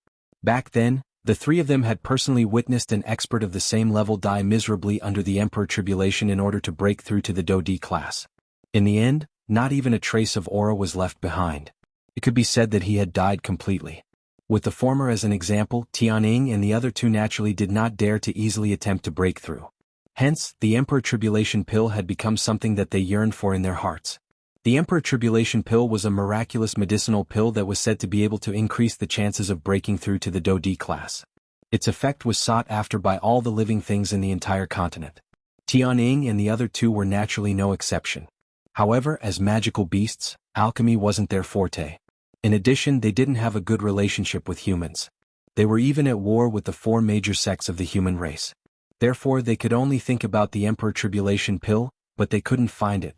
Back then, the three of them had personally witnessed an expert of the same level die miserably under the Emperor Tribulation in order to break through to the Do-D class. In the end, not even a trace of aura was left behind. It could be said that he had died completely. With the former as an example, Tianning and the other two naturally did not dare to easily attempt to break through. Hence, the Emperor Tribulation Pill had become something that they yearned for in their hearts. The Emperor Tribulation Pill was a miraculous medicinal pill that was said to be able to increase the chances of breaking through to the Do-D class. Its effect was sought after by all the living things in the entire continent. Tianning and the other two were naturally no exception. However, as magical beasts, alchemy wasn't their forte. In addition, they didn't have a good relationship with humans. They were even at war with the four major sects of the human race. Therefore, they could only think about the Emperor Tribulation Pill, but they couldn't find it.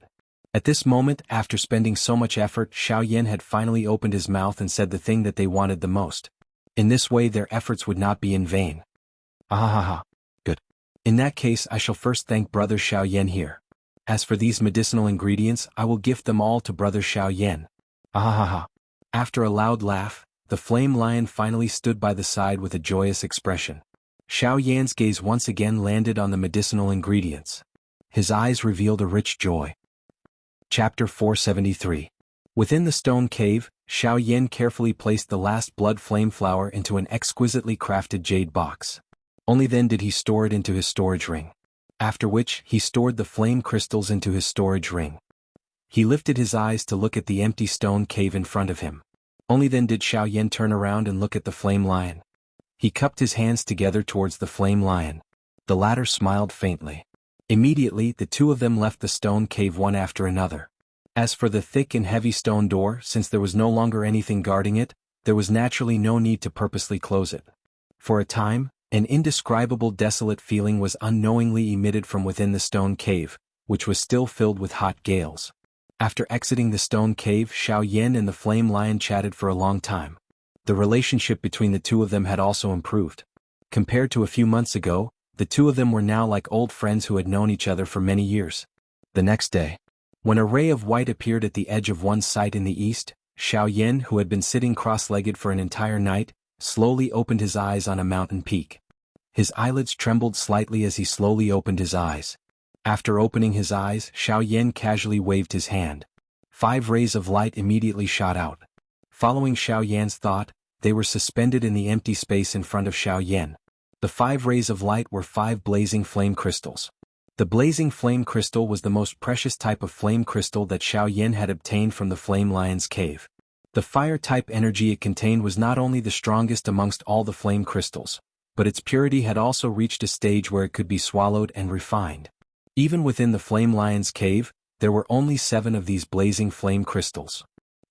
At this moment, after spending so much effort, Xiaoyan had finally opened his mouth and said the thing that they wanted the most. In this way, their efforts would not be in vain. Ahahaha. Good. In that case, I shall first thank Brother Xiaoyan here. As for these medicinal ingredients, I will gift them all to Brother Xiaoyan. Ahahaha. After a loud laugh, the flame lion finally stood by the side with a joyous expression. Xiaoyan's gaze once again landed on the medicinal ingredients. His eyes revealed a rich joy. Chapter 473. Within the stone cave, Xiaoyan carefully placed the last blood flame flower into an exquisitely crafted jade box. Only then did he store it into his storage ring. After which, he stored the flame crystals into his storage ring. He lifted his eyes to look at the empty stone cave in front of him. Only then did Xiaoyan turn around and look at the flame lion. He cupped his hands together towards the flame lion. The latter smiled faintly. Immediately, the two of them left the stone cave one after another. As for the thick and heavy stone door, since there was no longer anything guarding it, there was naturally no need to purposely close it. For a time, an indescribable desolate feeling was unknowingly emitted from within the stone cave, which was still filled with hot gales. After exiting the stone cave, Xiaoyan and the flame lion chatted for a long time. The relationship between the two of them had also improved. Compared to a few months ago, the two of them were now like old friends who had known each other for many years. The next day, when a ray of white appeared at the edge of one sight in the east, Xiaoyan, who had been sitting cross-legged for an entire night, slowly opened his eyes on a mountain peak. His eyelids trembled slightly as he slowly opened his eyes. After opening his eyes, Xiaoyan casually waved his hand. 5 rays of light immediately shot out. Following Xiaoyan's thought, they were suspended in the empty space in front of Xiaoyan. The 5 rays of light were 5 blazing flame crystals. The blazing flame crystal was the most precious type of flame crystal that Xiaoyan had obtained from the Flame Lion's cave. The fire-type energy it contained was not only the strongest amongst all the flame crystals, but its purity had also reached a stage where it could be swallowed and refined. Even within the Flame Lion's cave, there were only 7 of these blazing flame crystals.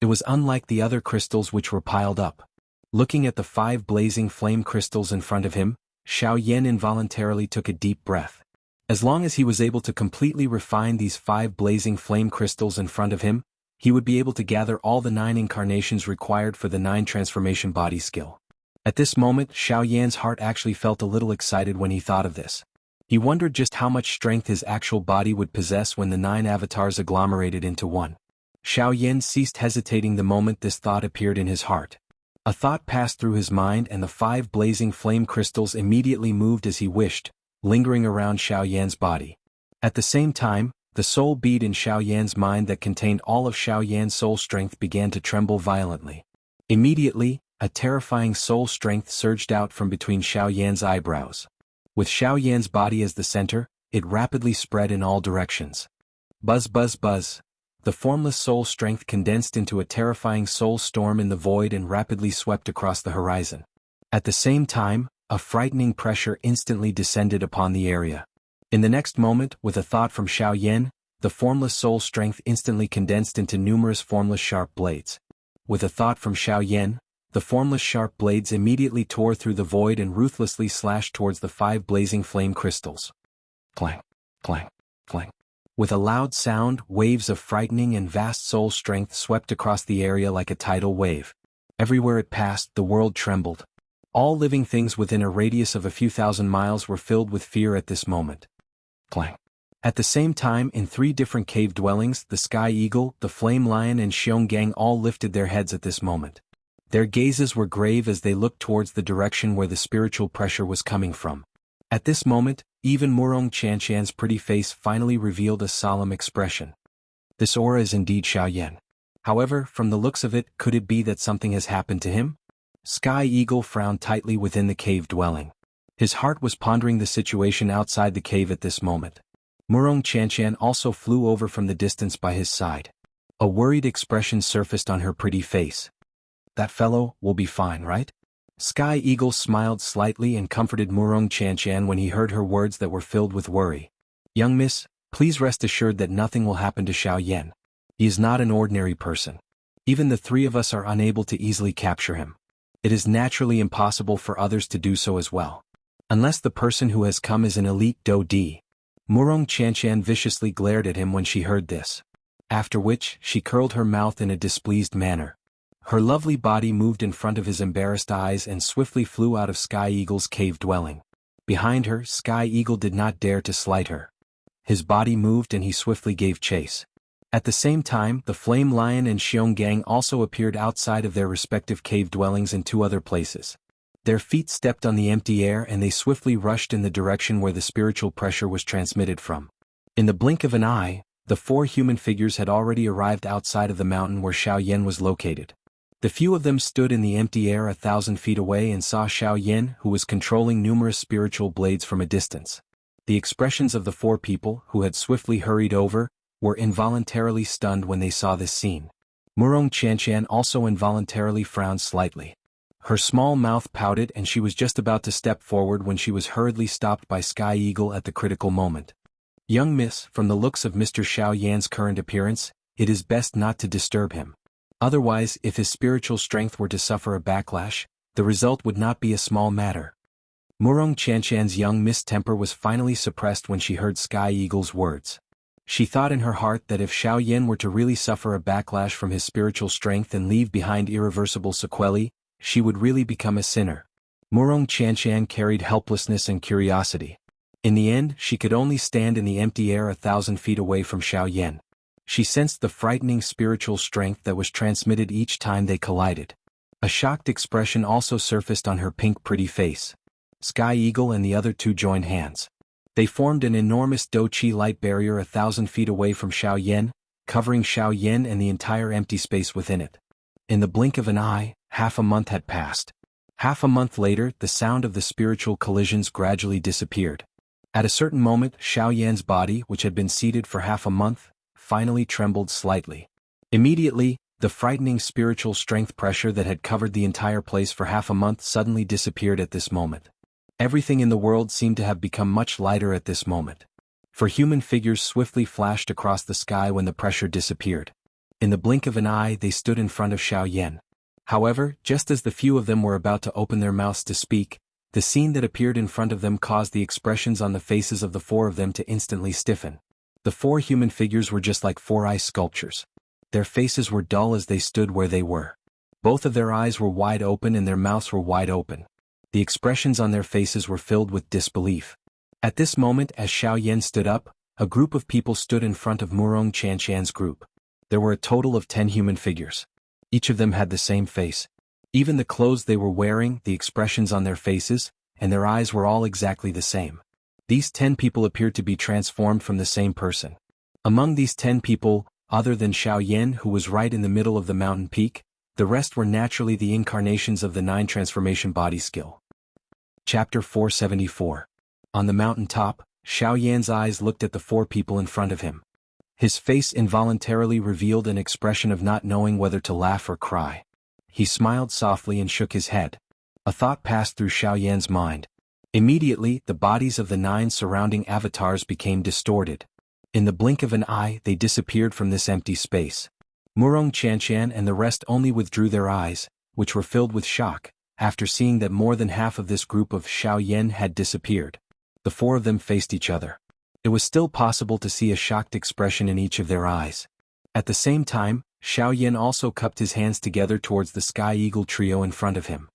It was unlike the other crystals which were piled up. Looking at the 5 blazing flame crystals in front of him, Xiaoyan involuntarily took a deep breath. As long as he was able to completely refine these 5 blazing flame crystals in front of him, he would be able to gather all the 9 incarnations required for the 9 transformation body skill. At this moment, Xiaoyan's heart actually felt a little excited when he thought of this. He wondered just how much strength his actual body would possess when the 9 avatars agglomerated into one. Xiaoyan ceased hesitating the moment this thought appeared in his heart. A thought passed through his mind and the 5 blazing flame crystals immediately moved as he wished, lingering around Xiaoyan's body. At the same time, the soul bead in Xiaoyan's mind that contained all of Xiaoyan's soul strength began to tremble violently. Immediately, a terrifying soul strength surged out from between Xiaoyan's eyebrows. With Xiaoyan's body as the center, it rapidly spread in all directions. Buzz buzz buzz. The formless soul strength condensed into a terrifying soul storm in the void and rapidly swept across the horizon. At the same time, a frightening pressure instantly descended upon the area. In the next moment, with a thought from Xiaoyan, the formless soul strength instantly condensed into numerous formless sharp blades. With a thought from Xiaoyan, the formless sharp blades immediately tore through the void and ruthlessly slashed towards the 5 blazing flame crystals. Clang, clang, clang. With a loud sound, waves of frightening and vast soul strength swept across the area like a tidal wave. Everywhere it passed, the world trembled. All living things within a radius of a few thousand miles were filled with fear at this moment. Clang. At the same time, in 3 different cave dwellings, the Sky Eagle, the Flame Lion and Xionggang all lifted their heads at this moment. Their gazes were grave as they looked towards the direction where the spiritual pressure was coming from. At this moment, even Murong Qianshan's pretty face finally revealed a solemn expression. This aura is indeed Xiaoyan. However, from the looks of it, could it be that something has happened to him? Sky Eagle frowned tightly within the cave dwelling. His heart was pondering the situation outside the cave at this moment. Murong Qianshan also flew over from the distance by his side. A worried expression surfaced on her pretty face. That fellow will be fine, right? Sky Eagle smiled slightly and comforted Murong Qianshan when he heard her words that were filled with worry. Young miss, please rest assured that nothing will happen to Xiaoyan. He is not an ordinary person. Even the 3 of us are unable to easily capture him. It is naturally impossible for others to do so as well. Unless the person who has come is an elite Do Di. Murong Qianshan viciously glared at him when she heard this. After which, she curled her mouth in a displeased manner. Her lovely body moved in front of his embarrassed eyes and swiftly flew out of Sky Eagle's cave dwelling. Behind her, Sky Eagle did not dare to slight her. His body moved and he swiftly gave chase. At the same time, the Flame Lion and Xionggang also appeared outside of their respective cave dwellings in 2 other places. Their feet stepped on the empty air and they swiftly rushed in the direction where the spiritual pressure was transmitted from. In the blink of an eye, the 4 human figures had already arrived outside of the mountain where Xiaoyan was located. The few of them stood in the empty air 1,000 feet away and saw Xiaoyan, who was controlling numerous spiritual blades from a distance. The expressions of the 4 people, who had swiftly hurried over, were involuntarily stunned when they saw this scene. Murong Qianshan also involuntarily frowned slightly. Her small mouth pouted and she was just about to step forward when she was hurriedly stopped by Sky Eagle at the critical moment. Young miss, from the looks of Mr. Xiaoyan's current appearance, it is best not to disturb him. Otherwise, if his spiritual strength were to suffer a backlash, the result would not be a small matter. Murong Qianshan's young miss temper was finally suppressed when she heard Sky Eagle's words. She thought in her heart that if Xiaoyan were to really suffer a backlash from his spiritual strength and leave behind irreversible sequelae, she would really become a sinner. Murong Qianshan carried helplessness and curiosity. In the end, she could only stand in the empty air 1,000 feet away from Xiaoyan. She sensed the frightening spiritual strength that was transmitted each time they collided. A shocked expression also surfaced on her pink pretty face. Sky Eagle and the other 2 joined hands. They formed an enormous Do Chi light barrier 1,000 feet away from Xiaoyan, covering Xiaoyan and the entire empty space within it. In the blink of an eye, half a month had passed. Half a month later, the sound of the spiritual collisions gradually disappeared. At a certain moment, Xiaoyan's body, which had been seated for half a month, finally trembled slightly. Immediately, the frightening spiritual strength pressure that had covered the entire place for half a month suddenly disappeared at this moment. Everything in the world seemed to have become much lighter at this moment. For human figures swiftly flashed across the sky when the pressure disappeared. In the blink of an eye, they stood in front of Xiaoyan. However, just as the few of them were about to open their mouths to speak, the scene that appeared in front of them caused the expressions on the faces of the four of them to instantly stiffen. The four human figures were just like four ice sculptures. Their faces were dull as they stood where they were. Both of their eyes were wide open and their mouths were wide open. The expressions on their faces were filled with disbelief. At this moment, as Xiaoyan stood up, a group of people stood in front of Murong Qianqian's group. There were a total of 10 human figures. Each of them had the same face. Even the clothes they were wearing, the expressions on their faces, and their eyes were all exactly the same. These 10 people appeared to be transformed from the same person. Among these 10 people, other than Xiaoyan, who was right in the middle of the mountain peak, the rest were naturally the incarnations of the 9 transformation body skill. Chapter 474. On the mountain top, Xiaoyan's eyes looked at the 4 people in front of him. His face involuntarily revealed an expression of not knowing whether to laugh or cry. He smiled softly and shook his head. A thought passed through Xiaoyan's mind. Immediately, the bodies of the 9 surrounding avatars became distorted. In the blink of an eye, they disappeared from this empty space. Murong Qianqian and the rest only withdrew their eyes, which were filled with shock, after seeing that more than half of this group of Xiaoyan had disappeared. The 4 of them faced each other. It was still possible to see a shocked expression in each of their eyes. At the same time, Xiaoyan also cupped his hands together towards the Sky Eagle trio in front of him.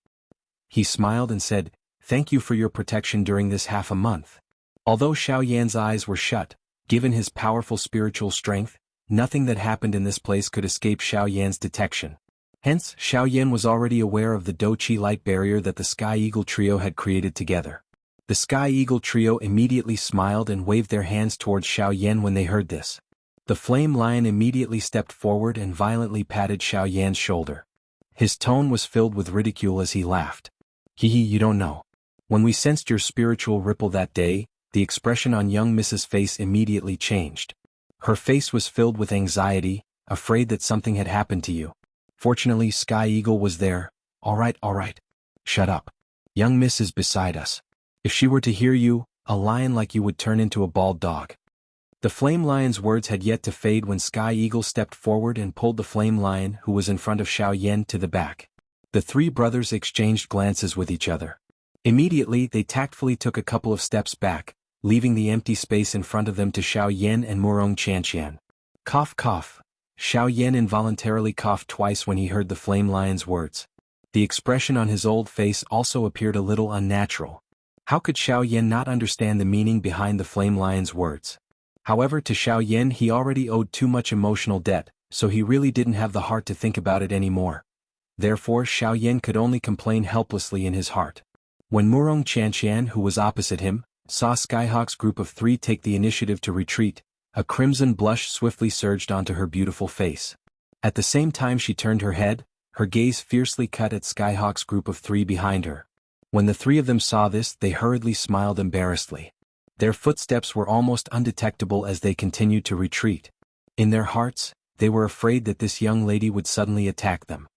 He smiled and said, "Thank you for your protection during this half a month." Although Xiaoyan's eyes were shut, given his powerful spiritual strength, nothing that happened in this place could escape Xiaoyan's detection. Hence, Xiaoyan was already aware of the Do-Chi light barrier that the Sky Eagle trio had created together. The Sky Eagle trio immediately smiled and waved their hands towards Xiaoyan when they heard this. The Flame Lion immediately stepped forward and violently patted Xiaoyan's shoulder. His tone was filled with ridicule as he laughed. "Hee, you don't know. When we sensed your spiritual ripple that day, the expression on young Mrs. face immediately changed. Her face was filled with anxiety, afraid that something had happened to you. Fortunately, Sky Eagle was there." All right. Shut up. Young Miss is beside us. If she were to hear you, a lion like you would turn into a bald dog." The Flame Lion's words had yet to fade when Sky Eagle stepped forward and pulled the Flame Lion who was in front of Xiaoyan to the back. The 3 brothers exchanged glances with each other. Immediately, they tactfully took a couple of steps back, leaving the empty space in front of them to Xiaoyan and Murong Qianqian. Cough cough. Xiaoyan involuntarily coughed twice when he heard the Flame Lion's words. The expression on his old face also appeared a little unnatural. How could Xiaoyan not understand the meaning behind the Flame Lion's words? However, to Xiaoyan he already owed too much emotional debt, so he really didn't have the heart to think about it anymore. Therefore Xiaoyan could only complain helplessly in his heart. When Murong Qianqian, who was opposite him, saw Skyhawk's group of 3 take the initiative to retreat, a crimson blush swiftly surged onto her beautiful face. At the same time she turned her head, her gaze fiercely cut at Skyhawk's group of 3 behind her. When the 3 of them saw this, they hurriedly smiled embarrassedly. Their footsteps were almost undetectable as they continued to retreat. In their hearts, they were afraid that this young lady would suddenly attack them.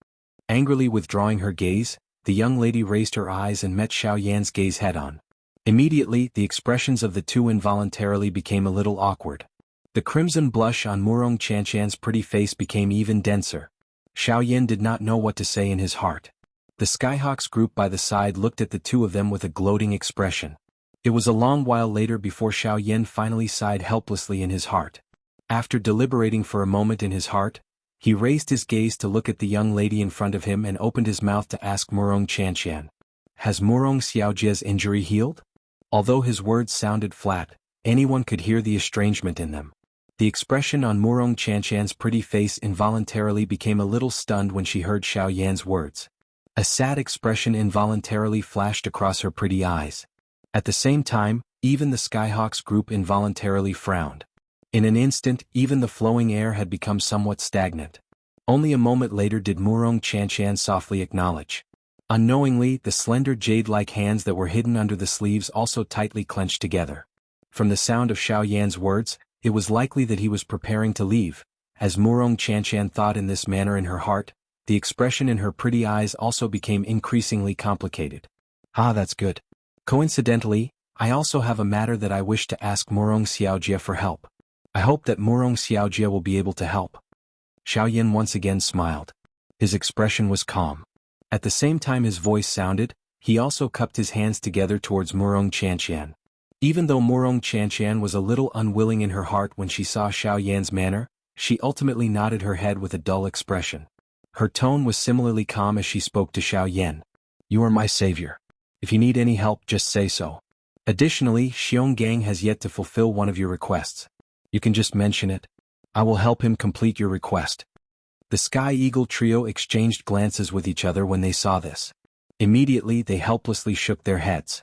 Angrily withdrawing her gaze, the young lady raised her eyes and met Xiaoyan's gaze head-on. Immediately, the expressions of the 2 involuntarily became a little awkward. The crimson blush on Murong Qianqian's pretty face became even denser. Xiaoyan did not know what to say in his heart. The Skyhawks group by the side looked at the 2 of them with a gloating expression. It was a long while later before Xiaoyan finally sighed helplessly in his heart. After deliberating for a moment in his heart, he raised his gaze to look at the young lady in front of him and opened his mouth to ask Murong Qianqian, "Has Murong Xiaojia's injury healed?" Although his words sounded flat, anyone could hear the estrangement in them. The expression on Murong Qianqian's pretty face involuntarily became a little stunned when she heard Xiaoyan's words. A sad expression involuntarily flashed across her pretty eyes. At the same time, even the Skyhawks group involuntarily frowned. In an instant, even the flowing air had become somewhat stagnant. Only a moment later did Murong Xianxia softly acknowledge. Unknowingly, the slender jade-like hands that were hidden under the sleeves also tightly clenched together. From the sound of Xiaoyan's words, it was likely that he was preparing to leave. As Murong Xianxia thought in this manner in her heart, the expression in her pretty eyes also became increasingly complicated. Ah, that's good. Coincidentally, I also have a matter that I wish to ask Murong Xiaojia for help. I hope that Murong Xiaojia will be able to help. Xiaoyan once again smiled. His expression was calm. At the same time his voice sounded, he also cupped his hands together towards Murong Xianxia. Even though Murong Xianxia was a little unwilling in her heart when she saw Xiaoyan's manner, she ultimately nodded her head with a dull expression. Her tone was similarly calm as she spoke to Xiaoyan. You are my savior. If you need any help, just say so. Additionally, Xionggang has yet to fulfill one of your requests. You can just mention it. I will help him complete your request. The Sky Eagle trio exchanged glances with each other when they saw this. Immediately they helplessly shook their heads.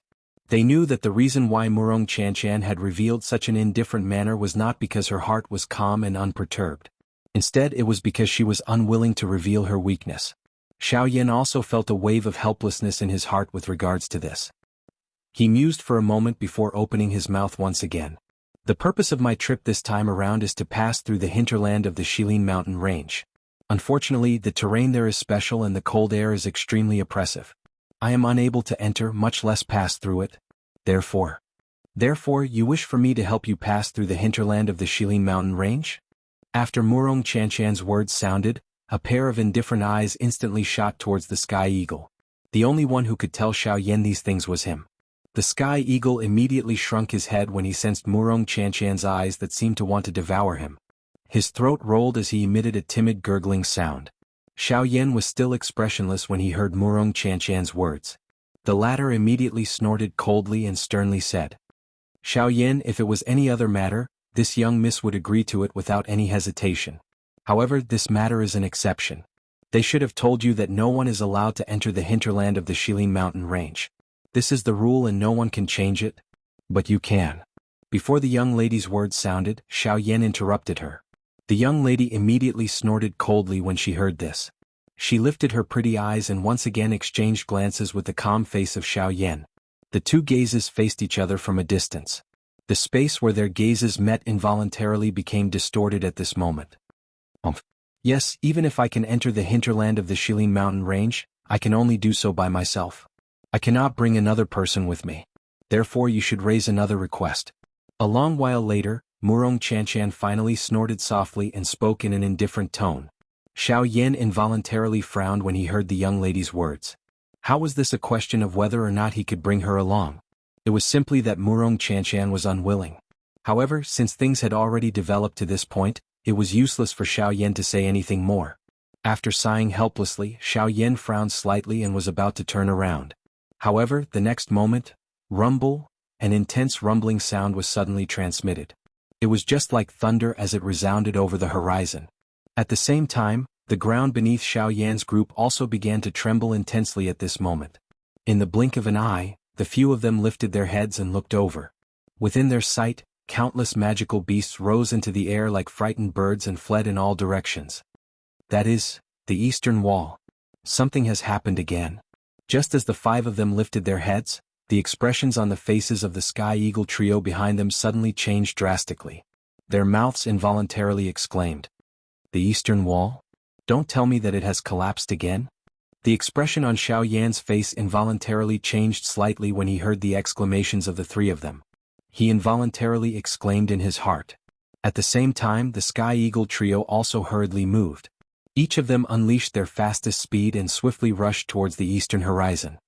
They knew that the reason why Murong Xianxia had revealed such an indifferent manner was not because her heart was calm and unperturbed. Instead, it was because she was unwilling to reveal her weakness. Xiaoyan also felt a wave of helplessness in his heart with regards to this. He mused for a moment before opening his mouth once again. The purpose of my trip this time around is to pass through the hinterland of the Shilin mountain range. Unfortunately, the terrain there is special and the cold air is extremely oppressive. I am unable to enter, much less pass through it. Therefore, you wish for me to help you pass through the hinterland of the Shilin mountain range? After Murong Xianxia's words sounded, a pair of indifferent eyes instantly shot towards the Sky Eagle. The only one who could tell Xiaoyan these things was him. The Sky Eagle immediately shrunk his head when he sensed Murong Xianxia's eyes that seemed to want to devour him. His throat rolled as he emitted a timid gurgling sound. Xiaoyan was still expressionless when he heard Murong Xianxia's words. The latter immediately snorted coldly and sternly said, Xiaoyan, if it was any other matter, this young miss would agree to it without any hesitation. However, this matter is an exception. They should have told you that no one is allowed to enter the hinterland of the Shilin mountain range. This is the rule and no one can change it. But you can. Before the young lady's words sounded, Xiaoyan interrupted her. The young lady immediately snorted coldly when she heard this. She lifted her pretty eyes and once again exchanged glances with the calm face of Xiaoyan. The two gazes faced each other from a distance. The space where their gazes met involuntarily became distorted at this moment. Yes, even if I can enter the hinterland of the Shilin mountain range, I can only do so by myself. I cannot bring another person with me. Therefore you should raise another request. A long while later, Murong Xianxia finally snorted softly and spoke in an indifferent tone. Xiaoyan involuntarily frowned when he heard the young lady's words. How was this a question of whether or not he could bring her along? It was simply that Murong Xianxia was unwilling. However, since things had already developed to this point, it was useless for Xiaoyan to say anything more. After sighing helplessly, Xiaoyan frowned slightly and was about to turn around. However, the next moment, an intense rumbling sound was suddenly transmitted. It was just like thunder as it resounded over the horizon. At the same time, the ground beneath Xiaoyan's group also began to tremble intensely at this moment. In the blink of an eye, the few of them lifted their heads and looked over. Within their sight, countless magical beasts rose into the air like frightened birds and fled in all directions. That is, the eastern wall. Something has happened again. Just as the five of them lifted their heads, the expressions on the faces of the Sky Eagle trio behind them suddenly changed drastically. Their mouths involuntarily exclaimed, The eastern wall? Don't tell me that it has collapsed again? The expression on Xiaoyan's face involuntarily changed slightly when he heard the exclamations of the three of them. He involuntarily exclaimed in his heart. At the same time, the Sky Eagle trio also hurriedly moved. Each of them unleashed their fastest speed and swiftly rushed towards the eastern horizon.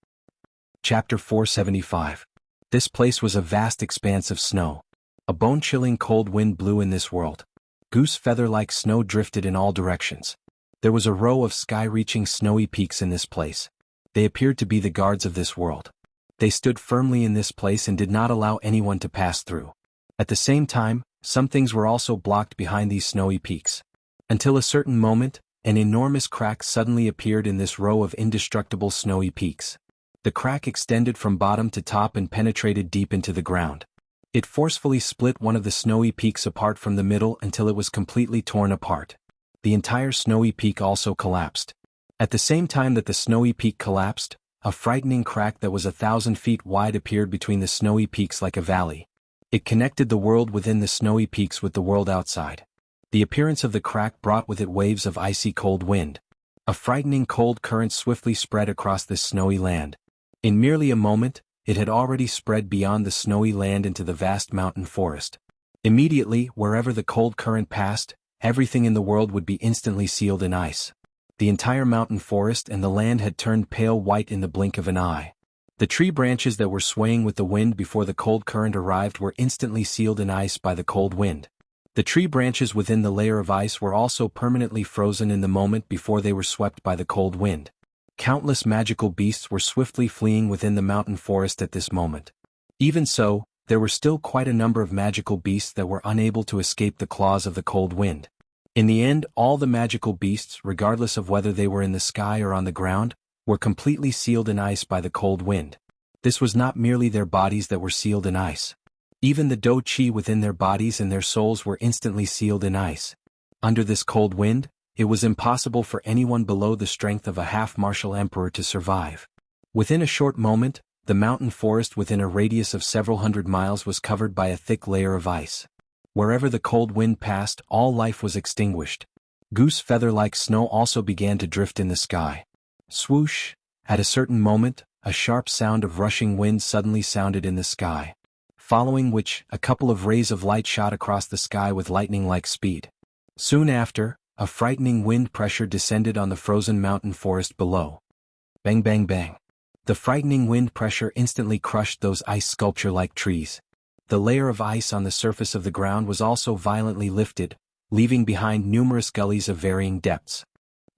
Chapter 475. This place was a vast expanse of snow. A bone-chilling cold wind blew in this world. Goose feather-like snow drifted in all directions. There was a row of sky-reaching snowy peaks in this place. They appeared to be the guards of this world. They stood firmly in this place and did not allow anyone to pass through. At the same time, some things were also blocked behind these snowy peaks. Until a certain moment, an enormous crack suddenly appeared in this row of indestructible snowy peaks. The crack extended from bottom to top and penetrated deep into the ground. It forcefully split one of the snowy peaks apart from the middle until it was completely torn apart. The entire snowy peak also collapsed. At the same time that the snowy peak collapsed, a frightening crack that was 1,000 feet wide appeared between the snowy peaks like a valley. It connected the world within the snowy peaks with the world outside. The appearance of the crack brought with it waves of icy cold wind. A frightening cold current swiftly spread across this snowy land. In merely a moment, it had already spread beyond the snowy land into the vast mountain forest. Immediately, wherever the cold current passed, everything in the world would be instantly sealed in ice. The entire mountain forest and the land had turned pale white in the blink of an eye. The tree branches that were swaying with the wind before the cold current arrived were instantly sealed in ice by the cold wind. The tree branches within the layer of ice were also permanently frozen in the moment before they were swept by the cold wind. Countless magical beasts were swiftly fleeing within the mountain forest at this moment. Even so, there were still quite a number of magical beasts that were unable to escape the claws of the cold wind. In the end, all the magical beasts, regardless of whether they were in the sky or on the ground, were completely sealed in ice by the cold wind. This was not merely their bodies that were sealed in ice. Even the do-chi within their bodies and their souls were instantly sealed in ice. Under this cold wind, it was impossible for anyone below the strength of a half-martial emperor to survive. Within a short moment, the mountain forest within a radius of several hundred miles was covered by a thick layer of ice. Wherever the cold wind passed, all life was extinguished. Goose feather-like snow also began to drift in the sky. Swoosh! At a certain moment, a sharp sound of rushing wind suddenly sounded in the sky, following which, a couple of rays of light shot across the sky with lightning-like speed. Soon after, a frightening wind pressure descended on the frozen mountain forest below. Bang bang bang. The frightening wind pressure instantly crushed those ice sculpture-like trees. The layer of ice on the surface of the ground was also violently lifted, leaving behind numerous gullies of varying depths.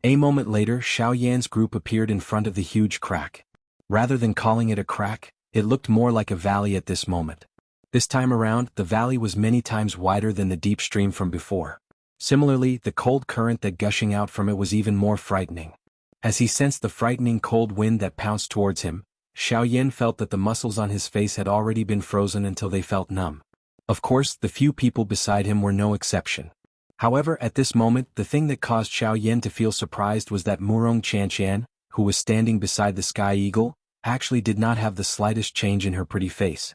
A moment later, Xiaoyan's group appeared in front of the huge crack. Rather than calling it a crack, it looked more like a valley at this moment. This time around, the valley was many times wider than the deep stream from before. Similarly, the cold current that gushing out from it was even more frightening. As he sensed the frightening cold wind that pounced towards him, Xiaoyan felt that the muscles on his face had already been frozen until they felt numb. Of course, the few people beside him were no exception. However, at this moment, the thing that caused Xiaoyan to feel surprised was that Murong Qianqian, who was standing beside the Sky Eagle, actually did not have the slightest change in her pretty face.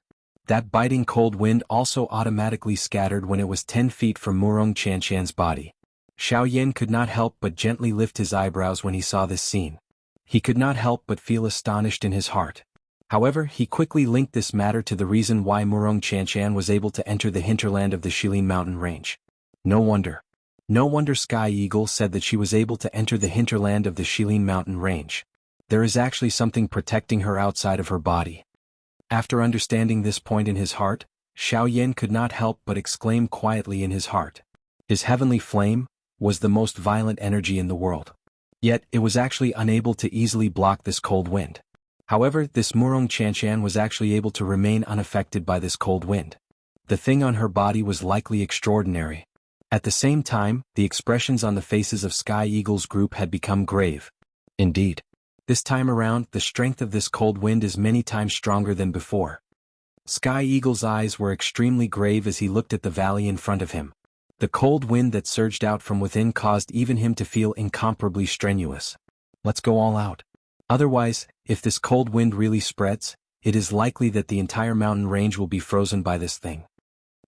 That biting cold wind also automatically scattered when it was 10 feet from Murong Qianqian's body. Xiaoyan could not help but gently lift his eyebrows when he saw this scene. He could not help but feel astonished in his heart. However, he quickly linked this matter to the reason why Murong Qianqian was able to enter the hinterland of the Shilin mountain range. No wonder. No wonder Sky Eagle said that she was able to enter the hinterland of the Shilin mountain range. There is actually something protecting her outside of her body. After understanding this point in his heart, Xiaoyan could not help but exclaim quietly in his heart. His heavenly flame was the most violent energy in the world. Yet, it was actually unable to easily block this cold wind. However, this Murong Qianqian was actually able to remain unaffected by this cold wind. The thing on her body was likely extraordinary. At the same time, the expressions on the faces of Sky Eagle's group had become grave. Indeed. This time around, the strength of this cold wind is many times stronger than before. Sky Eagle's eyes were extremely grave as he looked at the valley in front of him. The cold wind that surged out from within caused even him to feel incomparably strenuous. Let's go all out. Otherwise, if this cold wind really spreads, it is likely that the entire mountain range will be frozen by this thing.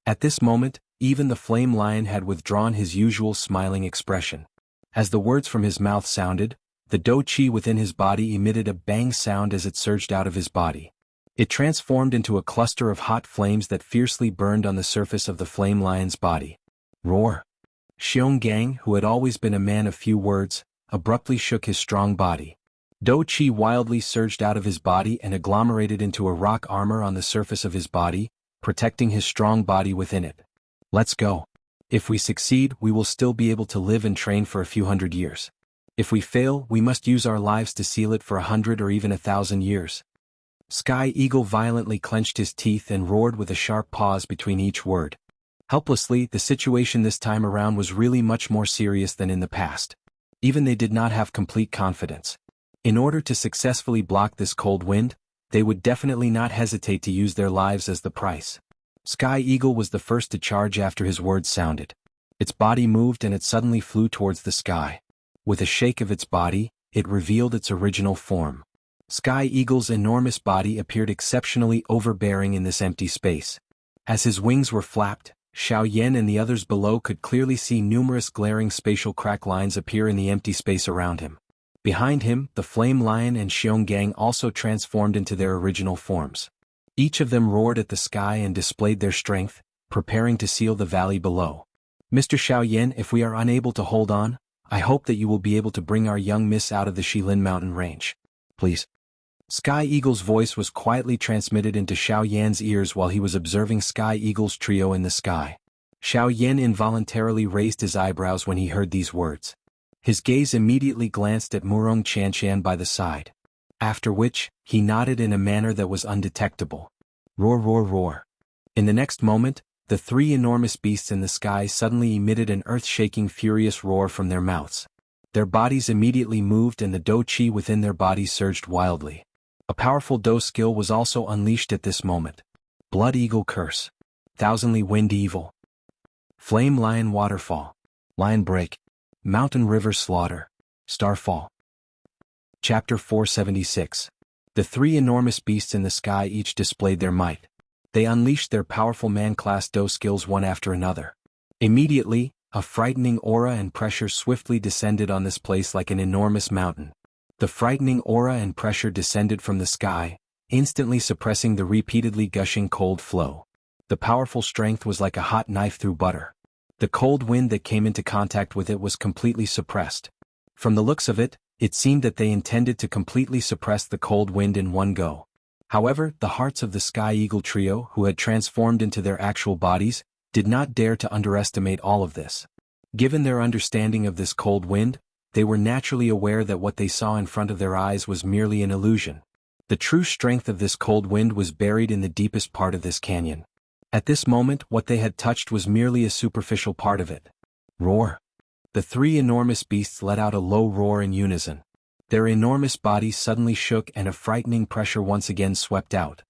At this moment, even the flame lion had withdrawn his usual smiling expression. As the words from his mouth sounded, the do-chi within his body emitted a bang sound as it surged out of his body. It transformed into a cluster of hot flames that fiercely burned on the surface of the flame lion's body. Roar! Xionggang, who had always been a man of few words, abruptly shook his strong body. Do-chi wildly surged out of his body and agglomerated into a rock armor on the surface of his body, protecting his strong body within it. Let's go. If we succeed, we will still be able to live and train for a few hundred years. If we fail, we must use our lives to seal it for 100 or even 1,000 years. Sky Eagle violently clenched his teeth and roared with a sharp pause between each word. Helplessly, the situation this time around was really much more serious than in the past. Even they did not have complete confidence. In order to successfully block this cold wind, they would definitely not hesitate to use their lives as the price. Sky Eagle was the first to charge after his words sounded. Its body moved and it suddenly flew towards the sky. With a shake of its body, it revealed its original form. Sky Eagle's enormous body appeared exceptionally overbearing in this empty space. As his wings were flapped, Xiaoyan and the others below could clearly see numerous glaring spatial crack lines appear in the empty space around him. Behind him, the Flame Lion and Xionggang also transformed into their original forms. Each of them roared at the sky and displayed their strength, preparing to seal the valley below. Mr. Xiaoyan, if we are unable to hold on, I hope that you will be able to bring our young miss out of the Shilin mountain range. Please. Sky Eagle's voice was quietly transmitted into Xiaoyan's ears while he was observing Sky Eagle's trio in the sky. Xiaoyan involuntarily raised his eyebrows when he heard these words. His gaze immediately glanced at Murong Chanshan by the side. After which, he nodded in a manner that was undetectable. Roar, roar, roar. In the next moment, the three enormous beasts in the sky suddenly emitted an earth-shaking furious roar from their mouths. Their bodies immediately moved and the Do Chi within their bodies surged wildly. A powerful Do skill was also unleashed at this moment. Blood Eagle Curse. Thousandly Wind Evil. Flame Lion Waterfall. Lion Break. Mountain River Slaughter. Starfall. Chapter 476. The three enormous beasts in the sky each displayed their might. They unleashed their powerful man-class Do skills one after another. Immediately, a frightening aura and pressure swiftly descended on this place like an enormous mountain. The frightening aura and pressure descended from the sky, instantly suppressing the repeatedly gushing cold flow. The powerful strength was like a hot knife through butter. The cold wind that came into contact with it was completely suppressed. From the looks of it, it seemed that they intended to completely suppress the cold wind in one go. However, the hearts of the Sky Eagle trio, who had transformed into their actual bodies, did not dare to underestimate all of this. Given their understanding of this cold wind, they were naturally aware that what they saw in front of their eyes was merely an illusion. The true strength of this cold wind was buried in the deepest part of this canyon. At this moment, what they had touched was merely a superficial part of it. Roar. The three enormous beasts let out a low roar in unison. Their enormous bodies suddenly shook and a frightening pressure once again swept out.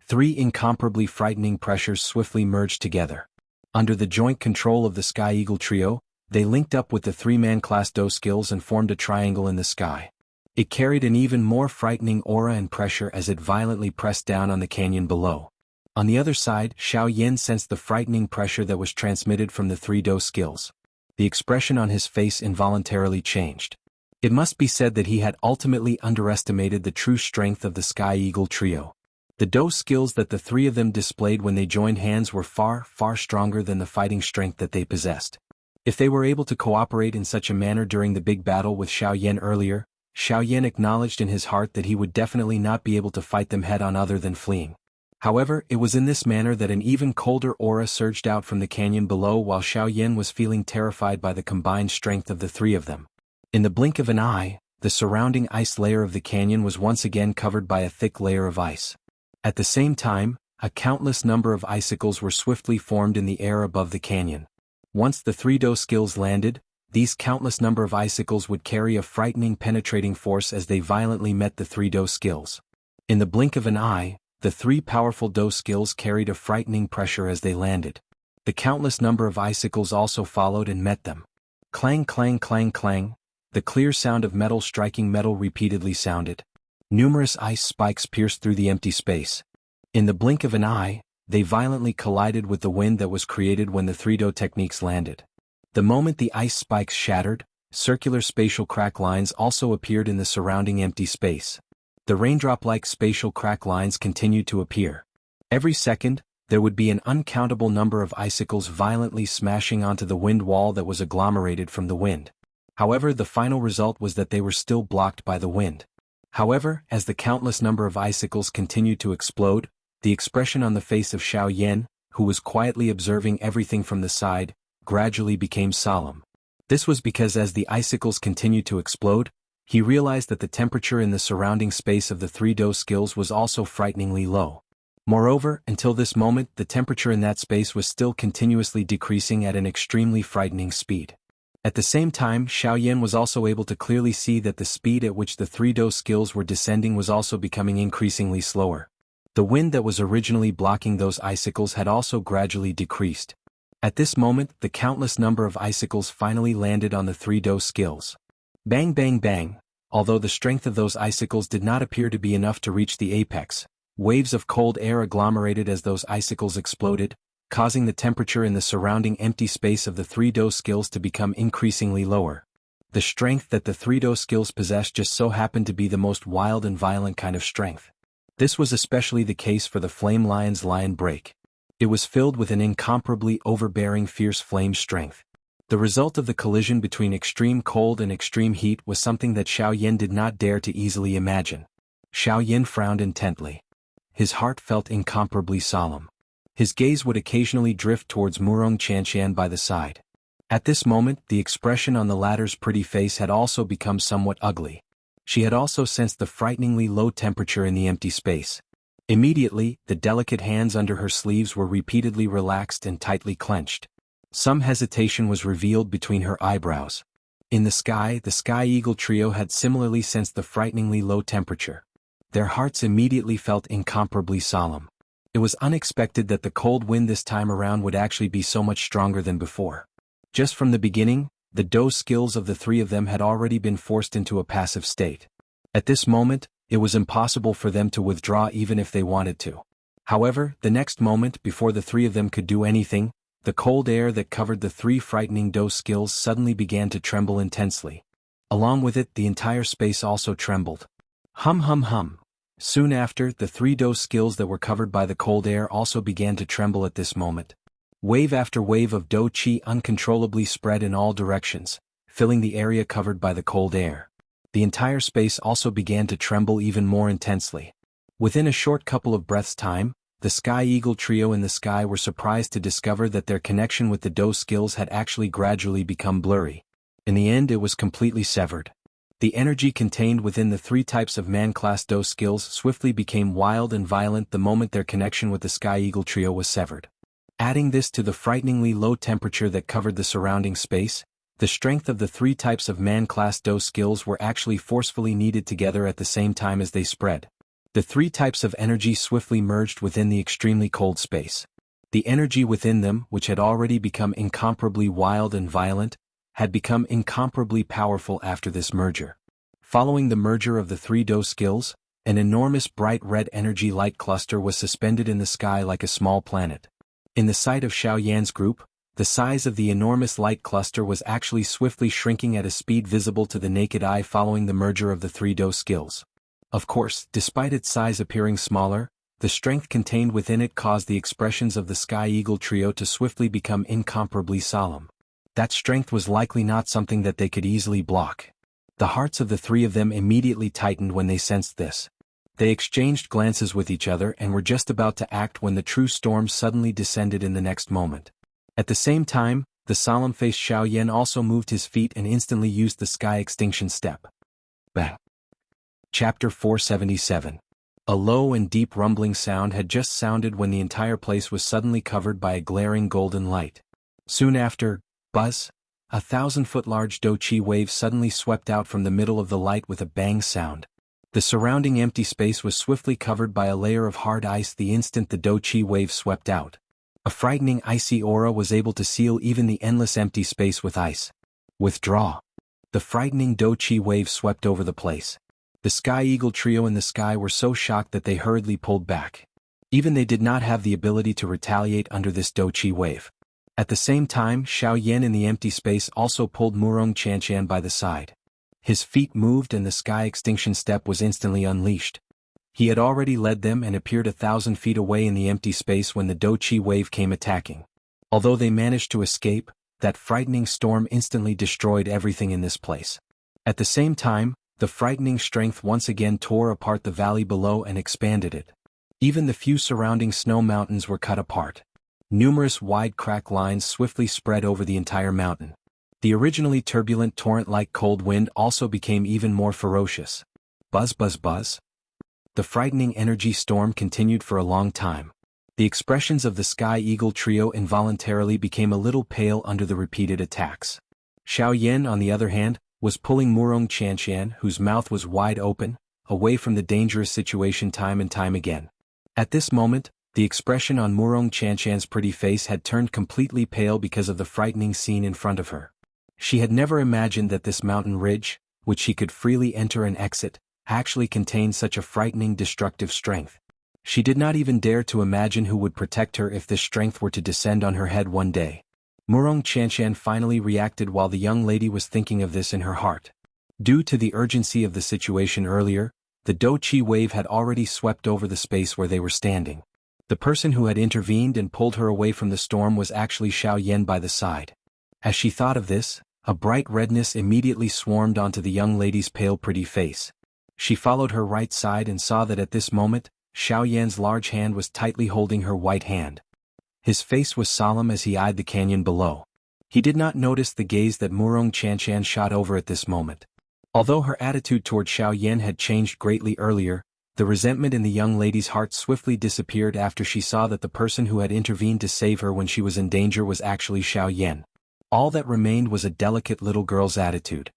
Three incomparably frightening pressures swiftly merged together. Under the joint control of the Sky Eagle trio, they linked up with the three-man class Do skills and formed a triangle in the sky. It carried an even more frightening aura and pressure as it violently pressed down on the canyon below. On the other side, Xiaoyan sensed the frightening pressure that was transmitted from the three Do skills. The expression on his face involuntarily changed. It must be said that he had ultimately underestimated the true strength of the Sky Eagle trio. The Do skills that the three of them displayed when they joined hands were far, far stronger than the fighting strength that they possessed. If they were able to cooperate in such a manner during the big battle with Xiaoyan earlier, Xiaoyan acknowledged in his heart that he would definitely not be able to fight them head-on other than fleeing. However, it was in this manner that an even colder aura surged out from the canyon below while Xiaoyan was feeling terrified by the combined strength of the three of them. In the blink of an eye, the surrounding ice layer of the canyon was once again covered by a thick layer of ice. At the same time, a countless number of icicles were swiftly formed in the air above the canyon. Once the three Do skills landed, these countless number of icicles would carry a frightening penetrating force as they violently met the three Do skills. In the blink of an eye, the three powerful Do skills carried a frightening pressure as they landed. The countless number of icicles also followed and met them. Clang, clang, clang, clang. The clear sound of metal striking metal repeatedly sounded. Numerous ice spikes pierced through the empty space. In the blink of an eye, they violently collided with the wind that was created when the three Do techniques landed. The moment the ice spikes shattered, circular spatial crack lines also appeared in the surrounding empty space. The raindrop-like spatial crack lines continued to appear. Every second, there would be an uncountable number of icicles violently smashing onto the wind wall that was agglomerated from the wind. However, the final result was that they were still blocked by the wind. However, as the countless number of icicles continued to explode, the expression on the face of Xiaoyan, who was quietly observing everything from the side, gradually became solemn. This was because as the icicles continued to explode, he realized that the temperature in the surrounding space of the three Do skills was also frighteningly low. Moreover, until this moment, the temperature in that space was still continuously decreasing at an extremely frightening speed. At the same time, Xiaoyan was also able to clearly see that the speed at which the three Do skills were descending was also becoming increasingly slower. The wind that was originally blocking those icicles had also gradually decreased. At this moment, the countless number of icicles finally landed on the three Do skills. Bang bang bang. Although the strength of those icicles did not appear to be enough to reach the apex, waves of cold air agglomerated as those icicles exploded, causing the temperature in the surrounding empty space of the three Do skills to become increasingly lower. The strength that the three Do skills possessed just so happened to be the most wild and violent kind of strength. This was especially the case for the Flame Lion's Lion Break. It was filled with an incomparably overbearing fierce flame strength. The result of the collision between extreme cold and extreme heat was something that Xiaoyan did not dare to easily imagine. Xiaoyan frowned intently. His heart felt incomparably solemn. His gaze would occasionally drift towards Murong Qianxian by the side. At this moment, the expression on the latter's pretty face had also become somewhat ugly. She had also sensed the frighteningly low temperature in the empty space. Immediately, the delicate hands under her sleeves were repeatedly relaxed and tightly clenched. Some hesitation was revealed between her eyebrows. In the Sky Eagle trio had similarly sensed the frighteningly low temperature. Their hearts immediately felt incomparably solemn. It was unexpected that the cold wind this time around would actually be so much stronger than before. Just from the beginning, the Do skills of the three of them had already been forced into a passive state. At this moment, it was impossible for them to withdraw even if they wanted to. However, the next moment, before the three of them could do anything, the cold air that covered the three frightening Do skills suddenly began to tremble intensely. Along with it, the entire space also trembled. Hum hum hum. Soon after, the three Do skills that were covered by the cold air also began to tremble at this moment. Wave after wave of Do Qi uncontrollably spread in all directions, filling the area covered by the cold air. The entire space also began to tremble even more intensely. Within a short couple of breaths' time, the Sky Eagle trio in the sky were surprised to discover that their connection with the Do skills had actually gradually become blurry. In the end, it was completely severed. The energy contained within the three types of man-class Do skills swiftly became wild and violent the moment their connection with the Sky Eagle trio was severed. Adding this to the frighteningly low temperature that covered the surrounding space, the strength of the three types of man-class Do skills were actually forcefully kneaded together at the same time as they spread. The three types of energy swiftly merged within the extremely cold space. The energy within them, which had already become incomparably wild and violent, had become incomparably powerful after this merger. Following the merger of the three Do skills, an enormous bright red energy light cluster was suspended in the sky like a small planet. In the sight of Xiaoyan's group, the size of the enormous light cluster was actually swiftly shrinking at a speed visible to the naked eye following the merger of the three Do skills. Of course, despite its size appearing smaller, the strength contained within it caused the expressions of the Sky Eagle trio to swiftly become incomparably solemn. That strength was likely not something that they could easily block. The hearts of the three of them immediately tightened when they sensed this. They exchanged glances with each other and were just about to act when the true storm suddenly descended in the next moment. At the same time, the solemn-faced Xiaoyan also moved his feet and instantly used the Sky Extinction Step. Bang! Chapter 477. A low and deep rumbling sound had just sounded when the entire place was suddenly covered by a glaring golden light. Soon after, buzz, a 1,000-foot-large Do Qi wave suddenly swept out from the middle of the light with a bang sound. The surrounding empty space was swiftly covered by a layer of hard ice the instant the Do Qi wave swept out. A frightening icy aura was able to seal even the endless empty space with ice. Withdraw. The frightening Do Qi wave swept over the place. The Sky Eagle trio in the sky were so shocked that they hurriedly pulled back. Even they did not have the ability to retaliate under this Do Qi wave. At the same time, Xiaoyan in the empty space also pulled Murong Qianxian by the side. His feet moved and the Sky Extinction Step was instantly unleashed. He had already led them and appeared 1,000 feet away in the empty space when the Do Qi wave came attacking. Although they managed to escape, that frightening storm instantly destroyed everything in this place. At the same time, the frightening strength once again tore apart the valley below and expanded it. Even the few surrounding snow mountains were cut apart. Numerous wide crack lines swiftly spread over the entire mountain. The originally turbulent torrent-like cold wind also became even more ferocious. Buzz buzz buzz. The frightening energy storm continued for a long time. The expressions of the Sky Eagle trio involuntarily became a little pale under the repeated attacks. Xiaoyan, on the other hand, was pulling Murong Qianxian, whose mouth was wide open, away from the dangerous situation time and time again. At this moment, the expression on Murong Qianqian's pretty face had turned completely pale because of the frightening scene in front of her. She had never imagined that this mountain ridge, which she could freely enter and exit, actually contained such a frightening destructive strength. She did not even dare to imagine who would protect her if this strength were to descend on her head one day. Murong Qianqian finally reacted while the young lady was thinking of this in her heart. Due to the urgency of the situation earlier, the Do-Chi wave had already swept over the space where they were standing. The person who had intervened and pulled her away from the storm was actually Xiaoyan by the side. As she thought of this, a bright redness immediately swarmed onto the young lady's pale pretty face. She followed her right side and saw that at this moment, Xiaoyan's large hand was tightly holding her white hand. His face was solemn as he eyed the canyon below. He did not notice the gaze that Murong Qianqian shot over at this moment. Although her attitude toward Xiaoyan had changed greatly earlier, the resentment in the young lady's heart swiftly disappeared after she saw that the person who had intervened to save her when she was in danger was actually Xiaoyan. All that remained was a delicate little girl's attitude.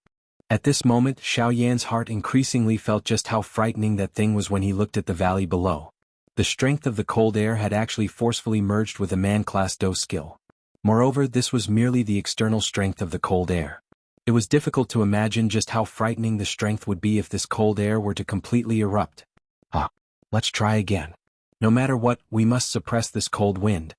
At this moment, Xiaoyan's heart increasingly felt just how frightening that thing was when he looked at the valley below. The strength of the cold air had actually forcefully merged with a man-class Do skill. Moreover, this was merely the external strength of the cold air. It was difficult to imagine just how frightening the strength would be if this cold air were to completely erupt. Let's try again. No matter what, we must suppress this cold wind.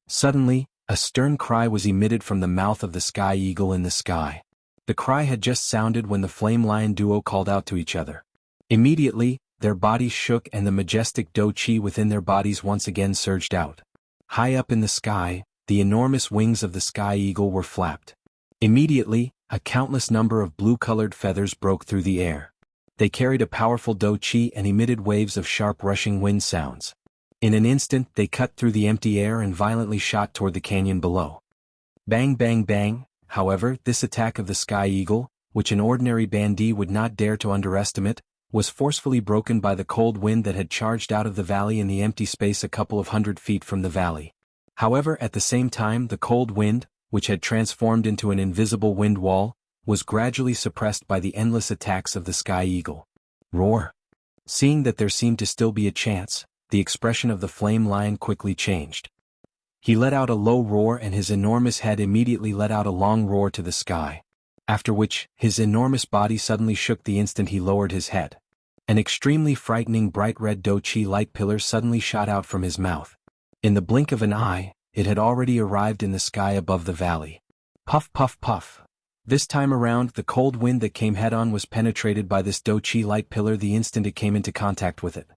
Suddenly, a stern cry was emitted from the mouth of the sky eagle in the sky. The cry had just sounded when the flame lion duo called out to each other. Immediately, their bodies shook and the majestic Do-Chi within their bodies once again surged out. High up in the sky, the enormous wings of the sky eagle were flapped. Immediately, a countless number of blue-colored feathers broke through the air. They carried a powerful Do-Chi and emitted waves of sharp rushing wind sounds. In an instant, they cut through the empty air and violently shot toward the canyon below. Bang bang bang. However, this attack of the sky eagle, which an ordinary bandit would not dare to underestimate, was forcefully broken by the cold wind that had charged out of the valley in the empty space a couple of 100 feet from the valley. However, at the same time, the cold wind, which had transformed into an invisible wind wall, was gradually suppressed by the endless attacks of the sky eagle. Roar! Seeing that there seemed to still be a chance, the expression of the flame lion quickly changed. He let out a low roar and his enormous head immediately let out a long roar to the sky. After which, his enormous body suddenly shook the instant he lowered his head. An extremely frightening bright red Do-Chi light pillar suddenly shot out from his mouth. In the blink of an eye, it had already arrived in the sky above the valley. Puff puff puff. This time around, the cold wind that came head-on was penetrated by this Do-Chi light pillar the instant it came into contact with it.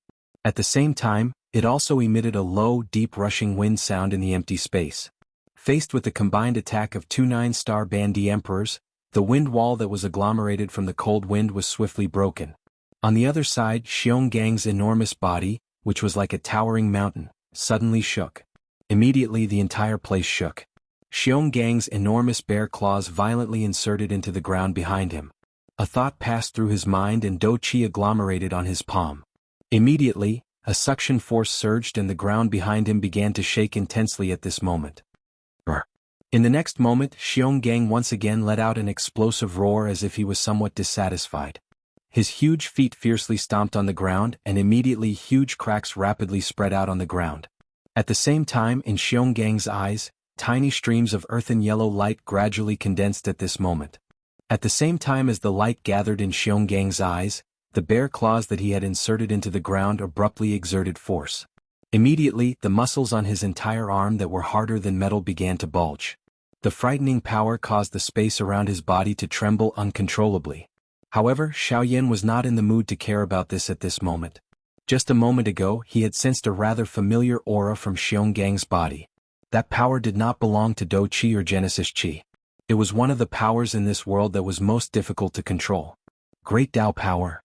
At the same time, it also emitted a low, deep rushing wind sound in the empty space. Faced with the combined attack of two 9-star bandit emperors, the wind wall that was agglomerated from the cold wind was swiftly broken. On the other side, Xiongang's enormous body, which was like a towering mountain, suddenly shook. Immediately the entire place shook. Xiongang's enormous bare claws violently inserted into the ground behind him. A thought passed through his mind and Do-Chi agglomerated on his palm. Immediately, a suction force surged and the ground behind him began to shake intensely at this moment. In the next moment, Xionggang once again let out an explosive roar as if he was somewhat dissatisfied. His huge feet fiercely stomped on the ground and immediately huge cracks rapidly spread out on the ground. At the same time, in Xiongang's eyes, tiny streams of earthen yellow light gradually condensed at this moment. At the same time as the light gathered in Xiongang's eyes, the bare claws that he had inserted into the ground abruptly exerted force. Immediately, the muscles on his entire arm that were harder than metal began to bulge. The frightening power caused the space around his body to tremble uncontrollably. However, Xiaoyan was not in the mood to care about this at this moment. Just a moment ago, he had sensed a rather familiar aura from Xiongang's body. That power did not belong to Do-Chi or Genesis Chi. It was one of the powers in this world that was most difficult to control. Great Tao power.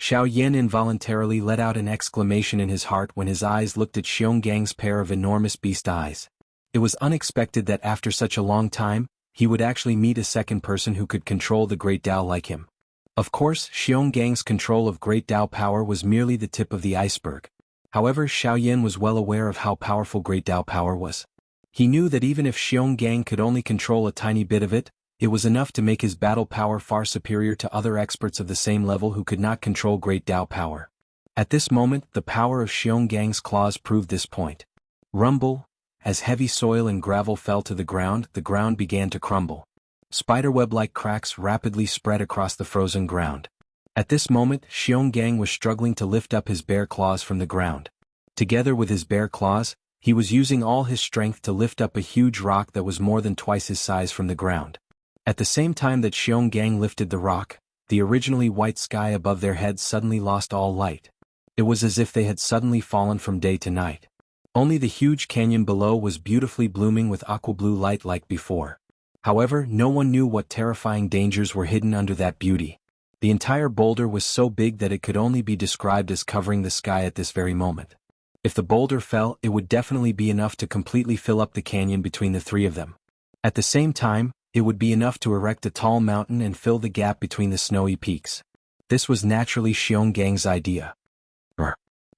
Xiaoyan involuntarily let out an exclamation in his heart when his eyes looked at Xiongang's pair of enormous beast eyes. It was unexpected that after such a long time, he would actually meet a second person who could control the Great Tao like him. Of course, Xiongang's control of Great Tao power was merely the tip of the iceberg. However, Xiaoyan was well aware of how powerful Great Tao power was. He knew that even if Xionggang could only control a tiny bit of it, it was enough to make his battle power far superior to other experts of the same level who could not control Great Tao power. At this moment, the power of Xianxia's claws proved this point. Rumble. As heavy soil and gravel fell to the ground began to crumble. Spiderweb-like cracks rapidly spread across the frozen ground. At this moment, Xianxia was struggling to lift up his bare claws from the ground. Together with his bare claws, he was using all his strength to lift up a huge rock that was more than twice his size from the ground. At the same time that Xianxia lifted the rock, the originally white sky above their heads suddenly lost all light. It was as if they had suddenly fallen from day to night. Only the huge canyon below was beautifully blooming with aqua-blue light like before. However, no one knew what terrifying dangers were hidden under that beauty. The entire boulder was so big that it could only be described as covering the sky at this very moment. If the boulder fell, it would definitely be enough to completely fill up the canyon between the three of them. At the same time, it would be enough to erect a tall mountain and fill the gap between the snowy peaks. This was naturally Xianxia's idea.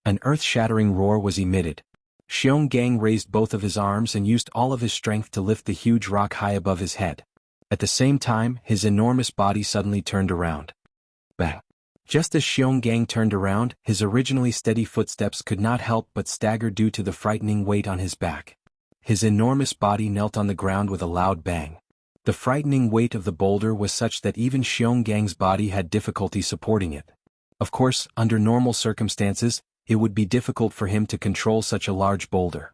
An earth-shattering roar was emitted. Xianxia raised both of his arms and used all of his strength to lift the huge rock high above his head. At the same time, his enormous body suddenly turned around. Bang! Just as Xianxia turned around, his originally steady footsteps could not help but stagger due to the frightening weight on his back. His enormous body knelt on the ground with a loud bang. The frightening weight of the boulder was such that even Xianxia's body had difficulty supporting it. Of course, under normal circumstances, it would be difficult for him to control such a large boulder.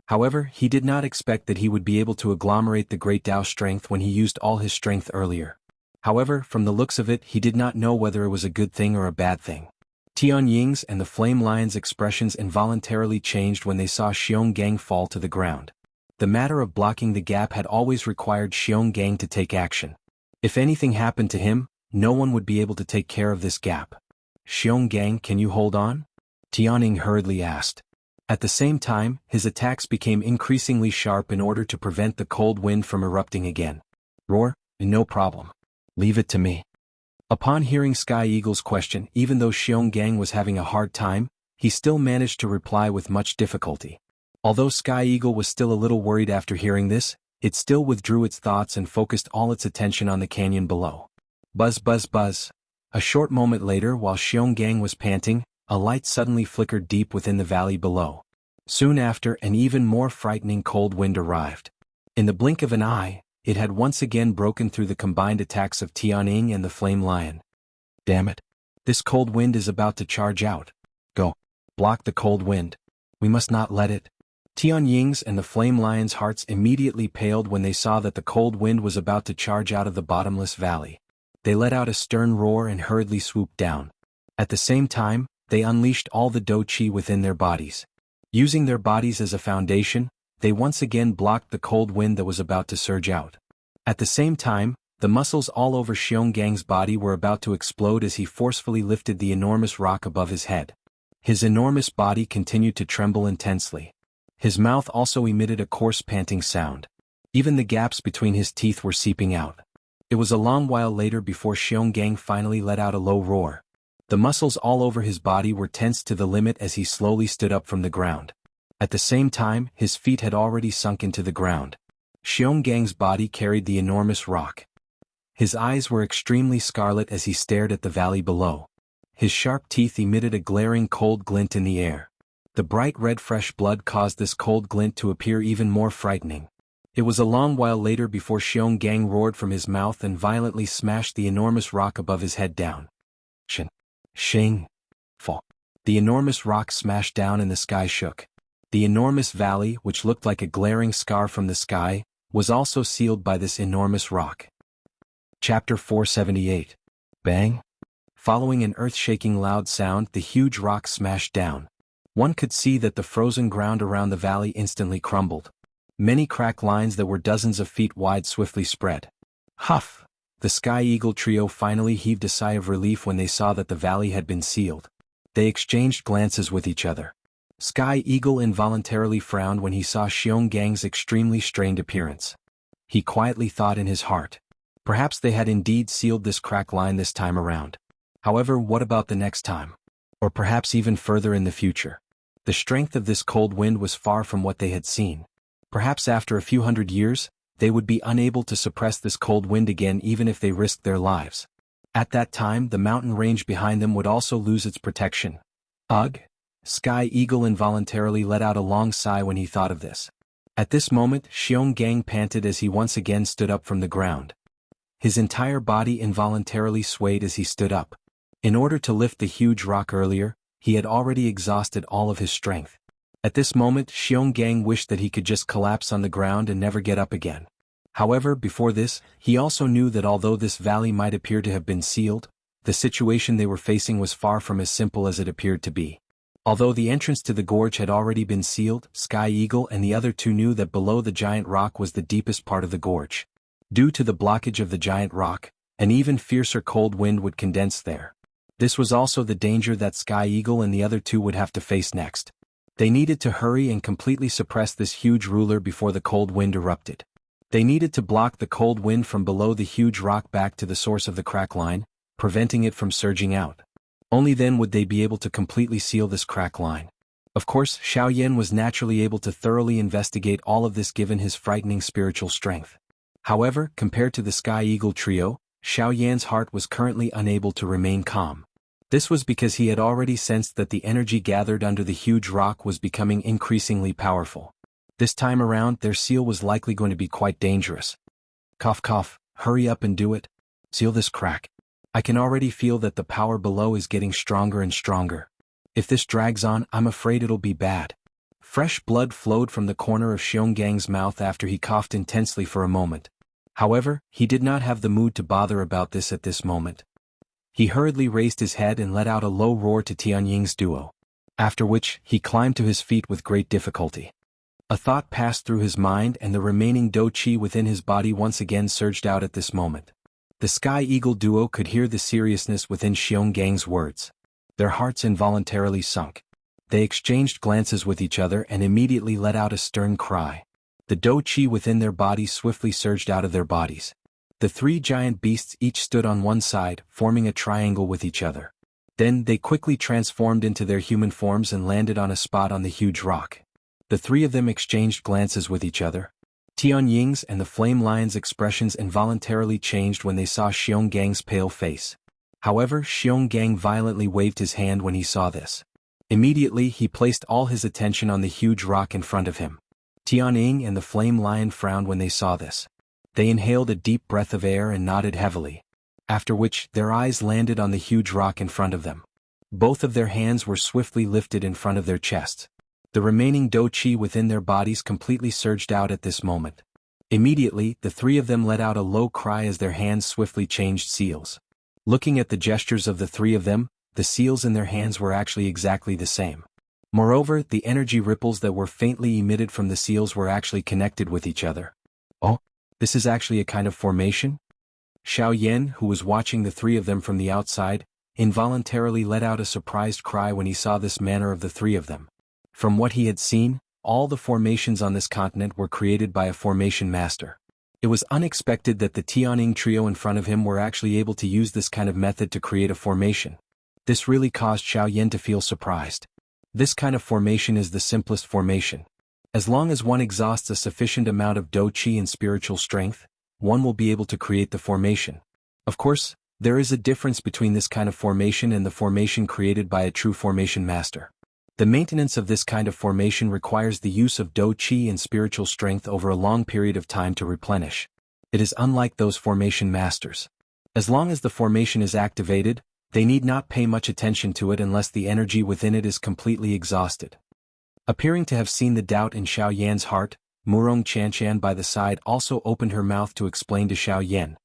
However, he did not expect that he would be able to agglomerate the great Tao strength when he used all his strength earlier. However, from the looks of it, he did not know whether it was a good thing or a bad thing. Tianying's and the Flame Lion's expressions involuntarily changed when they saw Xianxia fall to the ground. The matter of blocking the gap had always required Xianxia to take action. If anything happened to him, no one would be able to take care of this gap. Xianxia, can you hold on? Tianying hurriedly asked. At the same time, his attacks became increasingly sharp in order to prevent the cold wind from erupting again. Roar, no problem. Leave it to me. Upon hearing Sky Eagle's question, even though Xianxia was having a hard time, he still managed to reply with much difficulty. Although Sky Eagle was still a little worried after hearing this, it still withdrew its thoughts and focused all its attention on the canyon below. Buzz buzz buzz. A short moment later, while Xianxia was panting, a light suddenly flickered deep within the valley below. Soon after, an even more frightening cold wind arrived. In the blink of an eye, it had once again broken through the combined attacks of Tianying and the Flame Lion. Damn it! This cold wind is about to charge out. Go. Block the cold wind. We must not let it. Tianying's and the Flame Lion's hearts immediately paled when they saw that the cold wind was about to charge out of the bottomless valley. They let out a stern roar and hurriedly swooped down. At the same time, they unleashed all the Do Chi within their bodies. Using their bodies as a foundation, they once again blocked the cold wind that was about to surge out. At the same time, the muscles all over Xianxia's body were about to explode as he forcefully lifted the enormous rock above his head. His enormous body continued to tremble intensely. His mouth also emitted a coarse panting sound. Even the gaps between his teeth were seeping out. It was a long while later before Xianxia finally let out a low roar. The muscles all over his body were tensed to the limit as he slowly stood up from the ground. At the same time, his feet had already sunk into the ground. Xianxia's body carried the enormous rock. His eyes were extremely scarlet as he stared at the valley below. His sharp teeth emitted a glaring cold glint in the air. The bright red fresh blood caused this cold glint to appear even more frightening. It was a long while later before Xianxia roared from his mouth and violently smashed the enormous rock above his head down. Shing. Fall. The enormous rock smashed down and the sky shook. The enormous valley, which looked like a glaring scar from the sky, was also sealed by this enormous rock. Chapter 478. Bang. Following an earth-shaking loud sound, the huge rock smashed down. One could see that the frozen ground around the valley instantly crumbled. Many crack lines that were dozens of feet wide swiftly spread. Huff! The Sky Eagle trio finally heaved a sigh of relief when they saw that the valley had been sealed. They exchanged glances with each other. Sky Eagle involuntarily frowned when he saw Xianxia's extremely strained appearance. He quietly thought in his heart. Perhaps they had indeed sealed this crack line this time around. However, what about the next time? Or perhaps even further in the future? The strength of this cold wind was far from what they had seen. Perhaps after a few hundred years, they would be unable to suppress this cold wind again even if they risked their lives. At that time, the mountain range behind them would also lose its protection. Ugh! Sky Eagle involuntarily let out a long sigh when he thought of this. At this moment, Xianxia panted as he once again stood up from the ground. His entire body involuntarily swayed as he stood up. In order to lift the huge rock earlier, he had already exhausted all of his strength. At this moment, Xianxia wished that he could just collapse on the ground and never get up again. However, before this, he also knew that although this valley might appear to have been sealed, the situation they were facing was far from as simple as it appeared to be. Although the entrance to the gorge had already been sealed, Sky Eagle and the other two knew that below the giant rock was the deepest part of the gorge. Due to the blockage of the giant rock, an even fiercer cold wind would condense there. This was also the danger that Sky Eagle and the other two would have to face next. They needed to hurry and completely suppress this huge ruler before the cold wind erupted. They needed to block the cold wind from below the huge rock back to the source of the crack line, preventing it from surging out. Only then would they be able to completely seal this crack line. Of course, Xiaoyan was naturally able to thoroughly investigate all of this given his frightening spiritual strength. However, compared to the Sky Eagle trio, Xiaoyan's heart was currently unable to remain calm. This was because he had already sensed that the energy gathered under the huge rock was becoming increasingly powerful. This time around, their seal was likely going to be quite dangerous. Cough cough, hurry up and do it. Seal this crack. I can already feel that the power below is getting stronger and stronger. If this drags on, I'm afraid it'll be bad. Fresh blood flowed from the corner of Xianxia's mouth after he coughed intensely for a moment. However, he did not have the mood to bother about this at this moment. He hurriedly raised his head and let out a low roar to Tianying's duo. After which, he climbed to his feet with great difficulty. A thought passed through his mind and the remaining do qi within his body once again surged out at this moment. The Sky Eagle duo could hear the seriousness within Xianxia's words. Their hearts involuntarily sunk. They exchanged glances with each other and immediately let out a stern cry. The do qi within their bodies swiftly surged out of their bodies. The three giant beasts each stood on one side, forming a triangle with each other. Then they quickly transformed into their human forms and landed on a spot on the huge rock. The three of them exchanged glances with each other. Tianying's and the Flame Lion's expressions involuntarily changed when they saw Xianxia's pale face. However, Xianxia violently waved his hand when he saw this. Immediately he placed all his attention on the huge rock in front of him. Tianying and the Flame Lion frowned when they saw this. They inhaled a deep breath of air and nodded heavily. After which, their eyes landed on the huge rock in front of them. Both of their hands were swiftly lifted in front of their chests. The remaining do qi within their bodies completely surged out at this moment. Immediately, the three of them let out a low cry as their hands swiftly changed seals. Looking at the gestures of the three of them, the seals in their hands were actually exactly the same. Moreover, the energy ripples that were faintly emitted from the seals were actually connected with each other. Oh, this is actually a kind of formation? Xiaoyan, who was watching the three of them from the outside, involuntarily let out a surprised cry when he saw this manner of the three of them. From what he had seen, all the formations on this continent were created by a formation master. It was unexpected that the Tianying trio in front of him were actually able to use this kind of method to create a formation. This really caused Xiaoyan to feel surprised. This kind of formation is the simplest formation. As long as one exhausts a sufficient amount of do qi and spiritual strength, one will be able to create the formation. Of course, there is a difference between this kind of formation and the formation created by a true formation master. The maintenance of this kind of formation requires the use of do qi and spiritual strength over a long period of time to replenish. It is unlike those formation masters. As long as the formation is activated, they need not pay much attention to it unless the energy within it is completely exhausted. Appearing to have seen the doubt in Xiaoyan's heart, Murong Qianshan by the side also opened her mouth to explain to Xiaoyan.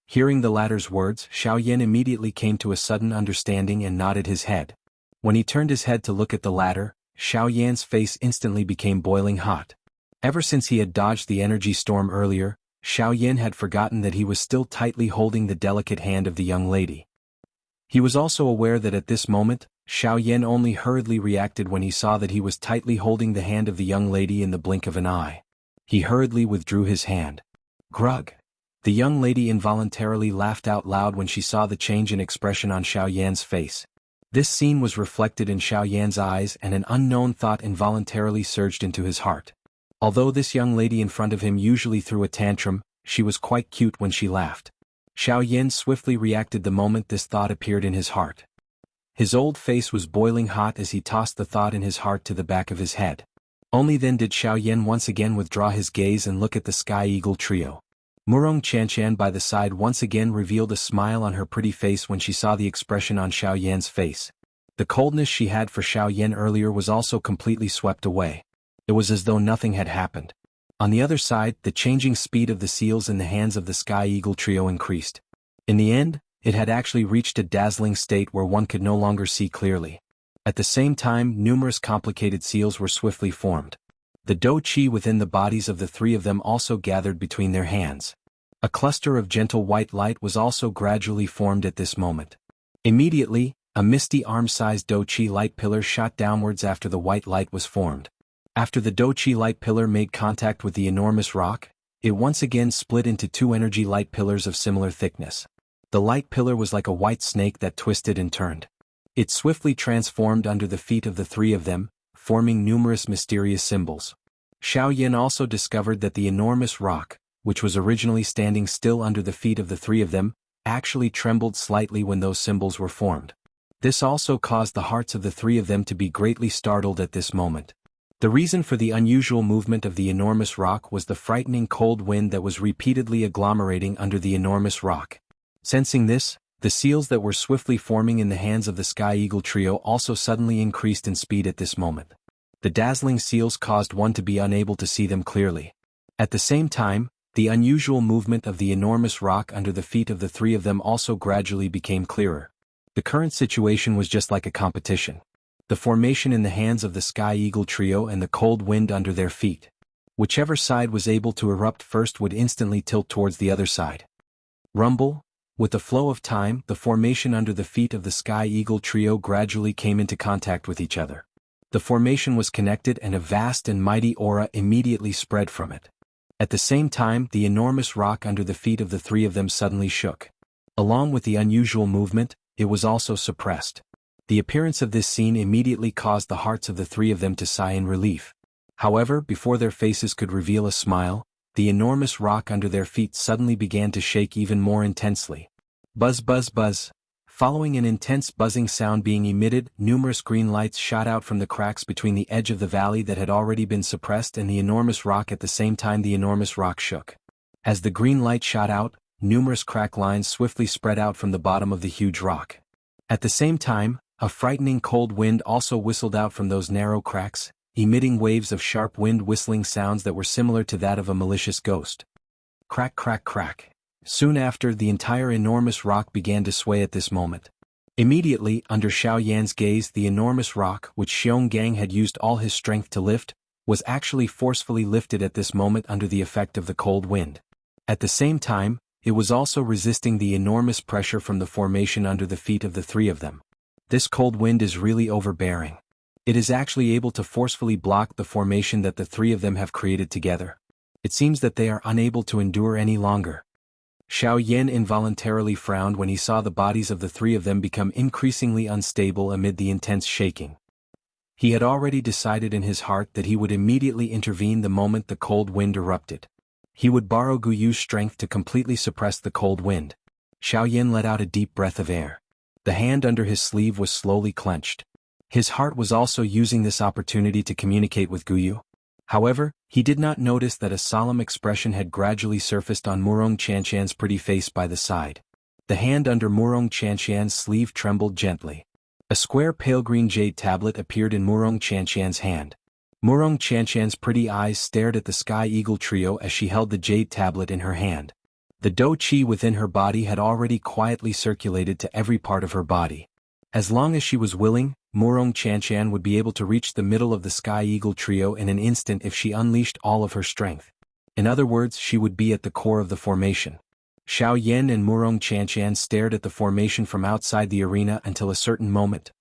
Hearing the latter's words, Xiaoyan immediately came to a sudden understanding and nodded his head. When he turned his head to look at the latter, Xiaoyan's face instantly became boiling hot. Ever since he had dodged the energy storm earlier, Xiaoyan had forgotten that he was still tightly holding the delicate hand of the young lady. He was also aware that at this moment, Xiaoyan only hurriedly reacted when he saw that he was tightly holding the hand of the young lady in the blink of an eye. He hurriedly withdrew his hand. Grug! The young lady involuntarily laughed out loud when she saw the change in expression on Xiaoyan's face. This scene was reflected in Xiaoyan's eyes and an unknown thought involuntarily surged into his heart. Although this young lady in front of him usually threw a tantrum, she was quite cute when she laughed. Xiaoyan swiftly reacted the moment this thought appeared in his heart. His old face was boiling hot as he tossed the thought in his heart to the back of his head. Only then did Xiaoyan once again withdraw his gaze and look at the Sky Eagle trio. Murong Qianqian by the side once again revealed a smile on her pretty face when she saw the expression on Xiaoyan's face. The coldness she had for Xiaoyan earlier was also completely swept away. It was as though nothing had happened. On the other side, the changing speed of the seals in the hands of the Sky Eagle trio increased. In the end, it had actually reached a dazzling state where one could no longer see clearly. At the same time, numerous complicated seals were swiftly formed. The dou qi within the bodies of the three of them also gathered between their hands. A cluster of gentle white light was also gradually formed at this moment. Immediately, a misty arm-sized dou qi light pillar shot downwards after the white light was formed. After the dou qi light pillar made contact with the enormous rock, it once again split into two energy light pillars of similar thickness. The light pillar was like a white snake that twisted and turned. It swiftly transformed under the feet of the three of them, forming numerous mysterious symbols. Xiaoyan also discovered that the enormous rock, which was originally standing still under the feet of the three of them, actually trembled slightly when those symbols were formed. This also caused the hearts of the three of them to be greatly startled at this moment. The reason for the unusual movement of the enormous rock was the frightening cold wind that was repeatedly agglomerating under the enormous rock. Sensing this, the seals that were swiftly forming in the hands of the Sky Eagle trio also suddenly increased in speed at this moment. The dazzling seals caused one to be unable to see them clearly. At the same time, the unusual movement of the enormous rock under the feet of the three of them also gradually became clearer. The current situation was just like a competition. The formation in the hands of the Sky Eagle trio and the cold wind under their feet. Whichever side was able to erupt first would instantly tilt towards the other side. Rumble. With the flow of time, the formation under the feet of the Sky Eagle trio gradually came into contact with each other. The formation was connected and a vast and mighty aura immediately spread from it. At the same time, the enormous rock under the feet of the three of them suddenly shook. Along with the unusual movement, it was also suppressed. The appearance of this scene immediately caused the hearts of the three of them to sigh in relief. However, before their faces could reveal a smile, the enormous rock under their feet suddenly began to shake even more intensely. Buzz buzz buzz. Following an intense buzzing sound being emitted, numerous green lights shot out from the cracks between the edge of the valley that had already been suppressed and the enormous rock. At the same time, the enormous rock shook. As the green light shot out, numerous crack lines swiftly spread out from the bottom of the huge rock. At the same time, a frightening cold wind also whistled out from those narrow cracks, emitting waves of sharp wind whistling sounds that were similar to that of a malicious ghost. Crack crack crack. Soon after, the entire enormous rock began to sway at this moment. Immediately, under Xiaoyan's gaze, the enormous rock, which Xionggang had used all his strength to lift, was actually forcefully lifted at this moment under the effect of the cold wind. At the same time, it was also resisting the enormous pressure from the formation under the feet of the three of them. This cold wind is really overbearing. It is actually able to forcefully block the formation that the three of them have created together. It seems that they are unable to endure any longer. Xiaoyan involuntarily frowned when he saw the bodies of the three of them become increasingly unstable amid the intense shaking. He had already decided in his heart that he would immediately intervene the moment the cold wind erupted. He would borrow Guyu's strength to completely suppress the cold wind. Xiaoyan let out a deep breath of air. The hand under his sleeve was slowly clenched. His heart was also using this opportunity to communicate with Guyu. However, he did not notice that a solemn expression had gradually surfaced on Murong Qianqian's pretty face by the side. The hand under Murong Qianqian's sleeve trembled gently. A square pale green jade tablet appeared in Murong Qianqian's hand. Murong Qianqian's pretty eyes stared at the Sky Eagle trio as she held the jade tablet in her hand. The dou qi within her body had already quietly circulated to every part of her body. As long as she was willing, Murong Qianqian would be able to reach the middle of the Sky Eagle trio in an instant if she unleashed all of her strength. In other words, she would be at the core of the formation. Xiaoyan and Murong Qianqian stared at the formation from outside the arena until a certain moment.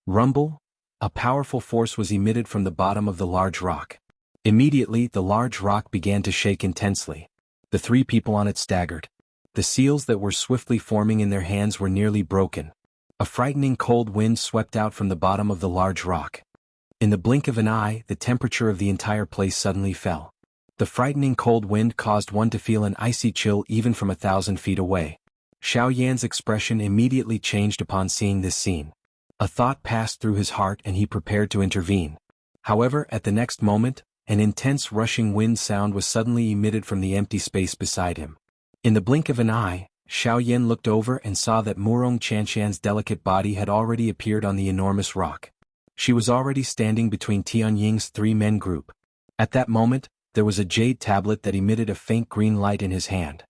Rumble! A powerful force was emitted from the bottom of the large rock. Immediately, the large rock began to shake intensely. The three people on it staggered. The seals that were swiftly forming in their hands were nearly broken. A frightening cold wind swept out from the bottom of the large rock. In the blink of an eye, the temperature of the entire place suddenly fell. The frightening cold wind caused one to feel an icy chill even from 1,000 feet away. Xiaoyan's expression immediately changed upon seeing this scene. A thought passed through his heart and he prepared to intervene. However, at the next moment, an intense rushing wind sound was suddenly emitted from the empty space beside him. In the blink of an eye, Xiaoyan looked over and saw that Murong Qianqian's delicate body had already appeared on the enormous rock. She was already standing between Tianying's three-men group. At that moment, there was a jade tablet that emitted a faint green light in his hand.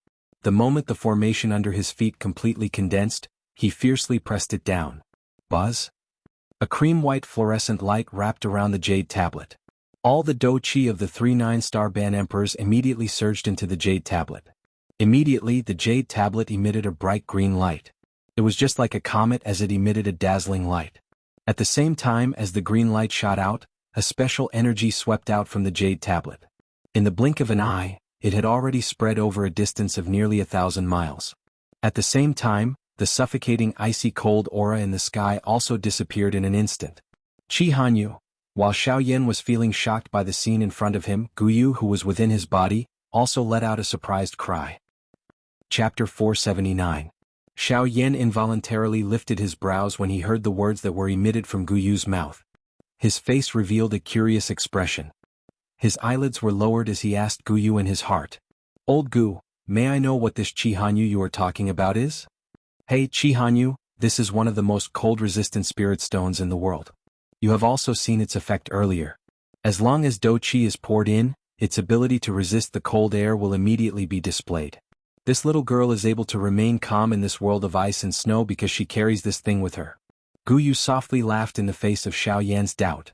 The moment the formation under his feet completely condensed, he fiercely pressed it down. Buzz? A cream-white fluorescent light wrapped around the jade tablet. All the do-chi of the 3 9-star Ban Emperors immediately surged into the jade tablet. Immediately the jade tablet emitted a bright green light. It was just like a comet as it emitted a dazzling light. At the same time as the green light shot out, a special energy swept out from the jade tablet. In the blink of an eye, it had already spread over a distance of nearly 1,000 miles. At the same time, the suffocating icy cold aura in the sky also disappeared in an instant. Jianghu. While Xiaoyan was feeling shocked by the scene in front of him, Guyu, who was within his body, also let out a surprised cry. Chapter 479. Xiaoyan involuntarily lifted his brows when he heard the words that were emitted from Guyu's mouth. His face revealed a curious expression. His eyelids were lowered as he asked Guyu in his heart. Old Gu, may I know what this Jianghu you are talking about is? Hey Jianghu, this is one of the most cold-resistant spirit stones in the world. You have also seen its effect earlier. As long as Do-Chi is poured in, its ability to resist the cold air will immediately be displayed. This little girl is able to remain calm in this world of ice and snow because she carries this thing with her. Guyu softly laughed in the face of Xiaoyan's doubt.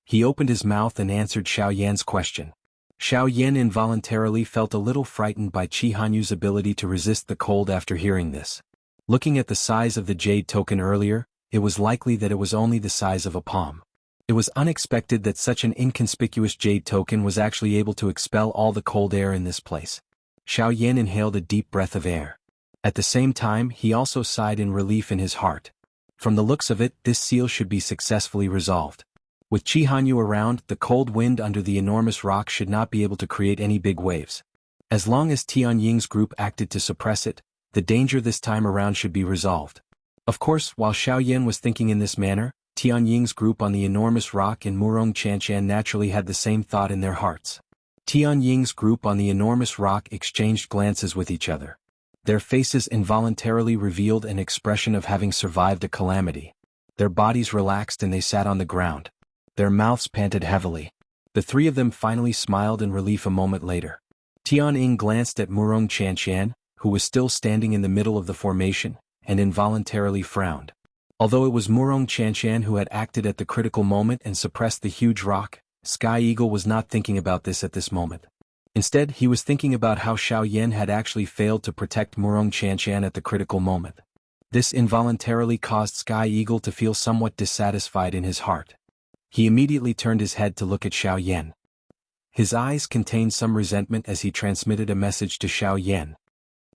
He opened his mouth and answered Xiaoyan's question. Xiaoyan involuntarily felt a little frightened by Jianghu's ability to resist the cold after hearing this. Looking at the size of the jade token earlier, it was likely that it was only the size of a palm. It was unexpected that such an inconspicuous jade token was actually able to expel all the cold air in this place. Xiaoyan inhaled a deep breath of air. At the same time, he also sighed in relief in his heart. From the looks of it, this seal should be successfully resolved. With Jianghu around, the cold wind under the enormous rock should not be able to create any big waves. As long as Tianying's group acted to suppress it, the danger this time around should be resolved. Of course, while Xiaoyan was thinking in this manner, Tianying's group on the enormous rock and Murong Qianqian naturally had the same thought in their hearts. Tianying's group on the enormous rock exchanged glances with each other. Their faces involuntarily revealed an expression of having survived a calamity. Their bodies relaxed and they sat on the ground. Their mouths panted heavily. The three of them finally smiled in relief a moment later. Tianying glanced at Murong Qianqian, who was still standing in the middle of the formation, and involuntarily frowned. Although it was Murong Qianqian who had acted at the critical moment and suppressed the huge rock, Sky Eagle was not thinking about this at this moment. Instead, he was thinking about how Xiaoyan had actually failed to protect Murong Qianqian at the critical moment. This involuntarily caused Sky Eagle to feel somewhat dissatisfied in his heart. He immediately turned his head to look at Xiaoyan. His eyes contained some resentment as he transmitted a message to Xiaoyan.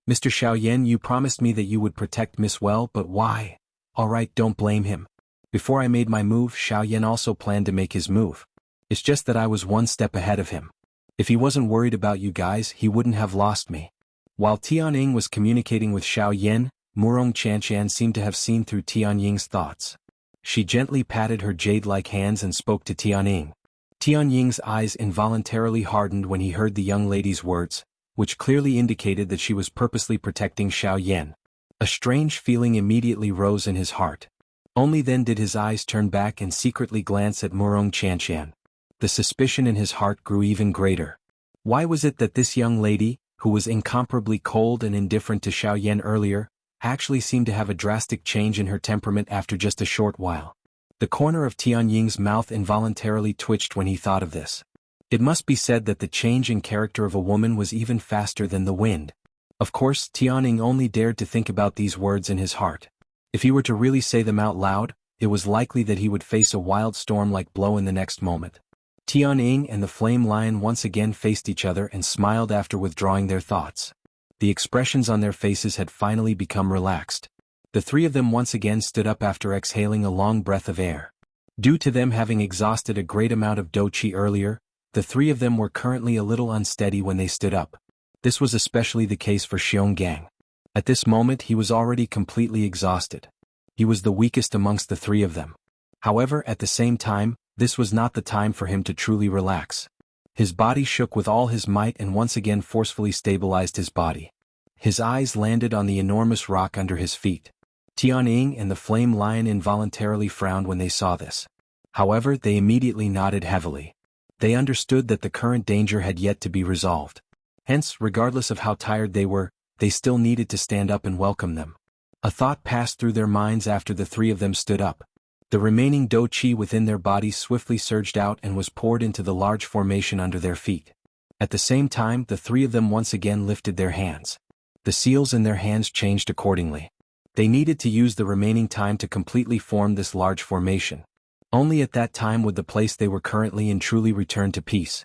Mr. Xiaoyan, you promised me that you would protect Miss Well, but why? Alright, don't blame him. Before I made my move, Xiaoyan also planned to make his move. It's just that I was one step ahead of him. If he wasn't worried about you guys, he wouldn't have lost me. While Tianying was communicating with Xiaoyan, Murong Qianqian seemed to have seen through Tianying's thoughts. She gently patted her jade-like hands and spoke to Tianying. Tianying's eyes involuntarily hardened when he heard the young lady's words, which clearly indicated that she was purposely protecting Xiaoyan. A strange feeling immediately rose in his heart. Only then did his eyes turn back and secretly glance at Murong Qianqian. The suspicion in his heart grew even greater. Why was it that this young lady, who was incomparably cold and indifferent to Xiaoyan earlier, actually seemed to have a drastic change in her temperament after just a short while? The corner of Tianying's mouth involuntarily twitched when he thought of this. It must be said that the change in character of a woman was even faster than the wind. Of course, Tianying only dared to think about these words in his heart. If he were to really say them out loud, it was likely that he would face a wild storm-like blow in the next moment. Tianying and the Flame Lion once again faced each other and smiled after withdrawing their thoughts. The expressions on their faces had finally become relaxed. The three of them once again stood up after exhaling a long breath of air. Due to them having exhausted a great amount of do-chi earlier, the three of them were currently a little unsteady when they stood up. This was especially the case for Xionggang. At this moment he was already completely exhausted. He was the weakest amongst the three of them. However, at the same time, this was not the time for him to truly relax. His body shook with all his might and once again forcefully stabilized his body. His eyes landed on the enormous rock under his feet. Tianying and the Flame Lion involuntarily frowned when they saw this. However, they immediately nodded heavily. They understood that the current danger had yet to be resolved. Hence, regardless of how tired they were, they still needed to stand up and welcome them. A thought passed through their minds after the three of them stood up. The remaining do qi within their bodies swiftly surged out and was poured into the large formation under their feet. At the same time, the three of them once again lifted their hands. The seals in their hands changed accordingly. They needed to use the remaining time to completely form this large formation. Only at that time would the place they were currently in truly return to peace.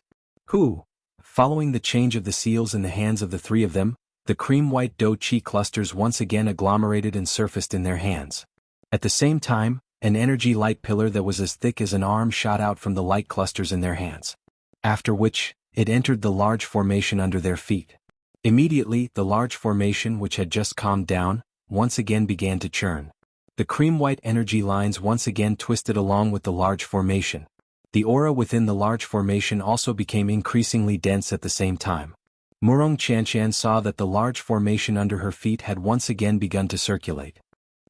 Following the change of the seals in the hands of the three of them, the cream-white do qi clusters once again agglomerated and surfaced in their hands. At the same time, an energy light pillar that was as thick as an arm shot out from the light clusters in their hands. After which, it entered the large formation under their feet. Immediately, the large formation, which had just calmed down, once again began to churn. The cream-white energy lines once again twisted along with the large formation. The aura within the large formation also became increasingly dense at the same time. Murong Xianxia saw that the large formation under her feet had once again begun to circulate.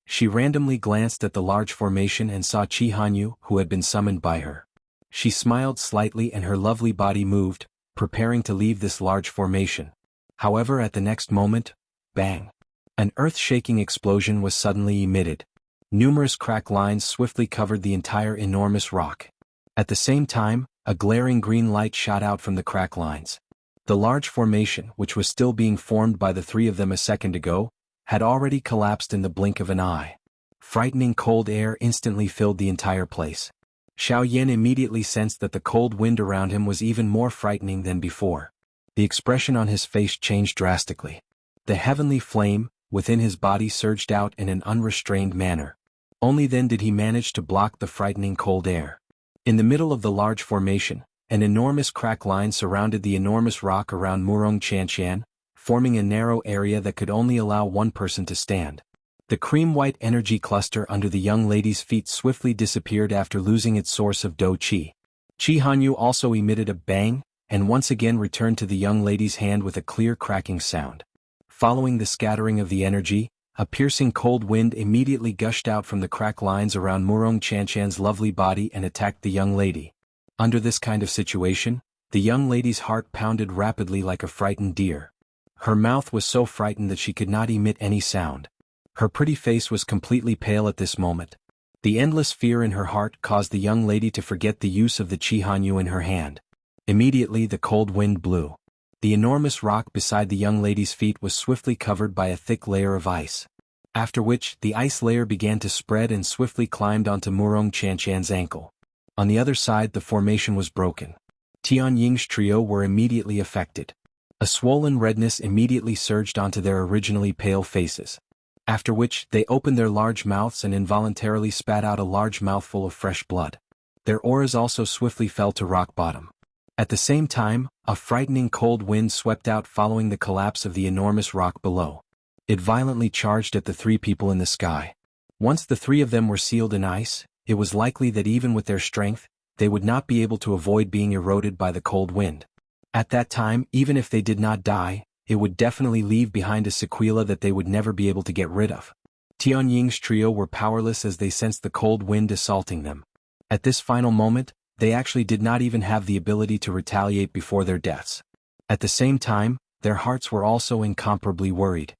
She randomly glanced at the large formation and saw Jianghu, who had been summoned by her. She smiled slightly and her lovely body moved, preparing to leave this large formation. However, at the next moment, bang! An earth-shaking explosion was suddenly emitted. Numerous crack lines swiftly covered the entire enormous rock. At the same time, a glaring green light shot out from the crack lines. The large formation, which was still being formed by the three of them a second ago, had already collapsed in the blink of an eye. Frightening cold air instantly filled the entire place. Xiaoyan immediately sensed that the cold wind around him was even more frightening than before. The expression on his face changed drastically. The heavenly flame within his body surged out in an unrestrained manner. Only then did he manage to block the frightening cold air. In the middle of the large formation, an enormous crack line surrounded the enormous rock around Murong Xianxia, forming a narrow area that could only allow one person to stand. The cream-white energy cluster under the young lady's feet swiftly disappeared after losing its source of do qi. Jianghu also emitted a bang, and once again returned to the young lady's hand with a clear cracking sound. Following the scattering of the energy, a piercing cold wind immediately gushed out from the crack lines around Murong Xianxia's lovely body and attacked the young lady. Under this kind of situation, the young lady's heart pounded rapidly like a frightened deer. Her mouth was so frightened that she could not emit any sound. Her pretty face was completely pale at this moment. The endless fear in her heart caused the young lady to forget the use of the Jianghu in her hand. Immediately the cold wind blew. The enormous rock beside the young lady's feet was swiftly covered by a thick layer of ice. After which, the ice layer began to spread and swiftly climbed onto Murong Xianxia's ankle. On the other side, the formation was broken. Tianying's trio were immediately affected. A swollen redness immediately surged onto their originally pale faces. After which, they opened their large mouths and involuntarily spat out a large mouthful of fresh blood. Their auras also swiftly fell to rock bottom. At the same time, a frightening cold wind swept out following the collapse of the enormous rock below. It violently charged at the three people in the sky. Once the three of them were sealed in ice, it was likely that even with their strength, they would not be able to avoid being eroded by the cold wind. At that time, even if they did not die, it would definitely leave behind a sequela that they would never be able to get rid of. Tianying's trio were powerless as they sensed the cold wind assaulting them. At this final moment, they actually did not even have the ability to retaliate before their deaths. At the same time, their hearts were also incomparably worried.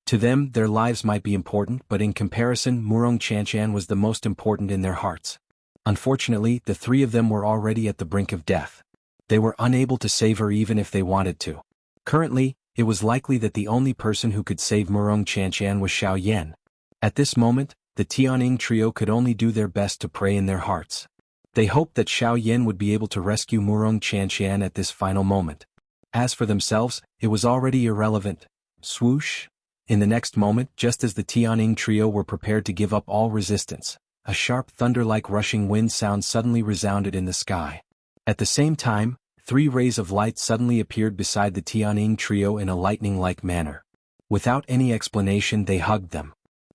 To them, their lives might be important, but in comparison, Murong Xianxia was the most important in their hearts. Unfortunately, the three of them were already at the brink of death. They were unable to save her even if they wanted to. Currently, it was likely that the only person who could save Murong Xianxia was Xiaoyan. At this moment, the Tianying trio could only do their best to pray in their hearts. They hoped that Xiaoyan would be able to rescue Murong Xianxia at this final moment. As for themselves, it was already irrelevant. Swoosh! In the next moment, just as the Tianying trio were prepared to give up all resistance, a sharp thunder-like rushing wind sound suddenly resounded in the sky. At the same time, 3 rays of light suddenly appeared beside the Tianying trio in a lightning-like manner. Without any explanation, they hugged them.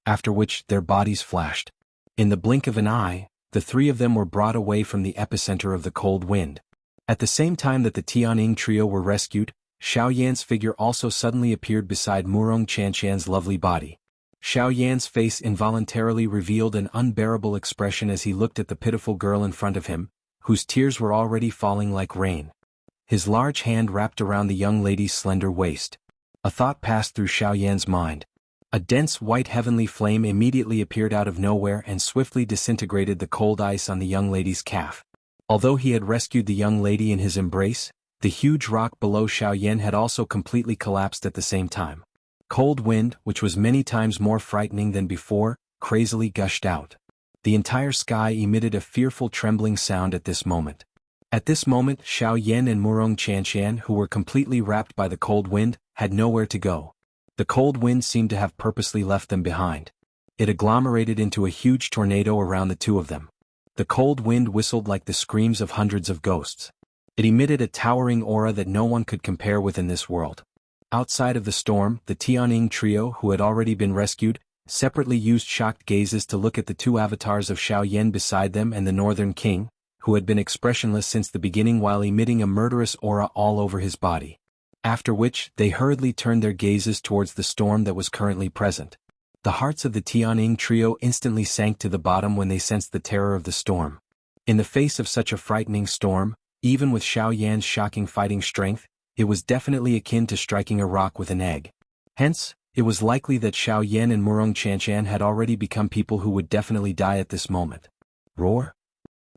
after which their bodies flashed. In the blink of an eye, the three of them were brought away from the epicenter of the cold wind. At the same time that the Tianying trio were rescued, Xiaoyan's figure also suddenly appeared beside Murong Qianqian's lovely body. Xiaoyan's face involuntarily revealed an unbearable expression as he looked at the pitiful girl in front of him, whose tears were already falling like rain. His large hand wrapped around the young lady's slender waist. A thought passed through Xiaoyan's mind. A dense white heavenly flame immediately appeared out of nowhere and swiftly disintegrated the cold ice on the young lady's calf. Although he had rescued the young lady in his embrace, the huge rock below Xiaoyan had also completely collapsed at the same time. Cold wind, which was many times more frightening than before, crazily gushed out. The entire sky emitted a fearful trembling sound at this moment. At this moment, Xiaoyan and Murong Qianqian, who were completely wrapped by the cold wind, had nowhere to go. The cold wind seemed to have purposely left them behind. It agglomerated into a huge tornado around the two of them. The cold wind whistled like the screams of hundreds of ghosts. It emitted a towering aura that no one could compare with in this world. Outside of the storm, the Tianying trio, who had already been rescued, separately used shocked gazes to look at the two avatars of Xiaoyan beside them and the Northern King, who had been expressionless since the beginning while emitting a murderous aura all over his body. After which, they hurriedly turned their gazes towards the storm that was currently present. The hearts of the Tianying trio instantly sank to the bottom when they sensed the terror of the storm. In the face of such a frightening storm, even with Xiaoyan's shocking fighting strength, it was definitely akin to striking a rock with an egg. Hence, it was likely that Xiaoyan and Murong Qianqian had already become people who would definitely die at this moment. Roar?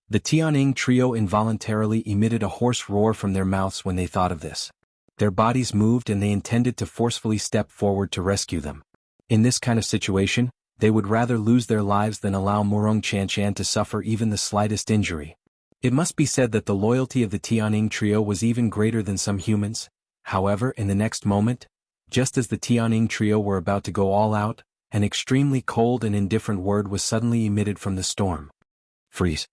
The Tianying trio involuntarily emitted a hoarse roar from their mouths when they thought of this. Their bodies moved and they intended to forcefully step forward to rescue them. In this kind of situation, they would rather lose their lives than allow Murong Qianqian to suffer even the slightest injury. It must be said that the loyalty of the Tianying trio was even greater than some humans. However, in the next moment, just as the Tianying trio were about to go all out, an extremely cold and indifferent word was suddenly emitted from the storm. Freeze.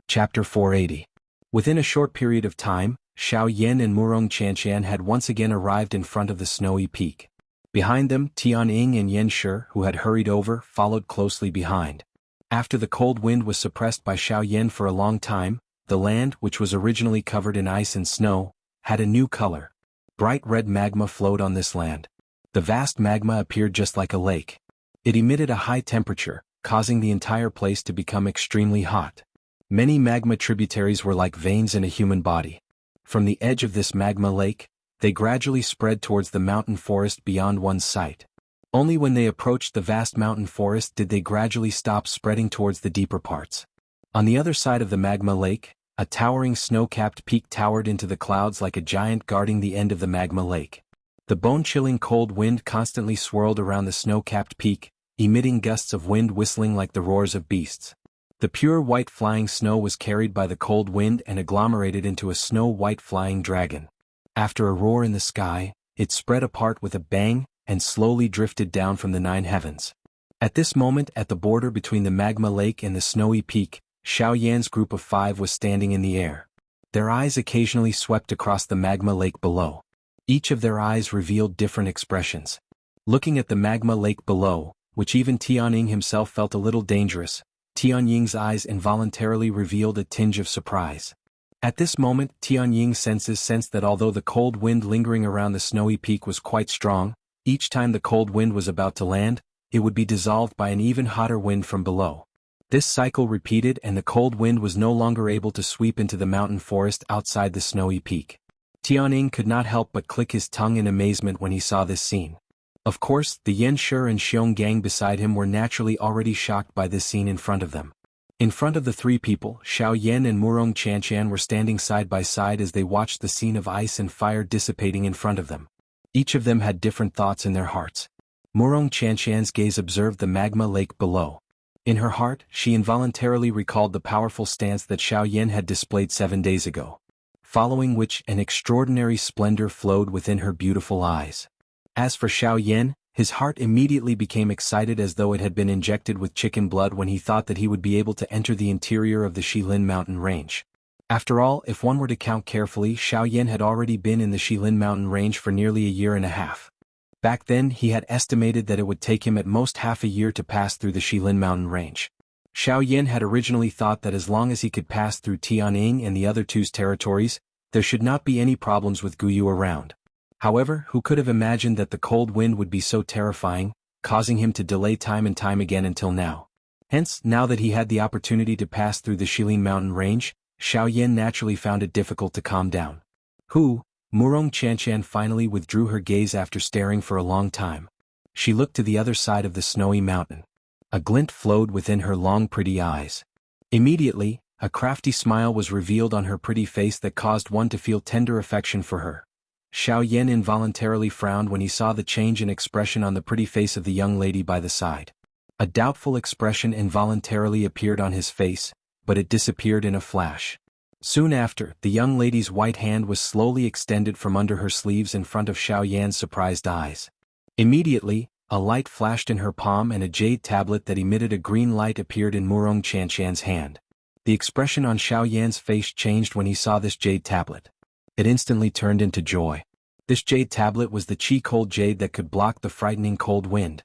Chapter 480. Within a short period of time, Xiaoyan and Murong Qianqian had once again arrived in front of the snowy peak. Behind them, Tianying and Yanshi, who had hurried over, followed closely behind. After the cold wind was suppressed by Xiaoyan for a long time, the land, which was originally covered in ice and snow, had a new color. Bright red magma flowed on this land. The vast magma appeared just like a lake. It emitted a high temperature, causing the entire place to become extremely hot. Many magma tributaries were like veins in a human body. From the edge of this magma lake, they gradually spread towards the mountain forest beyond one's sight. Only when they approached the vast mountain forest did they gradually stop spreading towards the deeper parts. On the other side of the magma lake, a towering snow-capped peak towered into the clouds like a giant guarding the end of the magma lake. The bone-chilling cold wind constantly swirled around the snow-capped peak, emitting gusts of wind whistling like the roars of beasts. The pure white flying snow was carried by the cold wind and agglomerated into a snow-white flying dragon. After a roar in the sky, it spread apart with a bang and slowly drifted down from the 9 heavens. At this moment, at the border between the magma lake and the snowy peak, Xiaoyan's group of 5 was standing in the air. Their eyes occasionally swept across the magma lake below. Each of their eyes revealed different expressions. Looking at the magma lake below, which even Tianying himself felt a little dangerous, Tianying's eyes involuntarily revealed a tinge of surprise. At this moment, Tianying's senses sensed that although the cold wind lingering around the snowy peak was quite strong, each time the cold wind was about to land, it would be dissolved by an even hotter wind from below. This cycle repeated and the cold wind was no longer able to sweep into the mountain forest outside the snowy peak. Tianying could not help but click his tongue in amazement when he saw this scene. Of course, the Yanshi and Xionggang beside him were naturally already shocked by this scene in front of them. In front of the 3 people, Xiaoyan and Murong Qianqian were standing side by side as they watched the scene of ice and fire dissipating in front of them. Each of them had different thoughts in their hearts. Murong Qianqian's gaze observed the magma lake below. In her heart, she involuntarily recalled the powerful stance that Xiaoyan had displayed 7 days ago. Following which, an extraordinary splendor flowed within her beautiful eyes. As for Xiaoyan, his heart immediately became excited as though it had been injected with chicken blood when he thought that he would be able to enter the interior of the Shilin mountain range. After all, if one were to count carefully, Xiaoyan had already been in the Shilin mountain range for nearly a year and a half. Back then he had estimated that it would take him at most half a year to pass through the Shilin mountain range. Xiaoyan had originally thought that as long as he could pass through Tianying and the other two's territories, there should not be any problems with Guyu around. However, who could have imagined that the cold wind would be so terrifying, causing him to delay time and time again until now. Hence, now that he had the opportunity to pass through the Shilin mountain range, Xiaoyan naturally found it difficult to calm down. Murong Qianqian finally withdrew her gaze after staring for a long time. She looked to the other side of the snowy mountain. A glint flowed within her long pretty eyes. Immediately, a crafty smile was revealed on her pretty face that caused one to feel tender affection for her. Xiaoyan involuntarily frowned when he saw the change in expression on the pretty face of the young lady by the side. A doubtful expression involuntarily appeared on his face, but it disappeared in a flash. Soon after, the young lady's white hand was slowly extended from under her sleeves in front of Xiaoyan's surprised eyes. Immediately, a light flashed in her palm and a jade tablet that emitted a green light appeared in Murong Qianqian's hand. The expression on Xiaoyan's face changed when he saw this jade tablet. It instantly turned into joy. This jade tablet was the qi-cold jade that could block the frightening cold wind.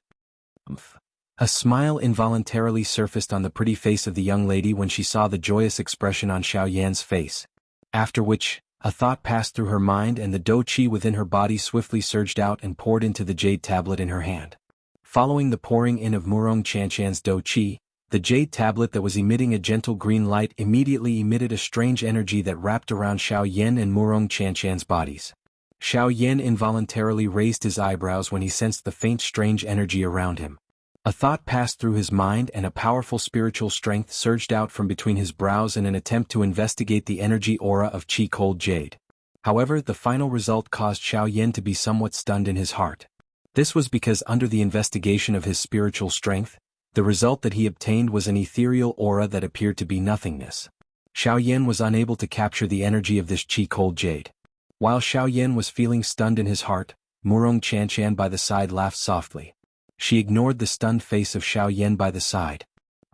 A smile involuntarily surfaced on the pretty face of the young lady when she saw the joyous expression on Xiaoyan's face. After which, a thought passed through her mind and the do qi within her body swiftly surged out and poured into the jade tablet in her hand. Following the pouring in of Murong Qianqian's do qi, the jade tablet that was emitting a gentle green light immediately emitted a strange energy that wrapped around Xiaoyan and Murong Qianqian's bodies. Xiaoyan involuntarily raised his eyebrows when he sensed the faint strange energy around him. A thought passed through his mind and a powerful spiritual strength surged out from between his brows in an attempt to investigate the energy aura of qi-cold jade. However, the final result caused Xiaoyan to be somewhat stunned in his heart. This was because under the investigation of his spiritual strength, the result that he obtained was an ethereal aura that appeared to be nothingness. Xiaoyan was unable to capture the energy of this qi-cold jade. While Xiaoyan was feeling stunned in his heart, Murong Qianqian by the side laughed softly. She ignored the stunned face of Xiaoyan by the side.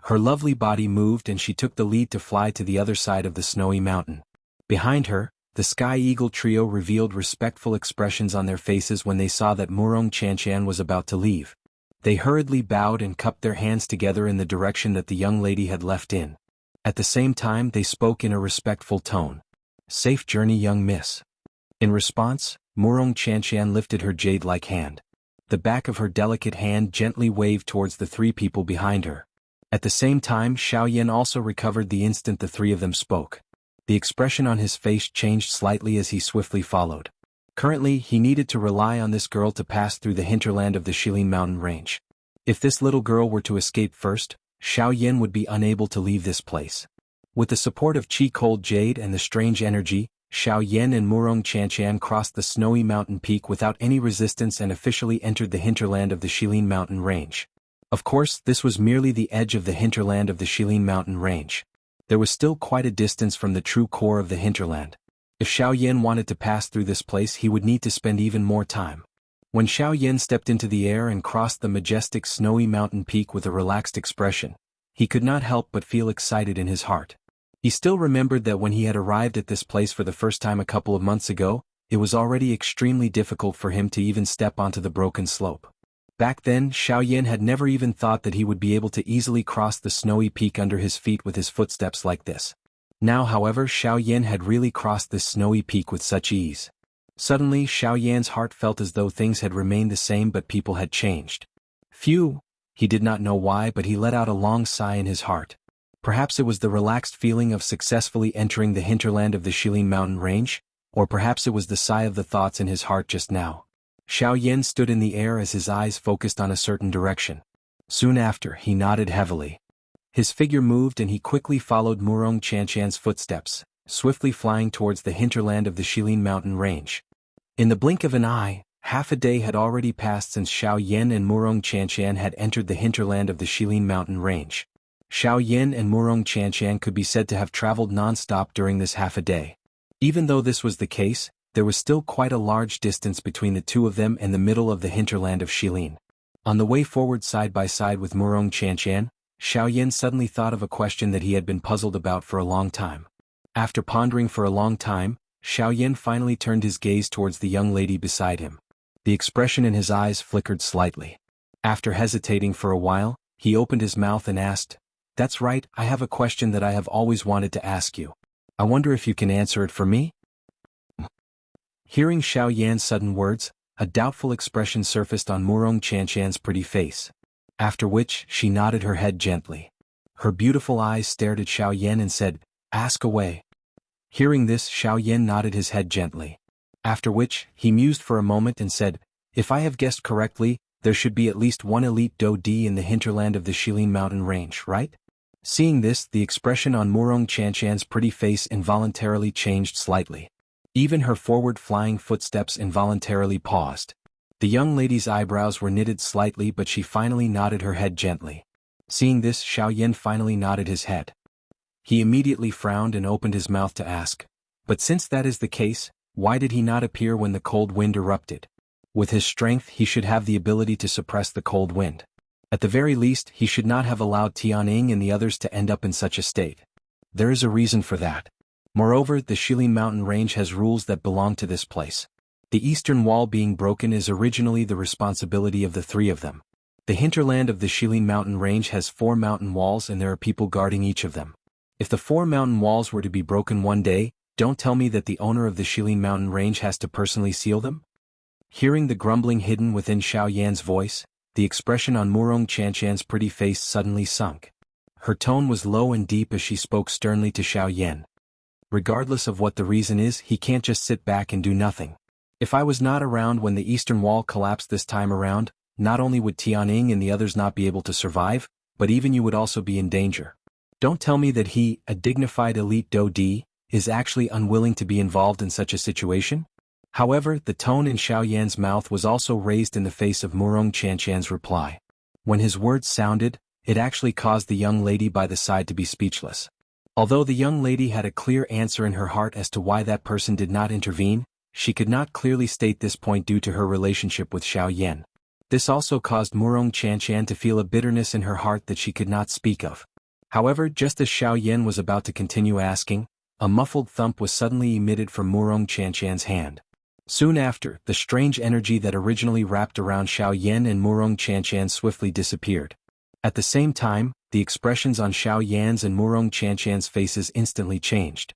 Her lovely body moved and she took the lead to fly to the other side of the snowy mountain. Behind her, the Sky Eagle trio revealed respectful expressions on their faces when they saw that Murong Qianqian was about to leave. They hurriedly bowed and cupped their hands together in the direction that the young lady had left in. At the same time they spoke in a respectful tone. "Safe journey, young miss." In response, Murong Qianqian lifted her jade-like hand. The back of her delicate hand gently waved towards the three people behind her. At the same time Xiaoyan also recovered the instant the three of them spoke. The expression on his face changed slightly as he swiftly followed. Currently he needed to rely on this girl to pass through the hinterland of the Shilin mountain range. If this little girl were to escape first, Xiaoyan would be unable to leave this place. With the support of qi-cold jade and the strange energy, Xiaoyan and Murong Qianqian crossed the snowy mountain peak without any resistance and officially entered the hinterland of the Shilin mountain range. Of course, this was merely the edge of the hinterland of the Shilin mountain range. There was still quite a distance from the true core of the hinterland. If Xiaoyan wanted to pass through this place he would need to spend even more time. When Xiaoyan stepped into the air and crossed the majestic snowy mountain peak with a relaxed expression, he could not help but feel excited in his heart. He still remembered that when he had arrived at this place for the first time a couple of months ago, it was already extremely difficult for him to even step onto the broken slope. Back then, Xiaoyan had never even thought that he would be able to easily cross the snowy peak under his feet with his footsteps like this. Now, however, Xiaoyan had really crossed this snowy peak with such ease. Suddenly, Xiaoyan's heart felt as though things had remained the same but people had changed. Phew! He did not know why but he let out a long sigh in his heart. Perhaps it was the relaxed feeling of successfully entering the hinterland of the Shilin mountain range, or perhaps it was the sigh of the thoughts in his heart just now. Xiaoyan stood in the air as his eyes focused on a certain direction. Soon after, he nodded heavily. His figure moved and he quickly followed Murong Qianqian's footsteps, swiftly flying towards the hinterland of the Shilin mountain range. In the blink of an eye, half a day had already passed since Xiaoyan and Murong Qianqian had entered the hinterland of the Shilin mountain range. Xiaoyan and Murong Qianqian could be said to have traveled non-stop during this half a day. Even though this was the case, there was still quite a large distance between the two of them and the middle of the hinterland of Shilin. On the way forward side by side with Murong Qianqian, Xiaoyan suddenly thought of a question that he had been puzzled about for a long time. After pondering for a long time, Xiaoyan finally turned his gaze towards the young lady beside him. The expression in his eyes flickered slightly. After hesitating for a while, he opened his mouth and asked, "That's right, I have a question that I have always wanted to ask you. I wonder if you can answer it for me?" Hearing Xiaoyan's sudden words, a doubtful expression surfaced on Murong Qianqian's pretty face. After which, she nodded her head gently. Her beautiful eyes stared at Xiaoyan and said, "Ask away." Hearing this, Xiaoyan nodded his head gently. After which, he mused for a moment and said, "If I have guessed correctly, there should be at least one elite Do-Di in the hinterland of the Shilin mountain range, right?" Seeing this, the expression on Murong Qianqian's pretty face involuntarily changed slightly. Even her forward-flying footsteps involuntarily paused. The young lady's eyebrows were knitted slightly, but she finally nodded her head gently. Seeing this, Xiaoyan finally nodded his head. He immediately frowned and opened his mouth to ask, "But since that is the case, why did he not appear when the cold wind erupted? With his strength he should have the ability to suppress the cold wind. At the very least, he should not have allowed Tianning and the others to end up in such a state. There is a reason for that. Moreover, the Shilin mountain range has rules that belong to this place. The eastern wall being broken is originally the responsibility of the three of them. The hinterland of the Shilin mountain range has 4 mountain walls and there are people guarding each of them. If the 4 mountain walls were to be broken one day, don't tell me that the owner of the Shilin mountain range has to personally seal them?" Hearing the grumbling hidden within Xiaoyan's voice, the expression on Murong Qianqian's pretty face suddenly sunk. Her tone was low and deep as she spoke sternly to Xiaoyan. "Regardless of what the reason is, he can't just sit back and do nothing. If I was not around when the eastern wall collapsed this time around, not only would Tianning and the others not be able to survive, but even you would also be in danger. Don't tell me that he, a dignified elite Do-Di, is actually unwilling to be involved in such a situation?" However, the tone in Xiaoyan's mouth was also raised in the face of Murong Qianqian's reply. When his words sounded, it actually caused the young lady by the side to be speechless. Although the young lady had a clear answer in her heart as to why that person did not intervene, she could not clearly state this point due to her relationship with Xiaoyan. This also caused Murong Qianqian to feel a bitterness in her heart that she could not speak of. However, just as Xiaoyan was about to continue asking, a muffled thump was suddenly emitted from Murong Qianqian's hand. Soon after, the strange energy that originally wrapped around Xiaoyan and Murong Qianqian swiftly disappeared. At the same time, the expressions on Xiaoyan's and Murong Qianqian's faces instantly changed.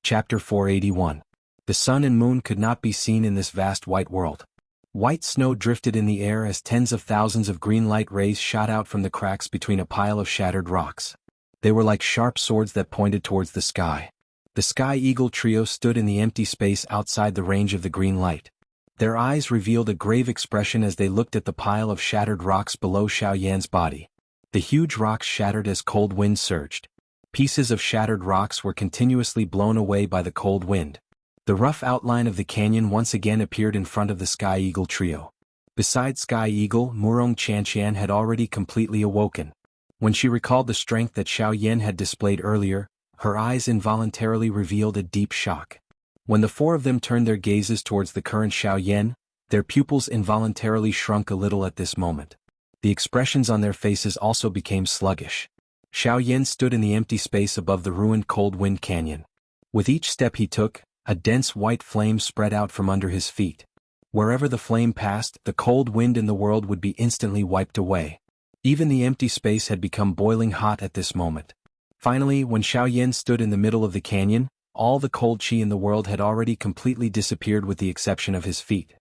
Chapter 481. The sun and moon could not be seen in this vast white world. White snow drifted in the air as tens of thousands of green light rays shot out from the cracks between a pile of shattered rocks. They were like sharp swords that pointed towards the sky. The Sky Eagle trio stood in the empty space outside the range of the green light. Their eyes revealed a grave expression as they looked at the pile of shattered rocks below Xiaoyan's body. The huge rocks shattered as cold wind surged. Pieces of shattered rocks were continuously blown away by the cold wind. The rough outline of the canyon once again appeared in front of the Sky Eagle trio. Besides Sky Eagle, Murong Qianqian had already completely awoken. When she recalled the strength that Xiaoyan had displayed earlier, her eyes involuntarily revealed a deep shock. When the 4 of them turned their gazes towards the current Xiaoyan, their pupils involuntarily shrunk a little at this moment. The expressions on their faces also became sluggish. Xiaoyan stood in the empty space above the ruined cold wind canyon. With each step he took, a dense white flame spread out from under his feet. Wherever the flame passed, the cold wind in the world would be instantly wiped away. Even the empty space had become boiling hot at this moment. Finally, when Xiaoyan stood in the middle of the canyon, all the cold chi in the world had already completely disappeared with the exception of his feet.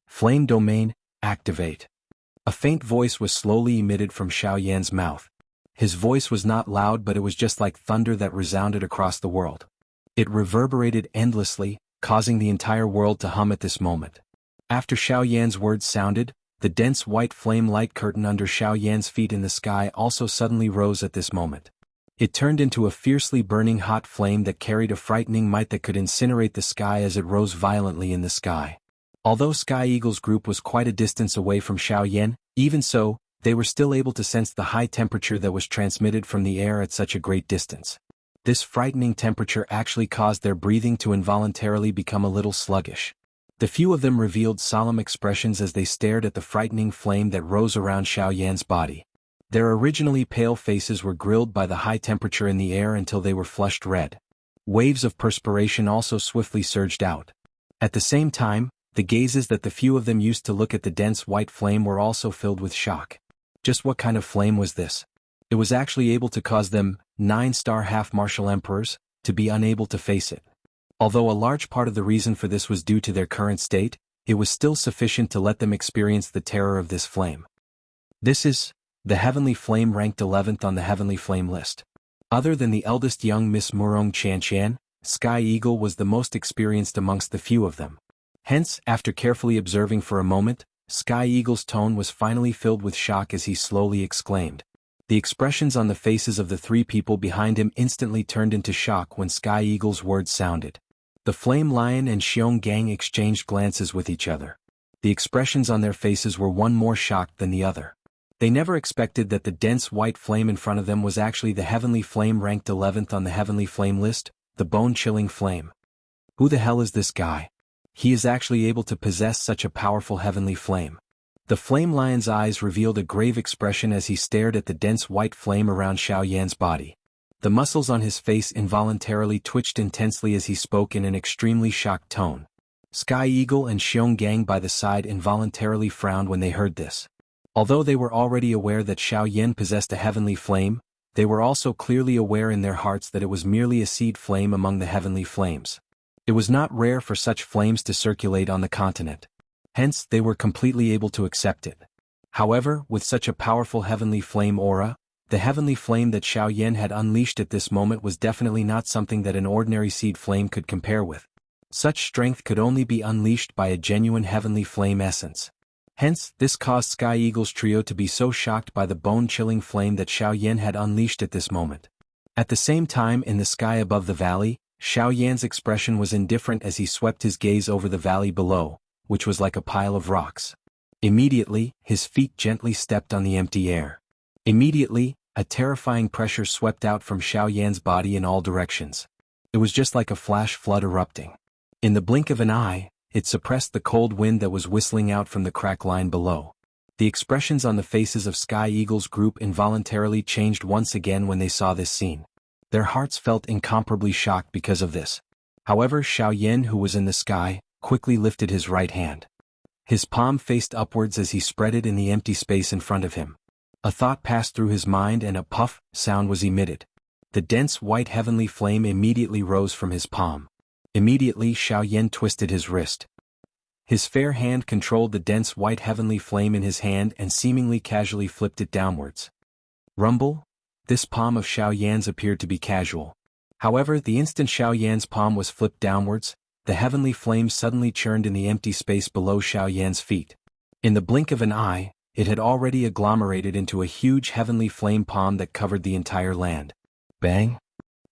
Flame domain, activate. A faint voice was slowly emitted from Xiaoyan's mouth. His voice was not loud, but it was just like thunder that resounded across the world. It reverberated endlessly, causing the entire world to hum at this moment. After Xiaoyan's words sounded, the dense white flame light curtain under Xiaoyan's feet in the sky also suddenly rose at this moment. It turned into a fiercely burning hot flame that carried a frightening might that could incinerate the sky as it rose violently in the sky. Although Sky Eagle's group was quite a distance away from Xiaoyan, even so, they were still able to sense the high temperature that was transmitted from the air at such a great distance. This frightening temperature actually caused their breathing to involuntarily become a little sluggish. The few of them revealed solemn expressions as they stared at the frightening flame that rose around Xiaoyan's body. Their originally pale faces were grilled by the high temperature in the air until they were flushed red. Waves of perspiration also swiftly surged out. At the same time, The gazes that the few of them used to look at the dense white flame were also filled with shock. Just what kind of flame was this? It was actually able to cause them, 9-star half-martial emperors, to be unable to face it. Although a large part of the reason for this was due to their current state, it was still sufficient to let them experience the terror of this flame. This is the Heavenly Flame, ranked 11th on the Heavenly Flame list. Other than the eldest young Miss Murong Xianxia, Sky Eagle was the most experienced amongst the few of them. Hence, after carefully observing for a moment, Sky Eagle's tone was finally filled with shock as he slowly exclaimed. The expressions on the faces of the three people behind him instantly turned into shock when Sky Eagle's words sounded. The Flame Lion and Xiong Gang exchanged glances with each other. The expressions on their faces were one more shocked than the other. They never expected that the dense white flame in front of them was actually the Heavenly Flame, ranked 11th on the Heavenly Flame list, the bone-chilling flame. Who the hell is this guy? He is actually able to possess such a powerful heavenly flame. The Flame Lion's eyes revealed a grave expression as he stared at the dense white flame around Xiaoyan's body. The muscles on his face involuntarily twitched intensely as he spoke in an extremely shocked tone. Sky Eagle and Xiong Gang by the side involuntarily frowned when they heard this. Although they were already aware that Xiaoyan possessed a heavenly flame, they were also clearly aware in their hearts that it was merely a seed flame among the heavenly flames. It was not rare for such flames to circulate on the continent. Hence, they were completely able to accept it. However, with such a powerful heavenly flame aura, the heavenly flame that Xiaoyan had unleashed at this moment was definitely not something that an ordinary seed flame could compare with. Such strength could only be unleashed by a genuine heavenly flame essence. Hence, this caused Sky Eagle's trio to be so shocked by the bone-chilling flame that Xiaoyan had unleashed at this moment. At the same time, in the sky above the valley, Xiaoyan's expression was indifferent as he swept his gaze over the valley below, which was like a pile of rocks. Immediately, his feet gently stepped on the empty air. Immediately, a terrifying pressure swept out from Xiaoyan's body in all directions. It was just like a flash flood erupting. In the blink of an eye, it suppressed the cold wind that was whistling out from the crack line below. The expressions on the faces of Sky Eagle's group involuntarily changed once again when they saw this scene. Their hearts felt incomparably shocked because of this. However, Xiaoyan, who was in the sky, quickly lifted his right hand. His palm faced upwards as he spread it in the empty space in front of him. A thought passed through his mind and a puff sound was emitted. The dense white heavenly flame immediately rose from his palm. Immediately, Xiaoyan twisted his wrist. His fair hand controlled the dense white heavenly flame in his hand and seemingly casually flipped it downwards. Rumble? This palm of Xiaoyan's appeared to be casual. However, the instant Xiaoyan's palm was flipped downwards, the heavenly flame suddenly churned in the empty space below Xiaoyan's feet. In the blink of an eye, it had already agglomerated into a huge heavenly flame palm that covered the entire land. Bang!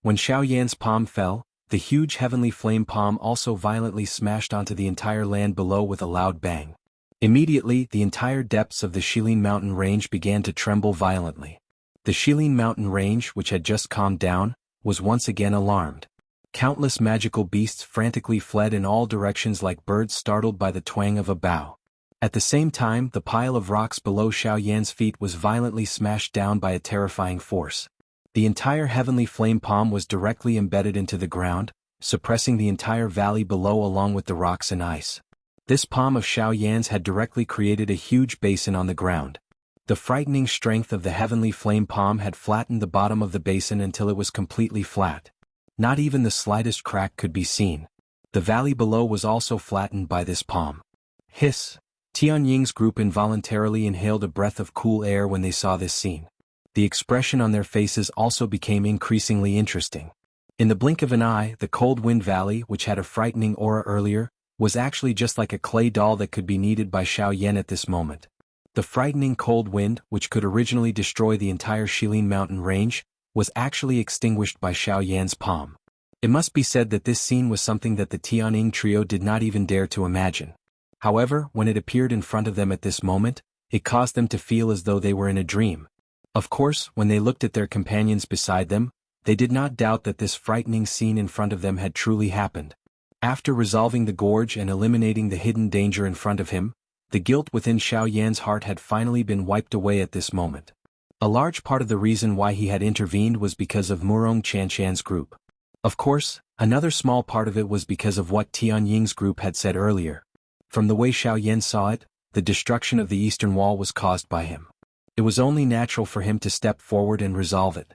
When Xiaoyan's palm fell, the huge heavenly flame palm also violently smashed onto the entire land below with a loud bang. Immediately, the entire depths of the Shilin mountain range began to tremble violently. The Shilin mountain range, which had just calmed down, was once again alarmed. Countless magical beasts frantically fled in all directions like birds startled by the twang of a bow. At the same time, the pile of rocks below Xiaoyan's feet was violently smashed down by a terrifying force. The entire heavenly flame palm was directly embedded into the ground, suppressing the entire valley below along with the rocks and ice. This palm of Xiaoyan's had directly created a huge basin on the ground. The frightening strength of the heavenly flame palm had flattened the bottom of the basin until it was completely flat. Not even the slightest crack could be seen. The valley below was also flattened by this palm. Hiss! Tianying's group involuntarily inhaled a breath of cool air when they saw this scene. The expression on their faces also became increasingly interesting. In the blink of an eye, the Cold Wind Valley, which had a frightening aura earlier, was actually just like a clay doll that could be kneaded by Xiaoyan at this moment. The frightening cold wind, which could originally destroy the entire Shilin mountain range, was actually extinguished by Xiaoyan's palm. It must be said that this scene was something that the Tianying trio did not even dare to imagine. However, when it appeared in front of them at this moment, it caused them to feel as though they were in a dream. Of course, when they looked at their companions beside them, they did not doubt that this frightening scene in front of them had truly happened. After resolving the gorge and eliminating the hidden danger in front of him, the guilt within Xiaoyan's heart had finally been wiped away at this moment. A large part of the reason why he had intervened was because of Murong Chanshan's group. Of course, another small part of it was because of what Tianying's group had said earlier. From the way Xiaoyan saw it, the destruction of the eastern wall was caused by him. It was only natural for him to step forward and resolve it.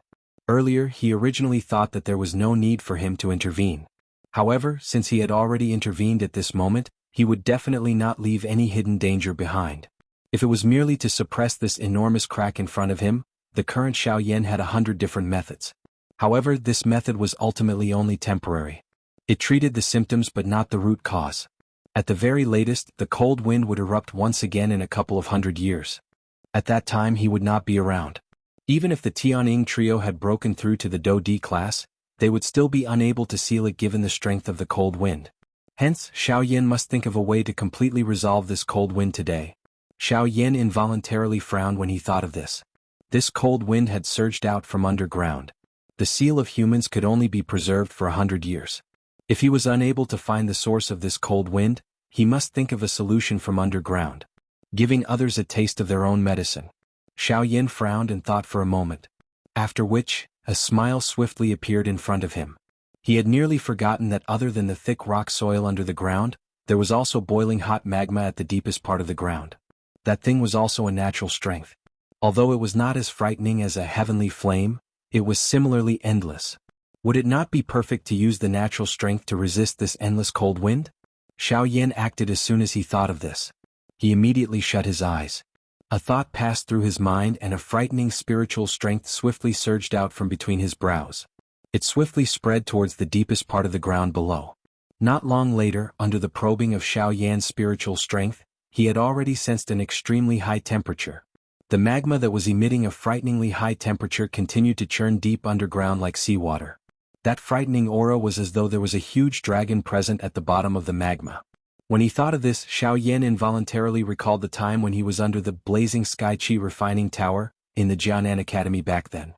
Earlier, he originally thought that there was no need for him to intervene. However, since he had already intervened at this moment, he would definitely not leave any hidden danger behind. If it was merely to suppress this enormous crack in front of him, the current Xiaoyan had 100 different methods. However, this method was ultimately only temporary. It treated the symptoms but not the root cause. At the very latest, the cold wind would erupt once again in a couple of 100 years. At that time he would not be around. Even if the Tianying trio had broken through to the Do D class, they would still be unable to seal it given the strength of the cold wind. Hence, Xiaoyan must think of a way to completely resolve this cold wind today. Xiaoyan involuntarily frowned when he thought of this. This cold wind had surged out from underground. The seal of humans could only be preserved for 100 years. If he was unable to find the source of this cold wind, he must think of a solution from underground. Giving others a taste of their own medicine. Xiaoyan frowned and thought for a moment. After which, a smile swiftly appeared in front of him. He had nearly forgotten that other than the thick rock soil under the ground, there was also boiling hot magma at the deepest part of the ground. That thing was also a natural strength. Although it was not as frightening as a heavenly flame, it was similarly endless. Would it not be perfect to use the natural strength to resist this endless cold wind? Xiaoyan acted as soon as he thought of this. He immediately shut his eyes. A thought passed through his mind and a frightening spiritual strength swiftly surged out from between his brows. It swiftly spread towards the deepest part of the ground below. Not long later, under the probing of Xiaoyan's spiritual strength, he had already sensed an extremely high temperature. The magma that was emitting a frighteningly high temperature continued to churn deep underground like seawater. That frightening aura was as though there was a huge dragon present at the bottom of the magma. When he thought of this, Xiaoyan involuntarily recalled the time when he was under the blazing sky chi refining tower, in the Jiangnan Academy back then.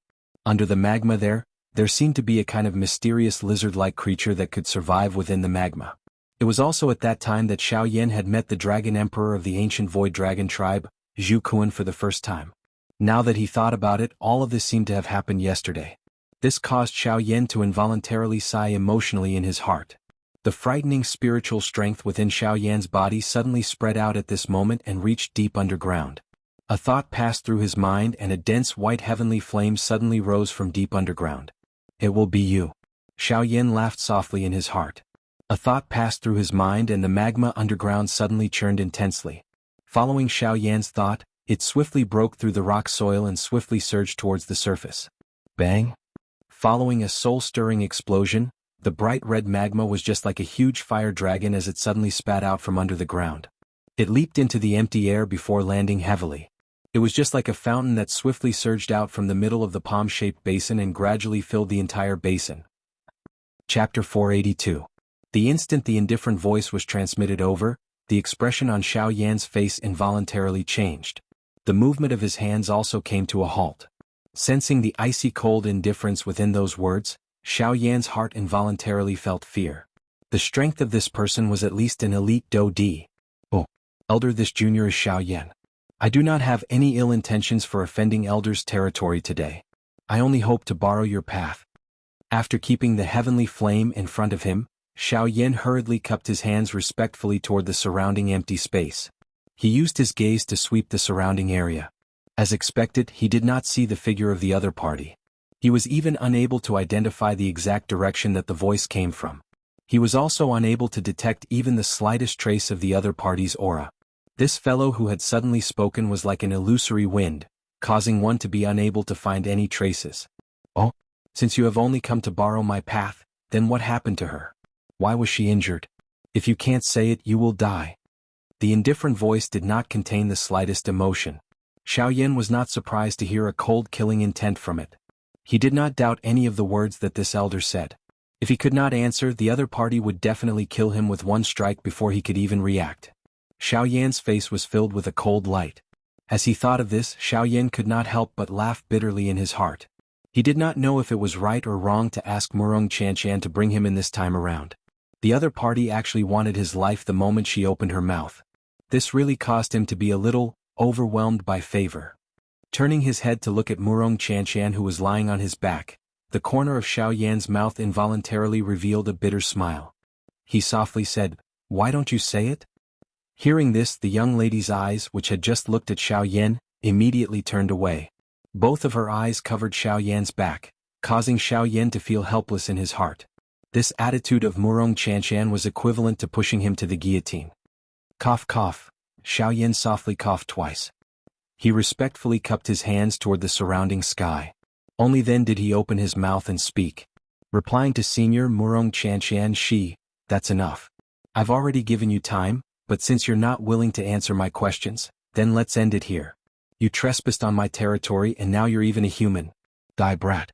Under the magma there seemed to be a kind of mysterious lizard-like creature that could survive within the magma. It was also at that time that Xiaoyan had met the dragon emperor of the ancient void dragon tribe, Zhu Kuan, for the first time. Now that he thought about it, all of this seemed to have happened yesterday. This caused Xiaoyan to involuntarily sigh emotionally in his heart. The frightening spiritual strength within Xiaoyan's body suddenly spread out at this moment and reached deep underground. A thought passed through his mind and a dense white heavenly flame suddenly rose from deep underground. It will be you. Xiaoyan laughed softly in his heart. A thought passed through his mind and the magma underground suddenly churned intensely. Following Xiaoyan's thought, it swiftly broke through the rock soil and swiftly surged towards the surface. Bang! Following a soul-stirring explosion, the bright red magma was just like a huge fire dragon as it suddenly spat out from under the ground. It leaped into the empty air before landing heavily. It was just like a fountain that swiftly surged out from the middle of the palm-shaped basin and gradually filled the entire basin. Chapter 482. The instant the indifferent voice was transmitted over, the expression on Xiaoyan's face involuntarily changed. The movement of his hands also came to a halt. Sensing the icy cold indifference within those words, Xiaoyan's heart involuntarily felt fear. The strength of this person was at least an elite Do D. Oh, elder, this junior is Xiaoyan. I do not have any ill intentions for offending elders' territory today. I only hope to borrow your path. After keeping the heavenly flame in front of him, Xiaoyan hurriedly cupped his hands respectfully toward the surrounding empty space. He used his gaze to sweep the surrounding area. As expected, he did not see the figure of the other party. He was even unable to identify the exact direction that the voice came from. He was also unable to detect even the slightest trace of the other party's aura. This fellow who had suddenly spoken was like an illusory wind, causing one to be unable to find any traces. Oh, since you have only come to borrow my path, then what happened to her? Why was she injured? If you can't say it, you will die. The indifferent voice did not contain the slightest emotion. Xiaoyan was not surprised to hear a cold killing intent from it. He did not doubt any of the words that this elder said. If he could not answer, the other party would definitely kill him with one strike before he could even react. Xiaoyan's face was filled with a cold light. As he thought of this, Xiaoyan could not help but laugh bitterly in his heart. He did not know if it was right or wrong to ask Murong Qianshan to bring him in this time around. The other party actually wanted his life the moment she opened her mouth. This really caused him to be a little overwhelmed by favor. Turning his head to look at Murong Qianshan, who was lying on his back, the corner of Xiaoyan's mouth involuntarily revealed a bitter smile. He softly said, "Why don't you say it?" Hearing this, the young lady's eyes, which had just looked at Xiaoyan, immediately turned away. Both of her eyes covered Xiaoyan's back, causing Xiaoyan to feel helpless in his heart. This attitude of Murong Qianshan was equivalent to pushing him to the guillotine. Cough cough, Xiaoyan softly coughed twice. He respectfully cupped his hands toward the surrounding sky. Only then did he open his mouth and speak. Replying to Senior Murong Qianshan, that's enough. I've already given you time, but since you're not willing to answer my questions, then let's end it here. You trespassed on my territory and now you're even a human. Die brat.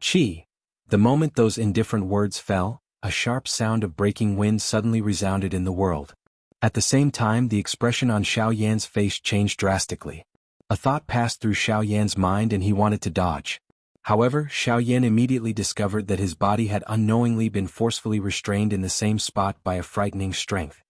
Chi. The moment those indifferent words fell, a sharp sound of breaking wind suddenly resounded in the world. At the same time, the expression on Xiaoyan's face changed drastically. A thought passed through Xiaoyan's mind and he wanted to dodge. However, Xiaoyan immediately discovered that his body had unknowingly been forcefully restrained in the same spot by a frightening strength.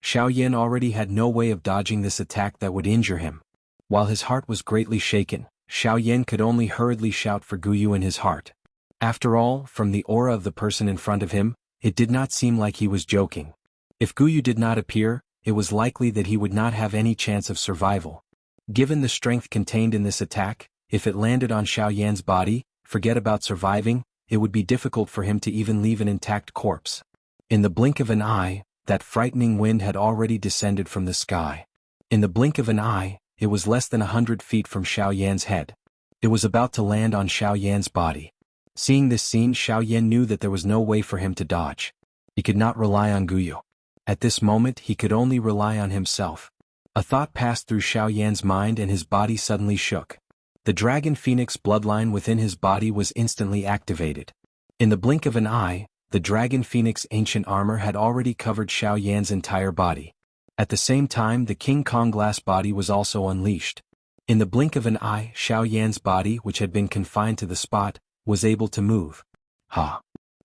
Xiaoyan already had no way of dodging this attack that would injure him. While his heart was greatly shaken, Xiaoyan could only hurriedly shout for Guyu in his heart. After all, from the aura of the person in front of him, it did not seem like he was joking. If Guyu did not appear, it was likely that he would not have any chance of survival. Given the strength contained in this attack, if it landed on Xiaoyan's body, forget about surviving, it would be difficult for him to even leave an intact corpse. In the blink of an eye, that frightening wind had already descended from the sky. In the blink of an eye, it was less than 100 feet from Xiaoyan's head. It was about to land on Xiaoyan's body. Seeing this scene, Xiaoyan knew that there was no way for him to dodge. He could not rely on Guyu. At this moment, he could only rely on himself. A thought passed through Xiaoyan's mind and his body suddenly shook. The Dragon Phoenix bloodline within his body was instantly activated. In the blink of an eye, the Dragon Phoenix ancient armor had already covered Xiaoyan's entire body. At the same time, the King Kong glass body was also unleashed. In the blink of an eye, Xiaoyan's body, which had been confined to the spot, was able to move.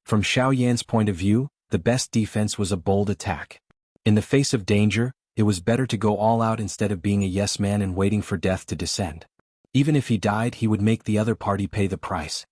From Xiaoyan's point of view, the best defense was a bold attack. In the face of danger, it was better to go all out instead of being a yes man and waiting for death to descend. Even if he died, he would make the other party pay the price.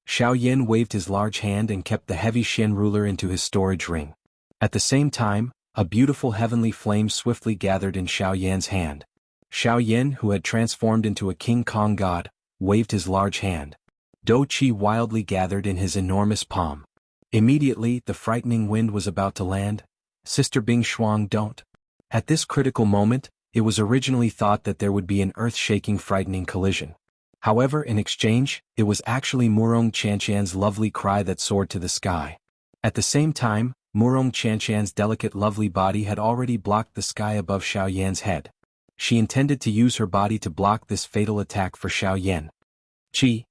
Xiaoyan waved his large hand and kept the heavy Shen ruler into his storage ring. At the same time, a beautiful heavenly flame swiftly gathered in Xiaoyan's hand. Xiaoyan, who had transformed into a King Kong god, waved his large hand. Do Qi wildly gathered in his enormous palm. Immediately, the frightening wind was about to land. Sister Bing Shuang, don't. At this critical moment, it was originally thought that there would be an earth-shaking frightening collision. However, in exchange, it was actually Murong Qianshan's lovely cry that soared to the sky. At the same time, Murong Qianshan's delicate lovely body had already blocked the sky above Xiaoyan's head. She intended to use her body to block this fatal attack for Xiaoyan. Qi.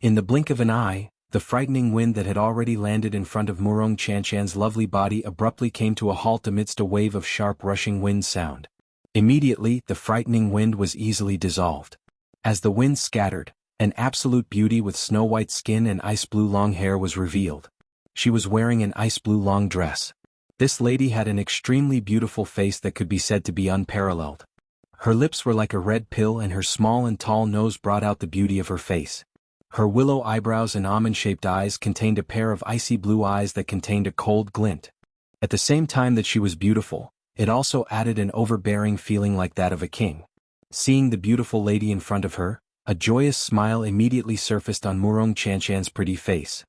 In the blink of an eye, the frightening wind that had already landed in front of Murong Qianshan's lovely body abruptly came to a halt amidst a wave of sharp rushing wind sound. Immediately, the frightening wind was easily dissolved. As the wind scattered, an absolute beauty with snow-white skin and ice-blue long hair was revealed. She was wearing an ice-blue long dress. This lady had an extremely beautiful face that could be said to be unparalleled. Her lips were like a red pill and her small and tall nose brought out the beauty of her face. Her willow eyebrows and almond-shaped eyes contained a pair of icy blue eyes that contained a cold glint. At the same time that she was beautiful, it also added an overbearing feeling like that of a king. Seeing the beautiful lady in front of her, a joyous smile immediately surfaced on Murong Qianshan's pretty face.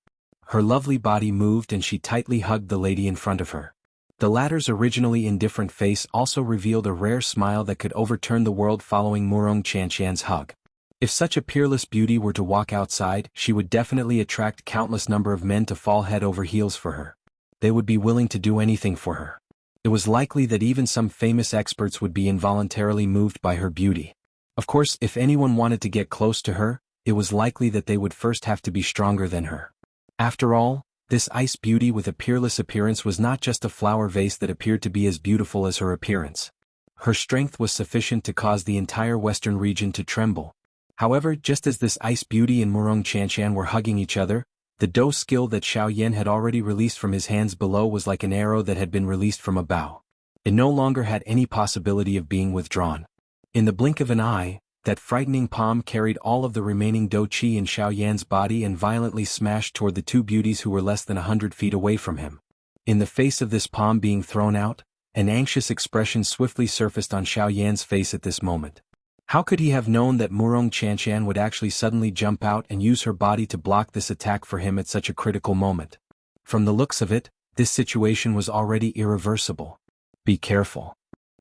Her lovely body moved and she tightly hugged the lady in front of her. The latter's originally indifferent face also revealed a rare smile that could overturn the world following Murong Qianshan's hug. If such a peerless beauty were to walk outside, she would definitely attract countless number of men to fall head over heels for her. They would be willing to do anything for her. It was likely that even some famous experts would be involuntarily moved by her beauty. Of course, if anyone wanted to get close to her, it was likely that they would first have to be stronger than her. After all, this ice beauty with a peerless appearance was not just a flower vase that appeared to be as beautiful as her appearance. Her strength was sufficient to cause the entire western region to tremble. However, just as this ice beauty and Murong Qianshan were hugging each other, the Do skill that Xiaoyan had already released from his hands below was like an arrow that had been released from a bow. It no longer had any possibility of being withdrawn. In the blink of an eye, that frightening palm carried all of the remaining Do Qi in Xiaoyan's body and violently smashed toward the two beauties who were less than 100 feet away from him. In the face of this palm being thrown out, An anxious expression swiftly surfaced on Xiaoyan's face at this moment. How could he have known that Murong Qianqian would actually suddenly jump out and use her body to block this attack for him at such a critical moment? From the looks of it, this situation was already irreversible. Be careful.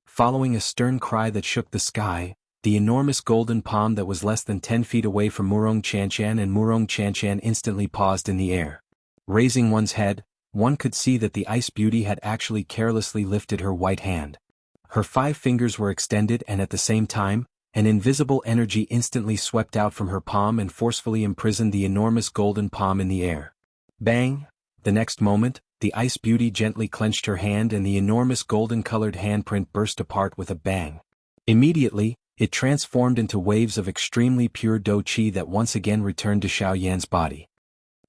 Following a stern cry that shook the sky, the enormous golden palm that was less than 10 feet away from Murong Qianqian instantly paused in the air. Raising one's head, one could see that the ice beauty had actually carelessly lifted her white hand. Her 5 fingers were extended and at the same time, an invisible energy instantly swept out from her palm and forcefully imprisoned the enormous golden palm in the air. Bang! The next moment, the ice beauty gently clenched her hand and the enormous golden-colored handprint burst apart with a bang. Immediately, it transformed into waves of extremely pure do qi that once again returned to Xiaoyan's body.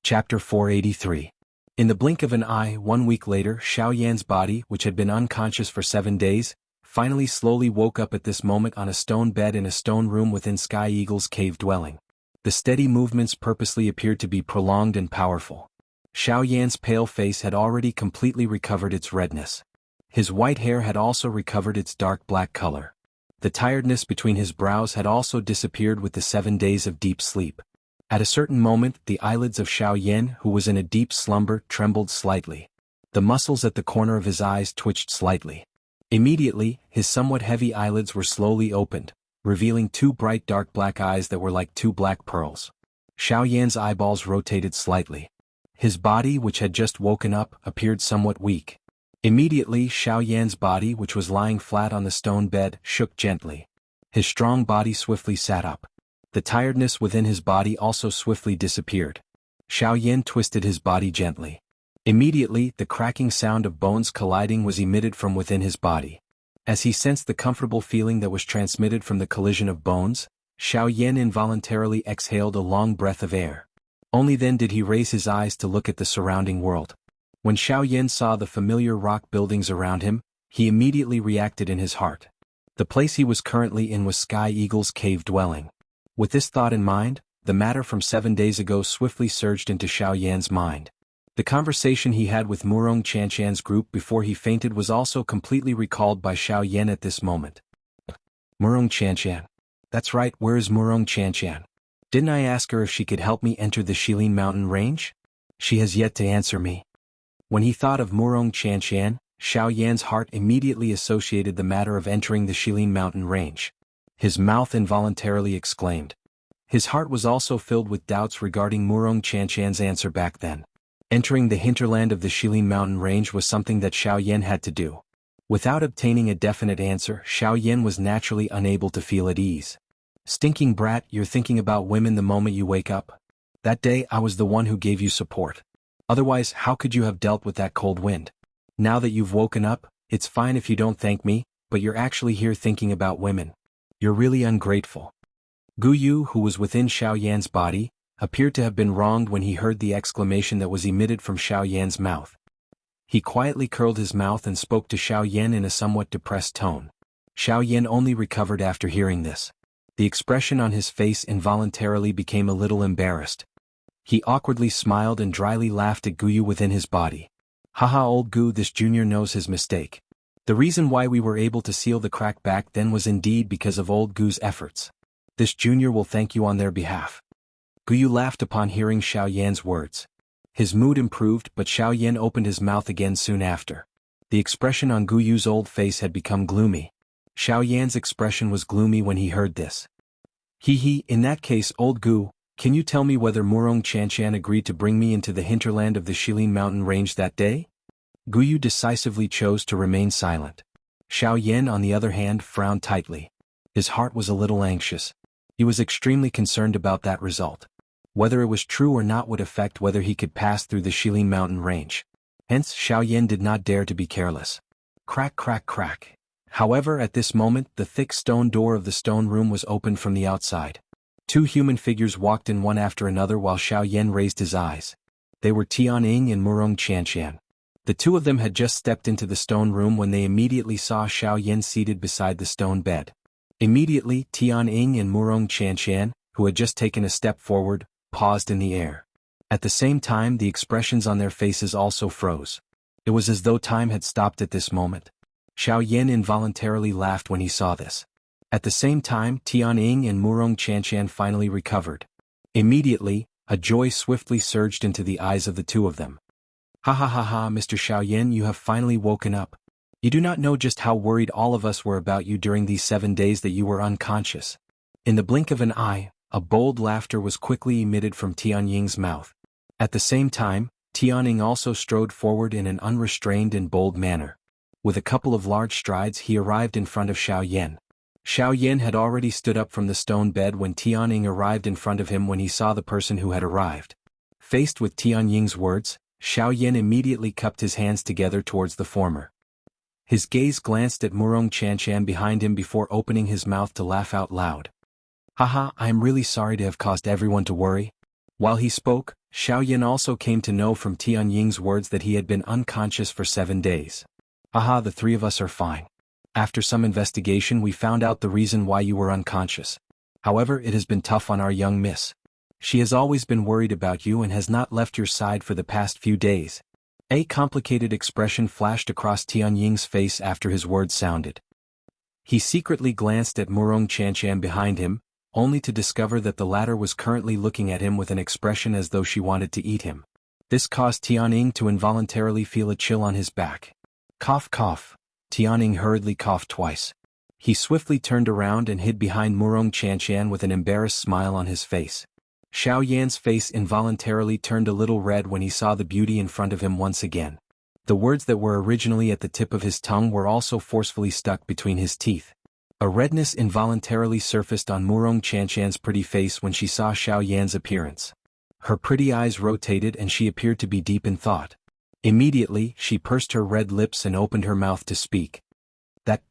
Chapter 483. In the blink of an eye 1 week later, Xiaoyan's body, which had been unconscious for 7 days, finally slowly woke up at this moment on a stone bed in a stone room within Sky Eagle's cave dwelling. The steady movements purposely appeared to be prolonged and powerful. Xiaoyan's pale face had already completely recovered its redness. His white hair had also recovered its dark black color. The tiredness between his brows had also disappeared with the 7 days of deep sleep. At a certain moment, the eyelids of Xiaoyan, who was in a deep slumber, trembled slightly. The muscles at the corner of his eyes twitched slightly. Immediately, his somewhat heavy eyelids were slowly opened, revealing 2 bright dark black eyes that were like 2 black pearls. Xiaoyan's eyeballs rotated slightly. His body, which had just woken up, appeared somewhat weak. Immediately, Xiaoyan's body, which was lying flat on the stone bed, shook gently. His strong body swiftly sat up. The tiredness within his body also swiftly disappeared. Xiaoyan twisted his body gently. Immediately, the cracking sound of bones colliding was emitted from within his body. As he sensed the comfortable feeling that was transmitted from the collision of bones, Xiaoyan involuntarily exhaled a long breath of air. Only then did he raise his eyes to look at the surrounding world. When Xiaoyan saw the familiar rock buildings around him, he immediately reacted in his heart. The place he was currently in was Sky Eagle's cave dwelling. With this thought in mind, the matter from 7 days ago swiftly surged into Xiaoyan's mind. The conversation he had with Murong Qianqian's group before he fainted was also completely recalled by Xiaoyan at this moment. Murong Qianqian. That's right, where is Murong Qianqian? Didn't I ask her if she could help me enter the Shilin mountain range? She has yet to answer me. When he thought of Murong Qianqian, Xiaoyan's heart immediately associated the matter of entering the Shilin mountain range. His mouth involuntarily exclaimed. His heart was also filled with doubts regarding Murong Qianqian's answer back then. Entering the hinterland of the Shilin mountain range was something that Xiaoyan had to do. Without obtaining a definite answer, Xiaoyan was naturally unable to feel at ease. Stinking brat, you're thinking about women the moment you wake up? That day I was the one who gave you support. Otherwise, how could you have dealt with that cold wind? Now that you've woken up, it's fine if you don't thank me, but you're actually here thinking about women. You're really ungrateful. Guyu, who was within Xiaoyan's body, appeared to have been wronged when he heard the exclamation that was emitted from Xiaoyan's mouth. He quietly curled his mouth and spoke to Xiaoyan in a somewhat depressed tone. Xiaoyan only recovered after hearing this. The expression on his face involuntarily became a little embarrassed. He awkwardly smiled and dryly laughed at Guyu within his body. Haha, old Gu, this junior knows his mistake. The reason why we were able to seal the crack back then was indeed because of old Gu's efforts. This junior will thank you on their behalf. Guyu laughed upon hearing Xiaoyan's words. His mood improved, but Xiaoyan opened his mouth again soon after. The expression on Guyu's old face had become gloomy. Xiaoyan's expression was gloomy when he heard this. In that case, old Gu, can you tell me whether Murong Qianqian agreed to bring me into the hinterland of the Shilin mountain range that day? Guyu decisively chose to remain silent. Xiaoyan, on the other hand, frowned tightly. His heart was a little anxious. He was extremely concerned about that result. Whether it was true or not would affect whether he could pass through the Shilin mountain range. Hence, Xiaoyan did not dare to be careless. Crack, crack, crack. However, at this moment, the thick stone door of the stone room was opened from the outside. 2 human figures walked in one after another while Xiaoyan raised his eyes. They were Tianying and Murong Qianqian. The 2 of them had just stepped into the stone room when they immediately saw Xiaoyan seated beside the stone bed. Immediately, Tianying and Murong Qianqian, who had just taken a step forward, paused in the air. At the same time, the expressions on their faces also froze. It was as though time had stopped at this moment. Xiaoyan involuntarily laughed when he saw this. At the same time, Tianying and Murong Chanshan finally recovered. Immediately, a joy swiftly surged into the eyes of the two of them. Ha ha ha ha, Mr. Xiaoyan, you have finally woken up. You do not know just how worried all of us were about you during these 7 days that you were unconscious. In the blink of an eye, a bold laughter was quickly emitted from Tianying's mouth. At the same time, Tianying also strode forward in an unrestrained and bold manner. With a couple of large strides he arrived in front of Xiaoyan. Xiaoyan had already stood up from the stone bed when Tianying arrived in front of him when he saw the person who had arrived. Faced with Tianying's words, Xiaoyan immediately cupped his hands together towards the former. His gaze glanced at Murong Chanshan behind him before opening his mouth to laugh out loud. Haha, I am really sorry to have caused everyone to worry. While he spoke, Xiaoyan also came to know from Tianying's words that he had been unconscious for 7 days. Haha, the three of us are fine. After some investigation we found out the reason why you were unconscious. However, it has been tough on our young miss. She has always been worried about you and has not left your side for the past few days. A complicated expression flashed across Tianying's face after his words sounded. He secretly glanced at Murong Chanshan behind him, only to discover that the latter was currently looking at him with an expression as though she wanted to eat him. This caused Tianying to involuntarily feel a chill on his back. Cough cough. Tianying hurriedly coughed twice. He swiftly turned around and hid behind Murong Chanshan with an embarrassed smile on his face. Xiaoyan's face involuntarily turned a little red when he saw the beauty in front of him once again. The words that were originally at the tip of his tongue were also forcefully stuck between his teeth. A redness involuntarily surfaced on Murong Chanshan's pretty face when she saw Xiaoyan's appearance. Her pretty eyes rotated and she appeared to be deep in thought. Immediately, she pursed her red lips and opened her mouth to speak.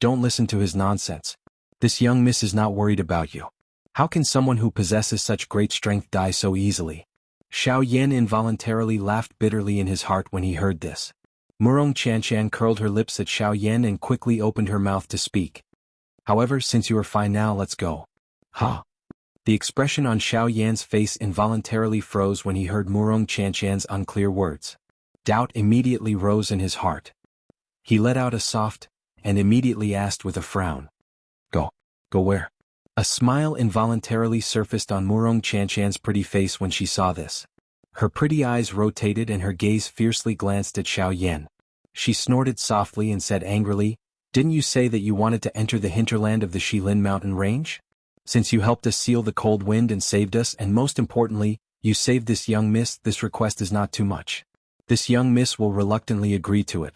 Don't listen to his nonsense. This young miss is not worried about you. How can someone who possesses such great strength die so easily? Xiaoyan involuntarily laughed bitterly in his heart when he heard this. Murong Chanshan curled her lips at Xiaoyan and quickly opened her mouth to speak. However, since you are fine now, let's go. Ha! The expression on Xiaoyan's face involuntarily froze when he heard Murong Chanshan's unclear words. Doubt immediately rose in his heart. He let out a soft, and immediately asked with a frown. Go where? A smile involuntarily surfaced on Murong Chanshan's pretty face when she saw this. Her pretty eyes rotated and her gaze fiercely glanced at Xiaoyan. She snorted softly and said angrily, Didn't you say that you wanted to enter the hinterland of the Shilin mountain range? Since you helped us seal the cold wind and saved us, and most importantly, you saved this young miss, this request is not too much. This young miss will reluctantly agree to it.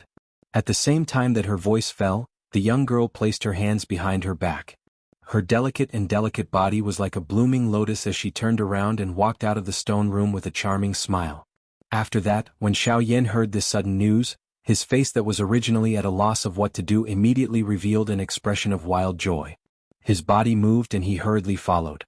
At the same time that her voice fell, the young girl placed her hands behind her back. Her delicate body was like a blooming lotus as she turned around and walked out of the stone room with a charming smile. After that, when Xiaoyan heard this sudden news, his face that was originally at a loss of what to do immediately revealed an expression of wild joy. His body moved and he hurriedly followed.